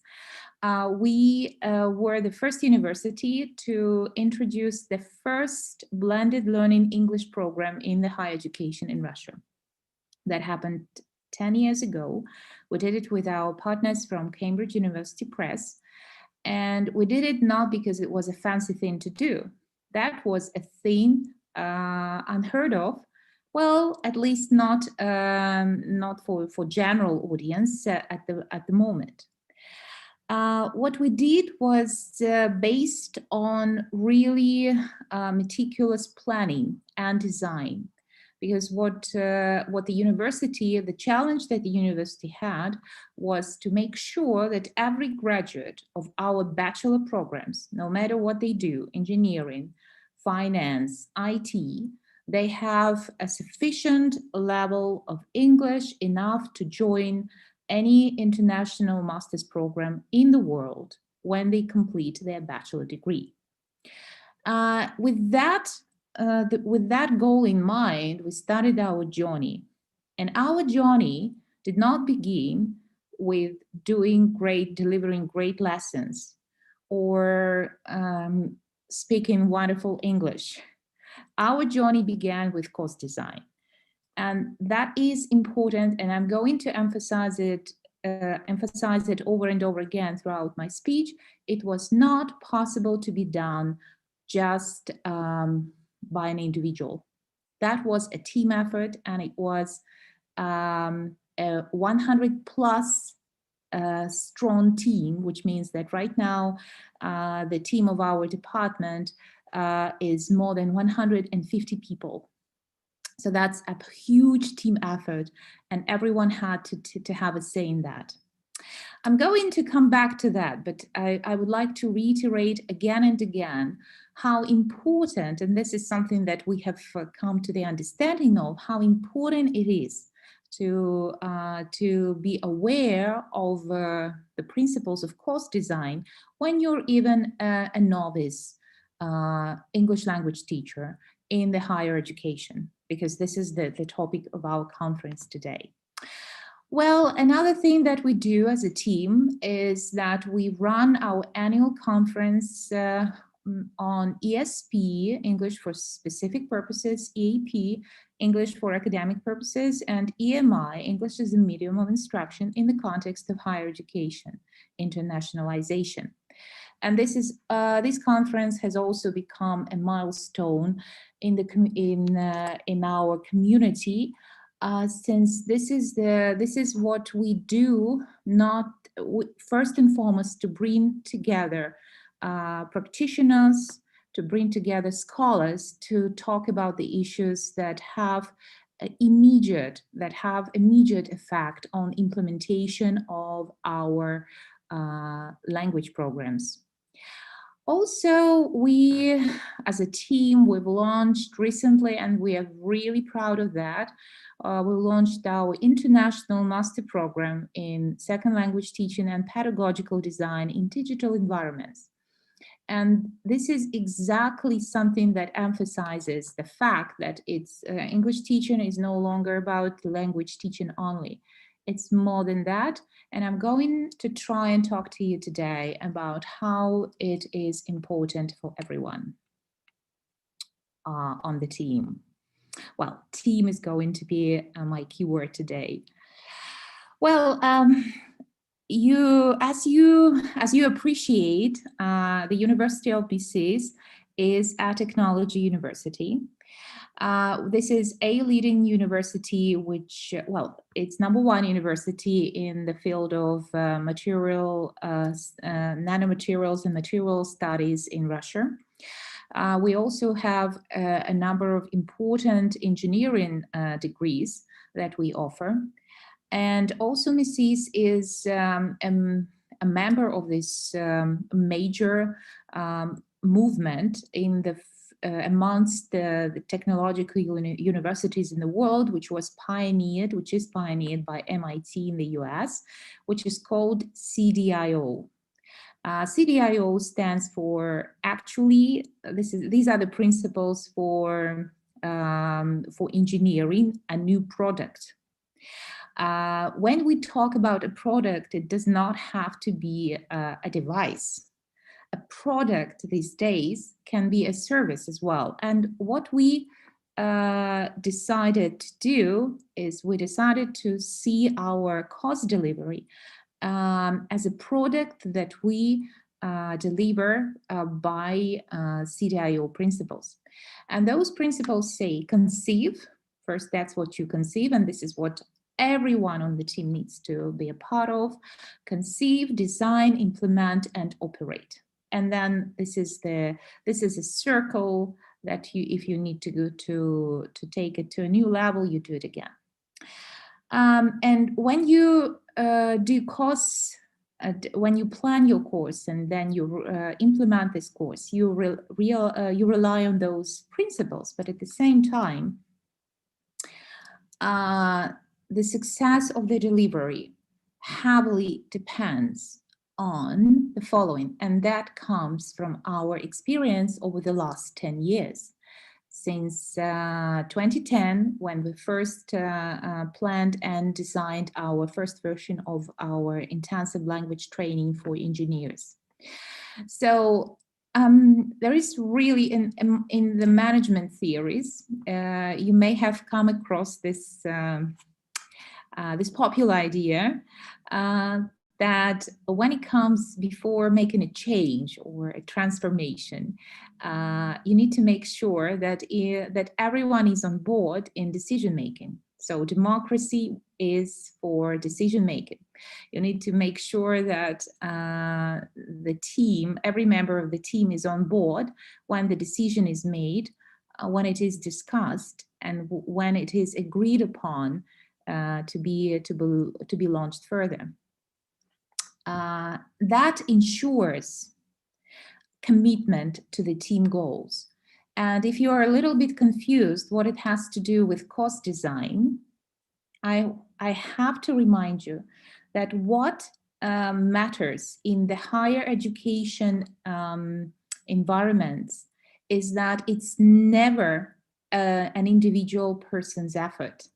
Speaker 8: we were the first university to introduce the first blended learning English program in the higher education in Russia. That happened 10 years ago. We did it with our partners from Cambridge University Press. And we did it not because it was a fancy thing to do. That was a thing unheard of. Well, at least not for general audience at the moment. What we did was based on really meticulous planning and design, because what the university, the challenge that the university had was to make sure that every graduate of our bachelor programs, no matter what they do, engineering, finance, IT, they have a sufficient level of English enough to join any international master's program in the world when they complete their bachelor degree. With that goal in mind, we started our journey. And our journey did not begin with delivering great lessons or speaking wonderful English. Our journey began with course design. And that is important, and I'm going to emphasize it over and over again throughout my speech. It was not possible to be done just by an individual. That was a team effort, and it was a 100 plus strong team, which means that right now the team of our department is more than 150 people. So that's a huge team effort, and everyone had to have a say in that. I'm going to come back to that, but I would like to reiterate again and again how important, and this is something that we have come to the understanding of, how important it is to be aware of the principles of course design when you're even a novice English language teacher in the higher education, because this is the topic of our conference today. Well, another thing that we do as a team is that we run our annual conference on ESP, English for Specific Purposes, EAP, English for Academic Purposes, and EMI, English as a Medium of Instruction in the context of higher education, internationalization. And this conference has also become a milestone in our community, since this is what we do, first and foremost, to bring together practitioners, to bring together scholars to talk about the issues that have immediate effect on implementation of our language programs. Also, we, as a team, we've launched recently, and we are really proud of that. We launched our international master program in second language teaching and pedagogical design in digital environments. And this is exactly something that emphasizes the fact that it's English teaching is no longer about language teaching only. It's more than that. And I'm going to try and talk to you today about how it is important for everyone on the team. Well, team is going to be my keyword today. Well, as you appreciate, the University of Mises is a technology university. This is a leading university, which, well, it's #1 university in the field of nanomaterials and material studies in Russia. We also have a number of important engineering degrees that we offer. And also Mises is a member of this major movement in the amongst the technological universities in the world, which is pioneered by MIT in the US, which is called CDIO. CDIO stands for, actually, these are the principles for engineering a new product. When we talk about a product, it does not have to be a device. A product these days can be a service as well. And what we decided to do is we decided to see our course delivery as a product that we deliver by CDIO principles. And those principles say conceive. First, that's what you conceive, and this is what everyone on the team needs to be a part of. Conceive, design, implement, and operate. And then this is a circle that if you need to go to take it to a new level, you do it again. And when you do course, when you plan your course and then you implement this course, you rely on those principles. But at the same time, the success of the delivery heavily depends on the following, and that comes from our experience over the last 10 years. Since 2010, when we first planned and designed our first version of our intensive language training for engineers. So there is really in the management theories, you may have come across this this popular idea that when it comes before making a change or a transformation, you need to make sure that that everyone is on board in decision making. So democracy is for decision making. You need to make sure that the team, every member of the team, is on board when the decision is made, when it is discussed, and when it is agreed upon to be launched further. That ensures commitment to the team goals. And if you are a little bit confused what it has to do with course design, I have to remind you that what matters in the higher education environments is that it's never an individual person's effort.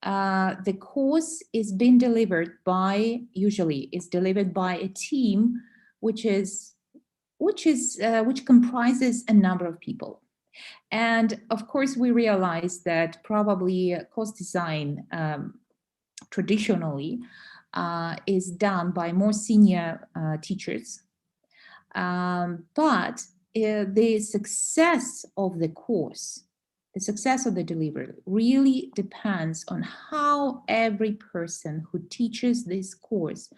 Speaker 8: The course is being delivered by, usually is delivered by a team which comprises a number of people. And of course, we realize that probably course design traditionally is done by more senior teachers. But the success of the course, the success of the delivery really depends on how every person who teaches this course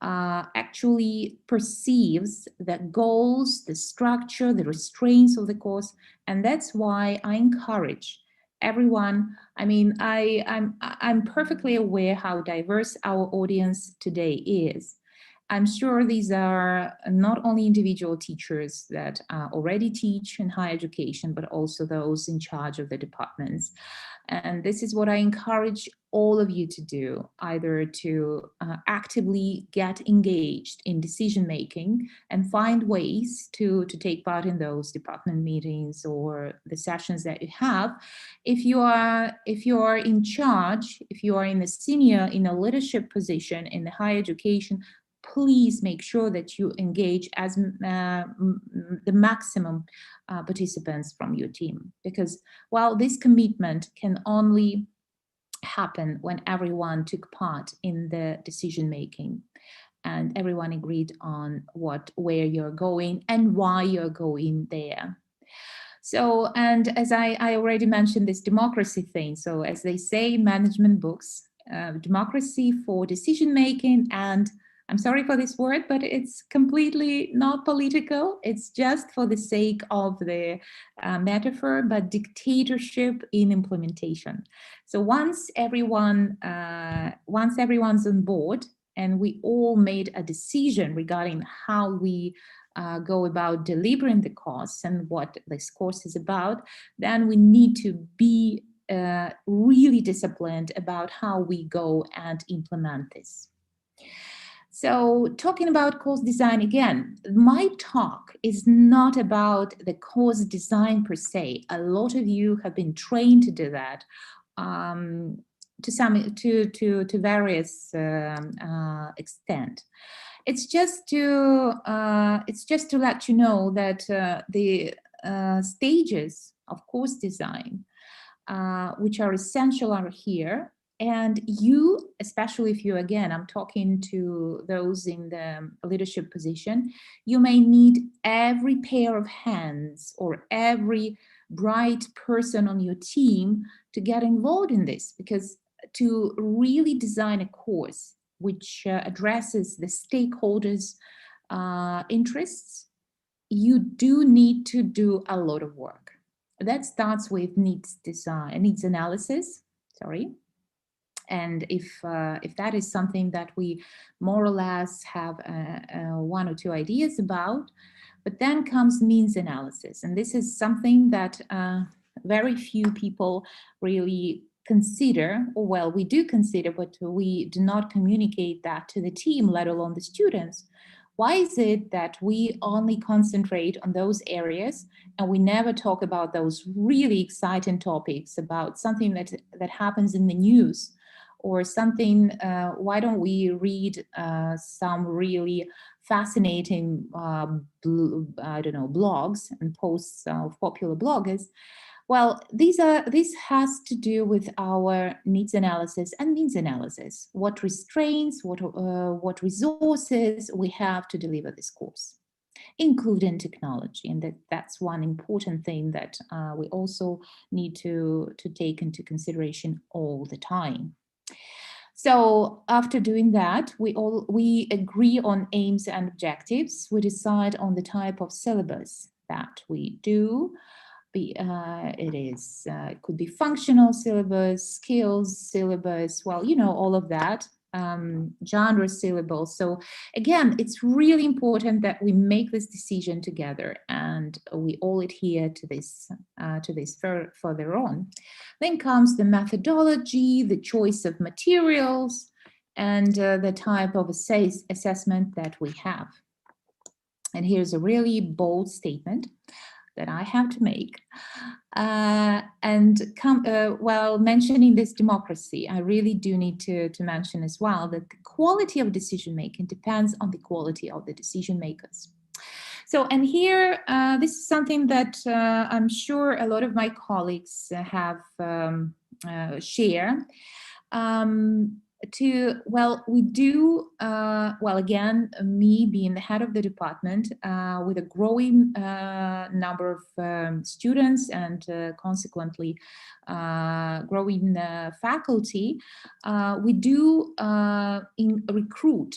Speaker 8: actually perceives the goals, the structure, the restraints of the course. And that's why I encourage everyone. I mean, I'm perfectly aware how diverse our audience today is. I'm sure these are not only individual teachers that already teach in higher education, but also those in charge of the departments. And this is what I encourage all of you to do, either to actively get engaged in decision-making and find ways to take part in those department meetings or the sessions that you have. If you are in charge, if you are in a leadership position in the higher education, please make sure that you engage as the maximum participants from your team, because while this commitment can only happen when everyone took part in the decision making and everyone agreed on where you're going and why you're going there. So, and as I already mentioned this democracy thing, so as they say in management books, democracy for decision making, and I'm sorry for this word, but it's completely not political. It's just for the sake of the metaphor, but dictatorship in implementation. So once everyone's on board and we all made a decision regarding how we go about delivering the course and what this course is about, then we need to be really disciplined about how we go and implement this. So talking about course design again, my talk is not about the course design per se. A lot of you have been trained to do that to various extent. It's just to let you know that the stages of course design, which are essential, are here. And you, especially if you, again, I'm talking to those in the leadership position, you may need every pair of hands or every bright person on your team to get involved in this, because to really design a course which addresses the stakeholders' interests, you do need to do a lot of work. That starts with needs analysis, and if that is something that we more or less have one or two ideas about, but then comes means analysis. And this is something that very few people really consider, or well, we do consider, but we do not communicate that to the team, let alone the students. Why is it that we only concentrate on those areas and we never talk about those really exciting topics, about something that happens in the news or something? Why don't we read some really fascinating, blogs and posts of popular bloggers? Well, this has to do with our needs analysis and means analysis. What restraints, what resources we have to deliver this course, including technology. And that's one important thing that we also need to take into consideration all the time. So after doing that, we agree on aims and objectives. We decide on the type of syllabus that we do. It could be functional syllabus, skills syllabus, well, all of that, genre syllabus. So again, it's really important that we make this decision together and we all adhere to this further on. Then comes the methodology, the choice of materials, and the type of assessment that we have. And here's a really bold statement that I have to make. While mentioning this democracy, I really do need to mention as well that the quality of decision-making depends on the quality of the decision makers. So, and here, this is something that I'm sure a lot of my colleagues have share. We do, again, me being the head of the department with a growing number of students and consequently growing faculty, we do recruit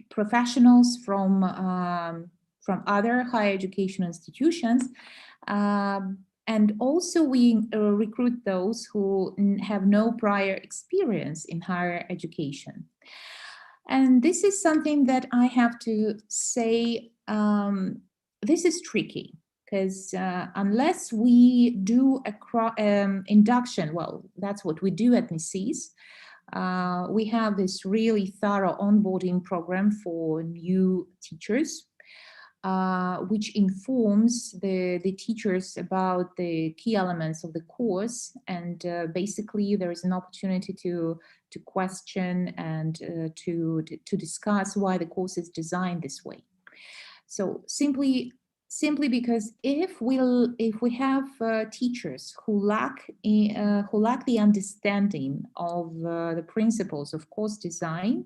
Speaker 8: professionals from other higher education institutions. And also we recruit those who have no prior experience in higher education. And this is something that I have to say, this is tricky, because unless we do a induction, well, that's what we do at MISIS. We have this really thorough onboarding program for new teachers, which informs the teachers about the key elements of the course. And basically, there is an opportunity to question and to discuss why the course is designed this way. So simply because if we have teachers who lack the understanding of the principles of course design,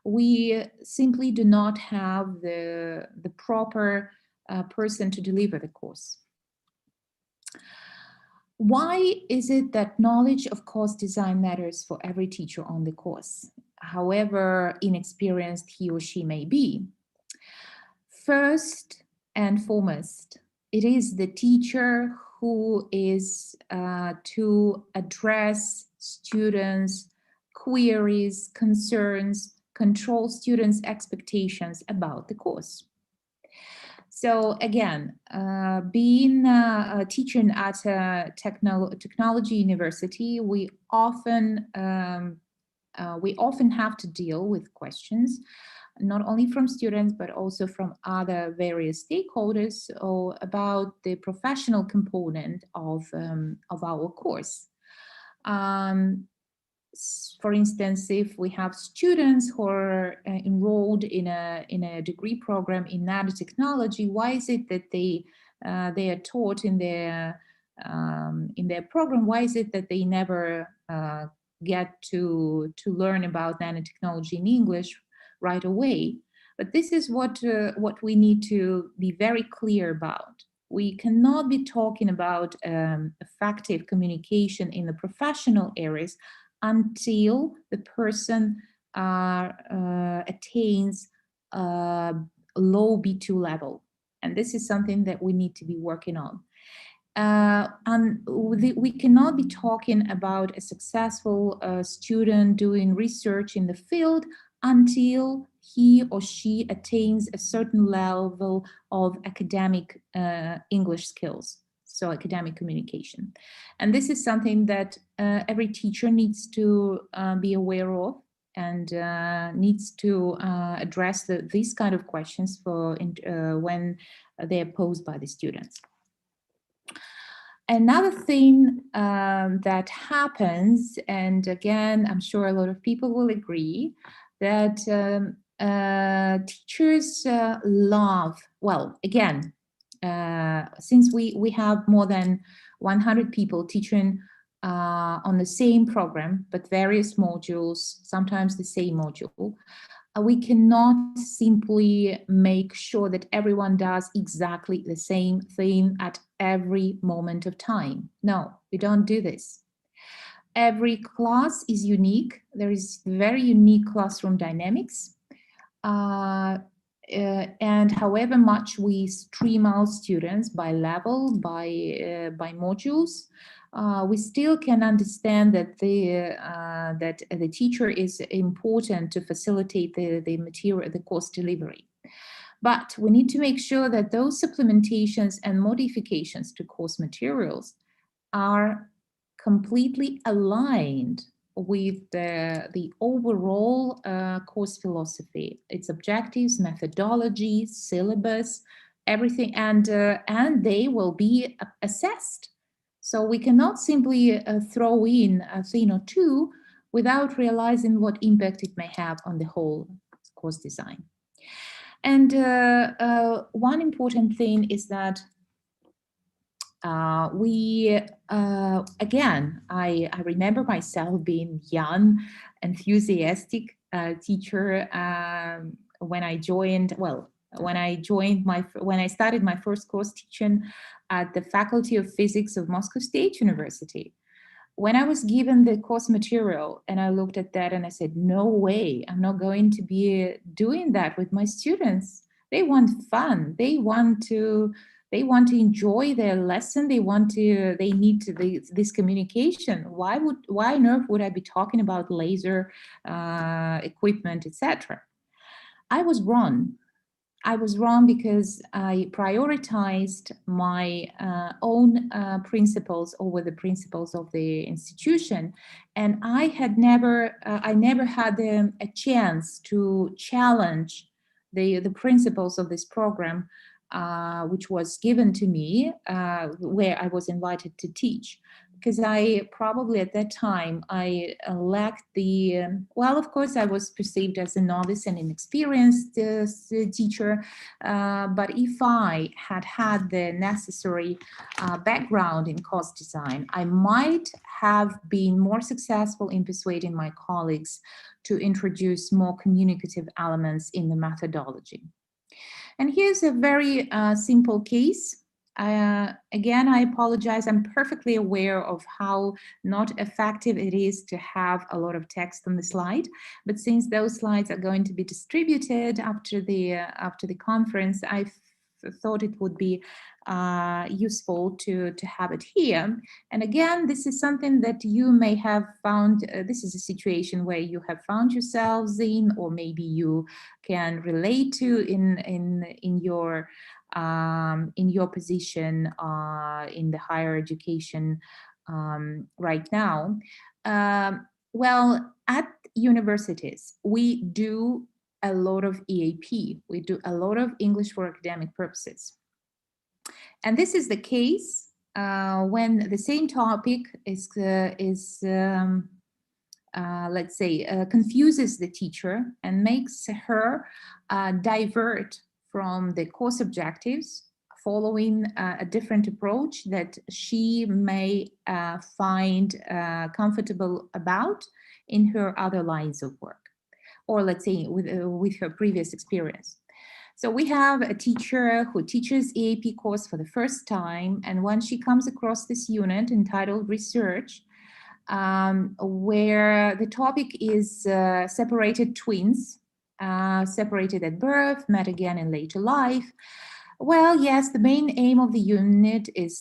Speaker 8: we simply do not have the proper person to deliver the course. Why is it that knowledge of course design matters for every teacher on the course, however inexperienced he or she may be? First and foremost, it is the teacher who is to address students' queries, concerns, control students' expectations about the course. So again, being teaching at a technology university, we often have to deal with questions, not only from students, but also from other various stakeholders about the professional component of our course. For instance, if we have students who are enrolled in a degree program in nanotechnology, why is it that they are taught in their program? Why is it that they never get to learn about nanotechnology in English right away? But this is what we need to be very clear about. We cannot be talking about effective communication in the professional areas until the person attains low B2 level. And this is something that we need to be working on. And we cannot be talking about a successful student doing research in the field until he or she attains a certain level of academic English skills, so academic communication. And this is something that every teacher needs to be aware of and needs to address these kind of questions when they are posed by the students. Another thing that happens, and again, I'm sure a lot of people will agree, that teachers love, well, again, since we have more than 100 people teaching on the same program, but various modules, sometimes the same module, we cannot simply make sure that everyone does exactly the same thing at every moment of time. No, we don't do this. Every class is unique. There is very unique classroom dynamics. And however much we stream our students by level, by modules, we still can understand that the teacher is important to facilitate the material, the course delivery. But we need to make sure that those supplementations and modifications to course materials are completely aligned with the overall course philosophy, its objectives, methodology, syllabus, everything, and they will be assessed. So we cannot simply throw in a thing or two without realizing what impact it may have on the whole course design. And one important thing is that again, I remember myself being young, enthusiastic teacher when I joined. Well, when I started my first course teaching at the Faculty of Physics of Moscow State University. When I was given the course material and I looked at that and I said, no way, I'm not going to be doing that with my students. They want fun. They want to They want to enjoy their lesson. They need this communication. Why on earth would I be talking about laser equipment, etc.? I was wrong. I was wrong because I prioritized my own principles over the principles of the institution, and I never had a chance to challenge the principles of this program, which was given to me, where I was invited to teach. Because I probably at that time, I lacked the, well, of course, I was perceived as a novice and inexperienced teacher, but if I had had the necessary background in course design, I might have been more successful in persuading my colleagues to introduce more communicative elements in the methodology. And here's a very simple case. Again, I apologize. I'm perfectly aware of how not effective it is to have a lot of text on the slide. But since those slides are going to be distributed after the conference, I thought it would be useful to have it here. And again, this is something that you may have found. This is a situation where you have found yourselves in, or maybe you can relate to in your position in the higher education right now. Well, at universities, we do a lot of EAP. We do a lot of English for academic purposes. And this is the case when the same topic let's say, confuses the teacher and makes her divert from the course objectives, following a different approach that she may find comfortable about in her other lines of work, or let's say with her previous experience. So we have a teacher who teaches EAP course for the first time, and when she comes across this unit entitled Research, where the topic is separated twins, separated at birth, met again in later life. Well, yes, the main aim of the unit is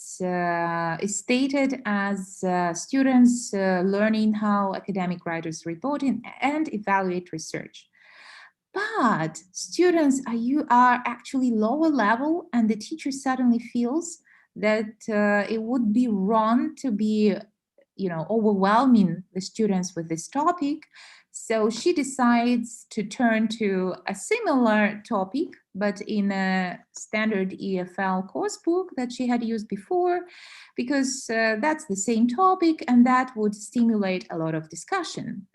Speaker 8: stated as students learning how academic writers report and evaluate research. But students are actually lower level, and the teacher suddenly feels that it would be wrong to be, overwhelming the students with this topic. So she decides to turn to a similar topic, but in a standard EFL course book that she had used before, because that's the same topic and that would stimulate a lot of discussion.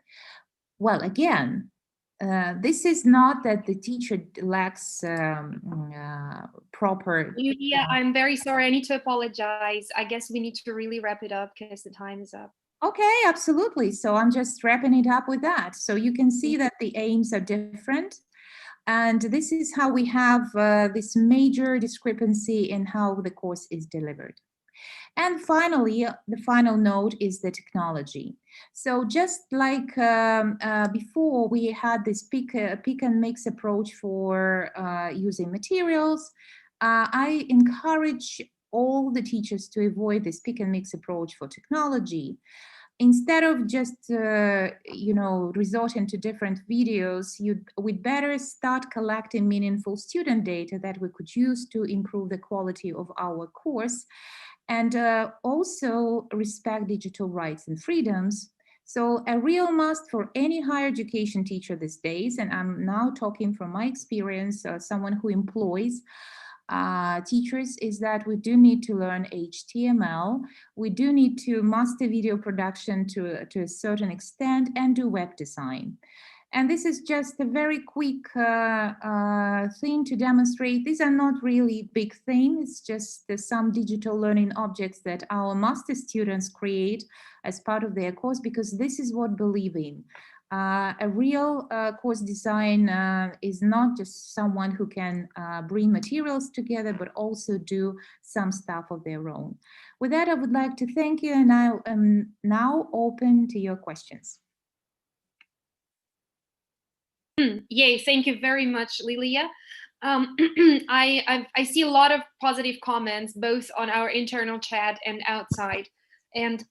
Speaker 8: Well, again, this is not that the teacher lacks proper...
Speaker 1: Lilia, I'm very sorry. I need to apologize. I guess we need to really wrap it up because the time is up.
Speaker 8: Okay, absolutely. So I'm just wrapping it up with that. So you can see that the aims are different. And this is how we have this major discrepancy in how the course is delivered. And finally, the final note is the technology. So just like before, we had this pick and mix approach for using materials. I encourage all the teachers to avoid this pick and mix approach for technology. Instead of just, resorting to different videos, we'd better start collecting meaningful student data that we could use to improve the quality of our course, and also respect digital rights and freedoms. So a real must for any higher education teacher these days, and I'm now talking from my experience, someone who employs teachers, is that we do need to learn HTML. We do need to master video production to a certain extent and do web design. And this is just a very quick thing to demonstrate. These are not really big things. It's just some digital learning objects that our master students create as part of their course, because this is what we believe in. A real course design is not just someone who can bring materials together, but also do some stuff of their own. With that, I would like to thank you, and I am now open to your questions.
Speaker 1: Yay, thank you very much, Lilia. I see a lot of positive comments, both on our internal chat and outside. And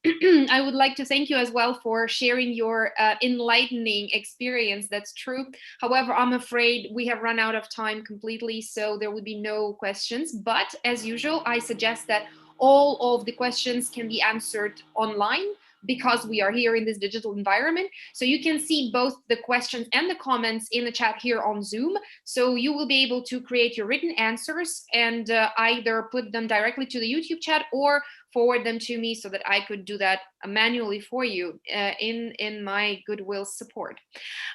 Speaker 1: I would like to thank you as well for sharing your enlightening experience. That's true. However, I'm afraid we have run out of time completely, so there would be no questions. But as usual, I suggest that all of the questions can be answered online, because we are here in this digital environment. So you can see both the questions and the comments in the chat here on Zoom. So you will be able to create your written answers and either put them directly to the YouTube chat or forward them to me so that I could do that manually for you in my goodwill support.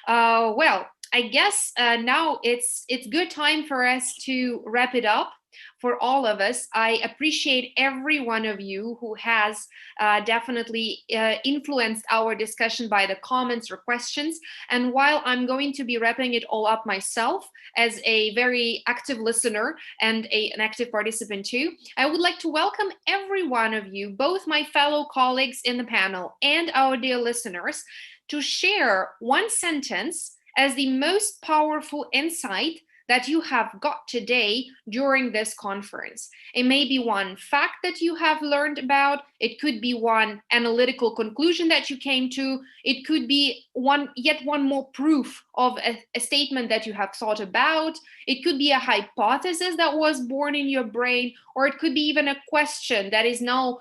Speaker 1: Well, I guess now it's good time for us to wrap it up. For all of us, I appreciate every one of you who has definitely influenced our discussion by the comments or questions. And while I'm going to be wrapping it all up myself as a very active listener and an active participant too, I would like to welcome every one of you, both my fellow colleagues in the panel and our dear listeners, to share one sentence as the most powerful insight that you have got today during this conference. It may be one fact that you have learned about. It could be one analytical conclusion that you came to. It could be yet one more proof of a statement that you have thought about. It could be a hypothesis that was born in your brain, or it could be even a question that is now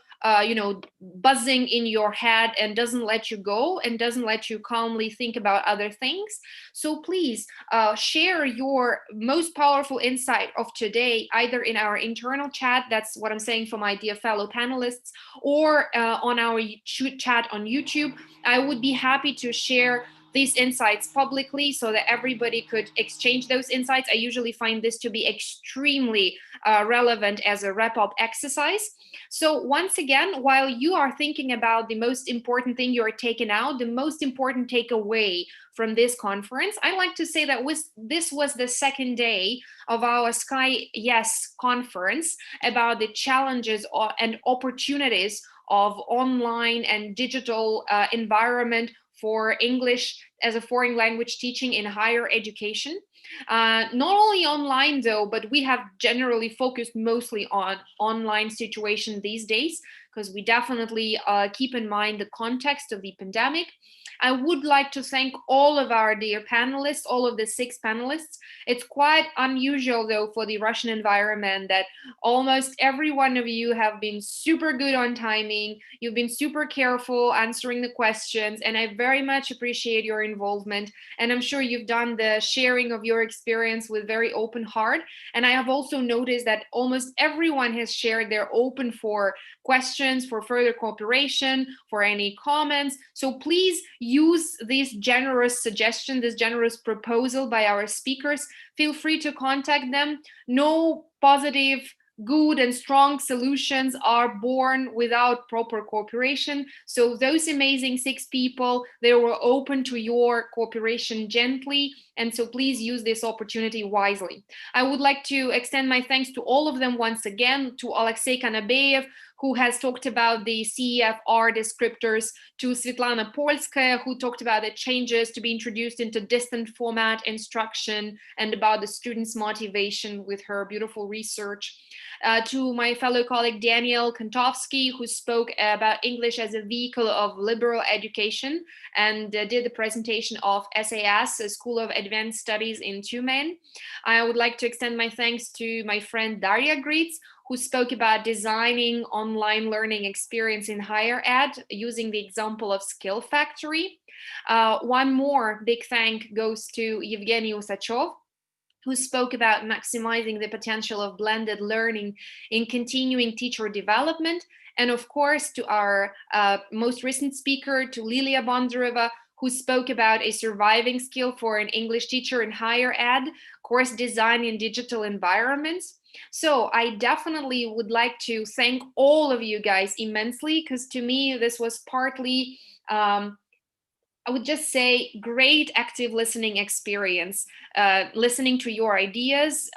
Speaker 1: buzzing in your head and doesn't let you go and doesn't let you calmly think about other things. So please share your most powerful insight of today, either in our internal chat, that's what I'm saying for my dear fellow panelists, or on our chat on YouTube. I would be happy to share these insights publicly so that everybody could exchange those insights. I usually find this to be extremely relevant as a wrap-up exercise. So once again, while you are thinking about the most important thing you're taking out, the most important takeaway from this conference, I like to say that this was the second day of our Sky Yes conference about the challenges and opportunities of online and digital environment for English as a foreign language teaching in higher education. Not only online though, but we have generally focused mostly on online situation these days, because we definitely keep in mind the context of the pandemic. I would like to thank all of our dear panelists, all of the 6 panelists. It's quite unusual though for the Russian environment that almost every one of you have been super good on timing. You've been super careful answering the questions, and I very much appreciate your involvement. And I'm sure you've done the sharing of your experience with very open heart. And I have also noticed that almost everyone has shared their open for questions, for further cooperation, for any comments. So please use this generous suggestion, this generous proposal by our speakers. Feel free to contact them. No positive, good and strong solutions are born without proper cooperation. So those amazing 6 people, they were open to your cooperation gently. And so please use this opportunity wisely. I would like to extend my thanks to all of them once again, to Alexey Konobeiev, who has talked about the CEFR descriptors, to Svetlana Polskaya, who talked about the changes to be introduced into distant format instruction and about the students' motivation with her beautiful research. To my fellow colleague Daniel Kontowski, who spoke about English as a vehicle of liberal education and did the presentation of SAS, a School of Advanced Studies in Tyumen. I would like to extend my thanks to my friend Daria Grits, who spoke about designing online learning experience in higher ed using the example of SkillFactory. One more big thank goes to Evgeny Usachev, who spoke about maximizing the potential of blended learning in continuing teacher development. And of course, to our most recent speaker, to Lilia Bondareva, who spoke about a surviving skill for an English teacher in higher ed, course design in digital environments. So I definitely would like to thank all of you guys immensely, because to me, this was partly, I would just say, great active listening experience, listening to your ideas,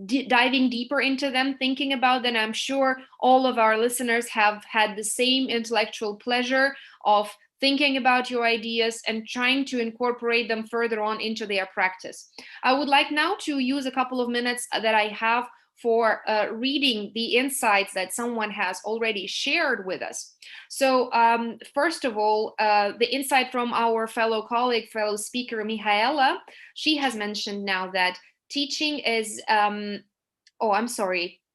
Speaker 1: diving deeper into them, thinking about them. I'm sure all of our listeners have had the same intellectual pleasure of thinking about your ideas and trying to incorporate them further on into their practice. I would like now to use a couple of minutes that I have for reading the insights that someone has already shared with us. So first of all, the insight from our fellow colleague, fellow speaker, Mihaela. She has mentioned now that teaching is,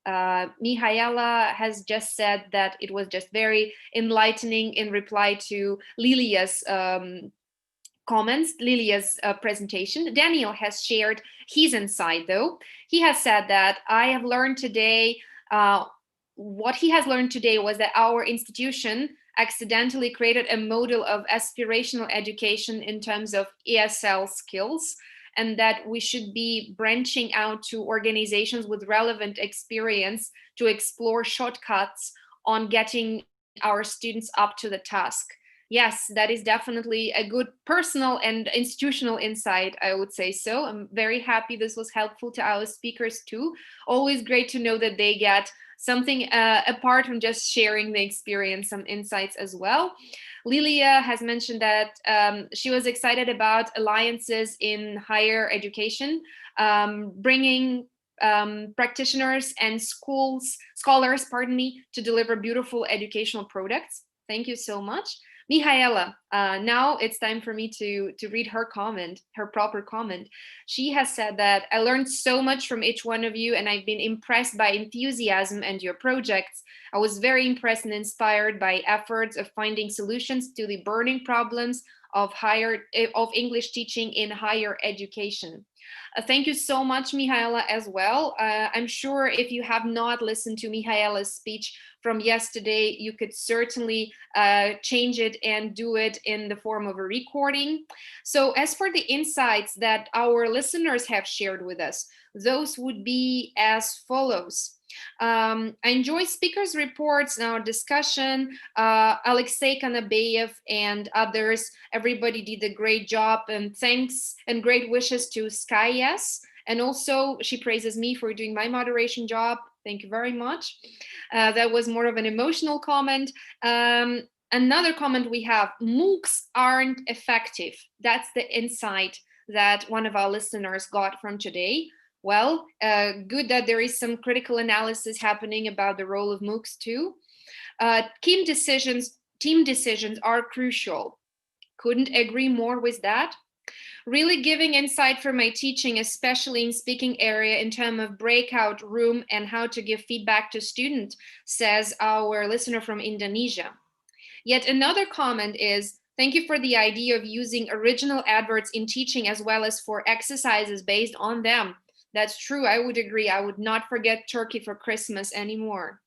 Speaker 1: Mihaela has just said that it was just very enlightening in reply to Lilia's comments, Lilia's presentation. Daniel has shared his insight though. He has said that I have learned today, what he has learned today was that our institution accidentally created a model of aspirational education in terms of ESL skills, and that we should be branching out to organizations with relevant experience to explore shortcuts on getting our students up to the task. Yes, that is definitely a good personal and institutional insight, I would say so. I'm very happy this was helpful to our speakers too. Always great to know that they get something apart from just sharing the experience, some insights as well. Lilia has mentioned that she was excited about alliances in higher education, bringing practitioners and scholars, to deliver beautiful educational products. Thank you so much. Mihaela, now it's time for me to read her comment, her proper comment. She has said that I learned so much from each one of you, and I've been impressed by enthusiasm and your projects. I was very impressed and inspired by efforts of finding solutions to the burning problems of English teaching in higher education. Thank you so much, Mihaela, as well. I'm sure if you have not listened to Mihaela's speech from yesterday, you could certainly change it and do it in the form of a recording. So as for the insights that our listeners have shared with us, those would be as follows. I enjoy speakers' reports and our discussion. Alexey Konobeiev and others, everybody did a great job, and thanks and great wishes to Polskaya. And also she praises me for doing my moderation job. Thank you very much. That was more of an emotional comment. Another comment we have, MOOCs aren't effective. That's the insight that one of our listeners got from today. Well, good that there is some critical analysis happening about the role of MOOCs too. Team decisions are crucial. Couldn't agree more with that. Really giving insight for my teaching, especially in speaking area in terms of breakout room and how to give feedback to students, says our listener from Indonesia. Yet another comment is, thank you for the idea of using original adverts in teaching as well as for exercises based on them. That's true, I would agree. I would not forget turkey for Christmas anymore.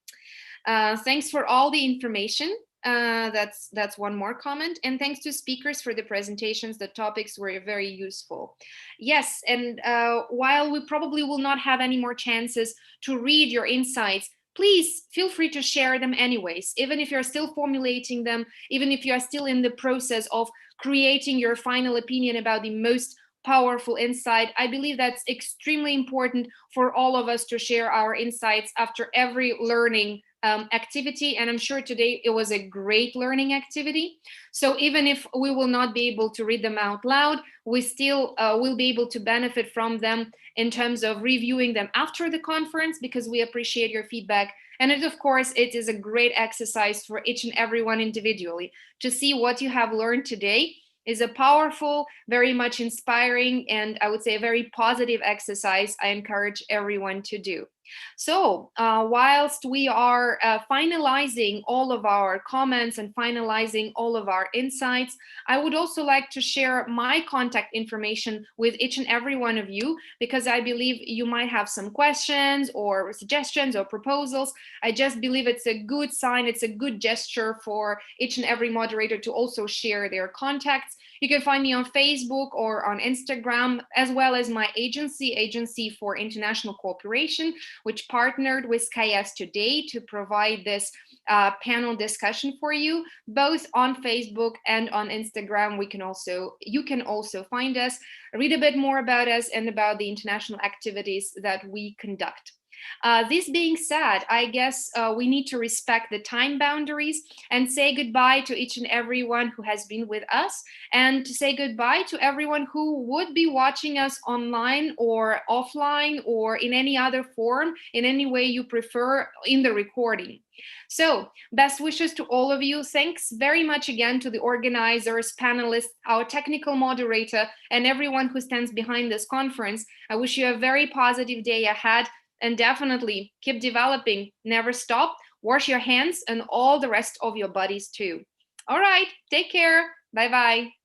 Speaker 1: Thanks for all the information. That's one more comment. And thanks to speakers for the presentations. The topics were very useful. Yes, and while we probably will not have any more chances to read your insights, please feel free to share them anyways, even if you're still formulating them, even if you are still in the process of creating your final opinion about the most powerful insight. I believe that's extremely important for all of us to share our insights after every learning activity, and I'm sure today it was a great learning activity. So even if we will not be able to read them out loud, we still will be able to benefit from them in terms of reviewing them after the conference, because we appreciate your feedback. And of course, it is a great exercise for each and everyone individually to see what you have learned today. Is a powerful, very much inspiring, and I would say a very positive exercise I encourage everyone to do. So whilst we are finalizing all of our comments and finalizing all of our insights, I would also like to share my contact information with each and every one of you, because I believe you might have some questions or suggestions or proposals. I just believe it's a good sign, it's a good gesture for each and every moderator to also share their contacts. You can find me on Facebook or on Instagram, as well as my Agency for International Cooperation, which partnered with SKYS today to provide this panel discussion for you, both on Facebook and on Instagram. You can also find us, read a bit more about us and about the international activities that we conduct. This being said, I guess we need to respect the time boundaries and say goodbye to each and everyone who has been with us, and to say goodbye to everyone who would be watching us online or offline or in any other form, in any way you prefer in the recording. So, best wishes to all of you. Thanks very much again to the organizers, panelists, our technical moderator, and everyone who stands behind this conference. I wish you a very positive day ahead, and definitely keep developing, never stop, wash your hands and all the rest of your bodies too. All right, take care. Bye-bye.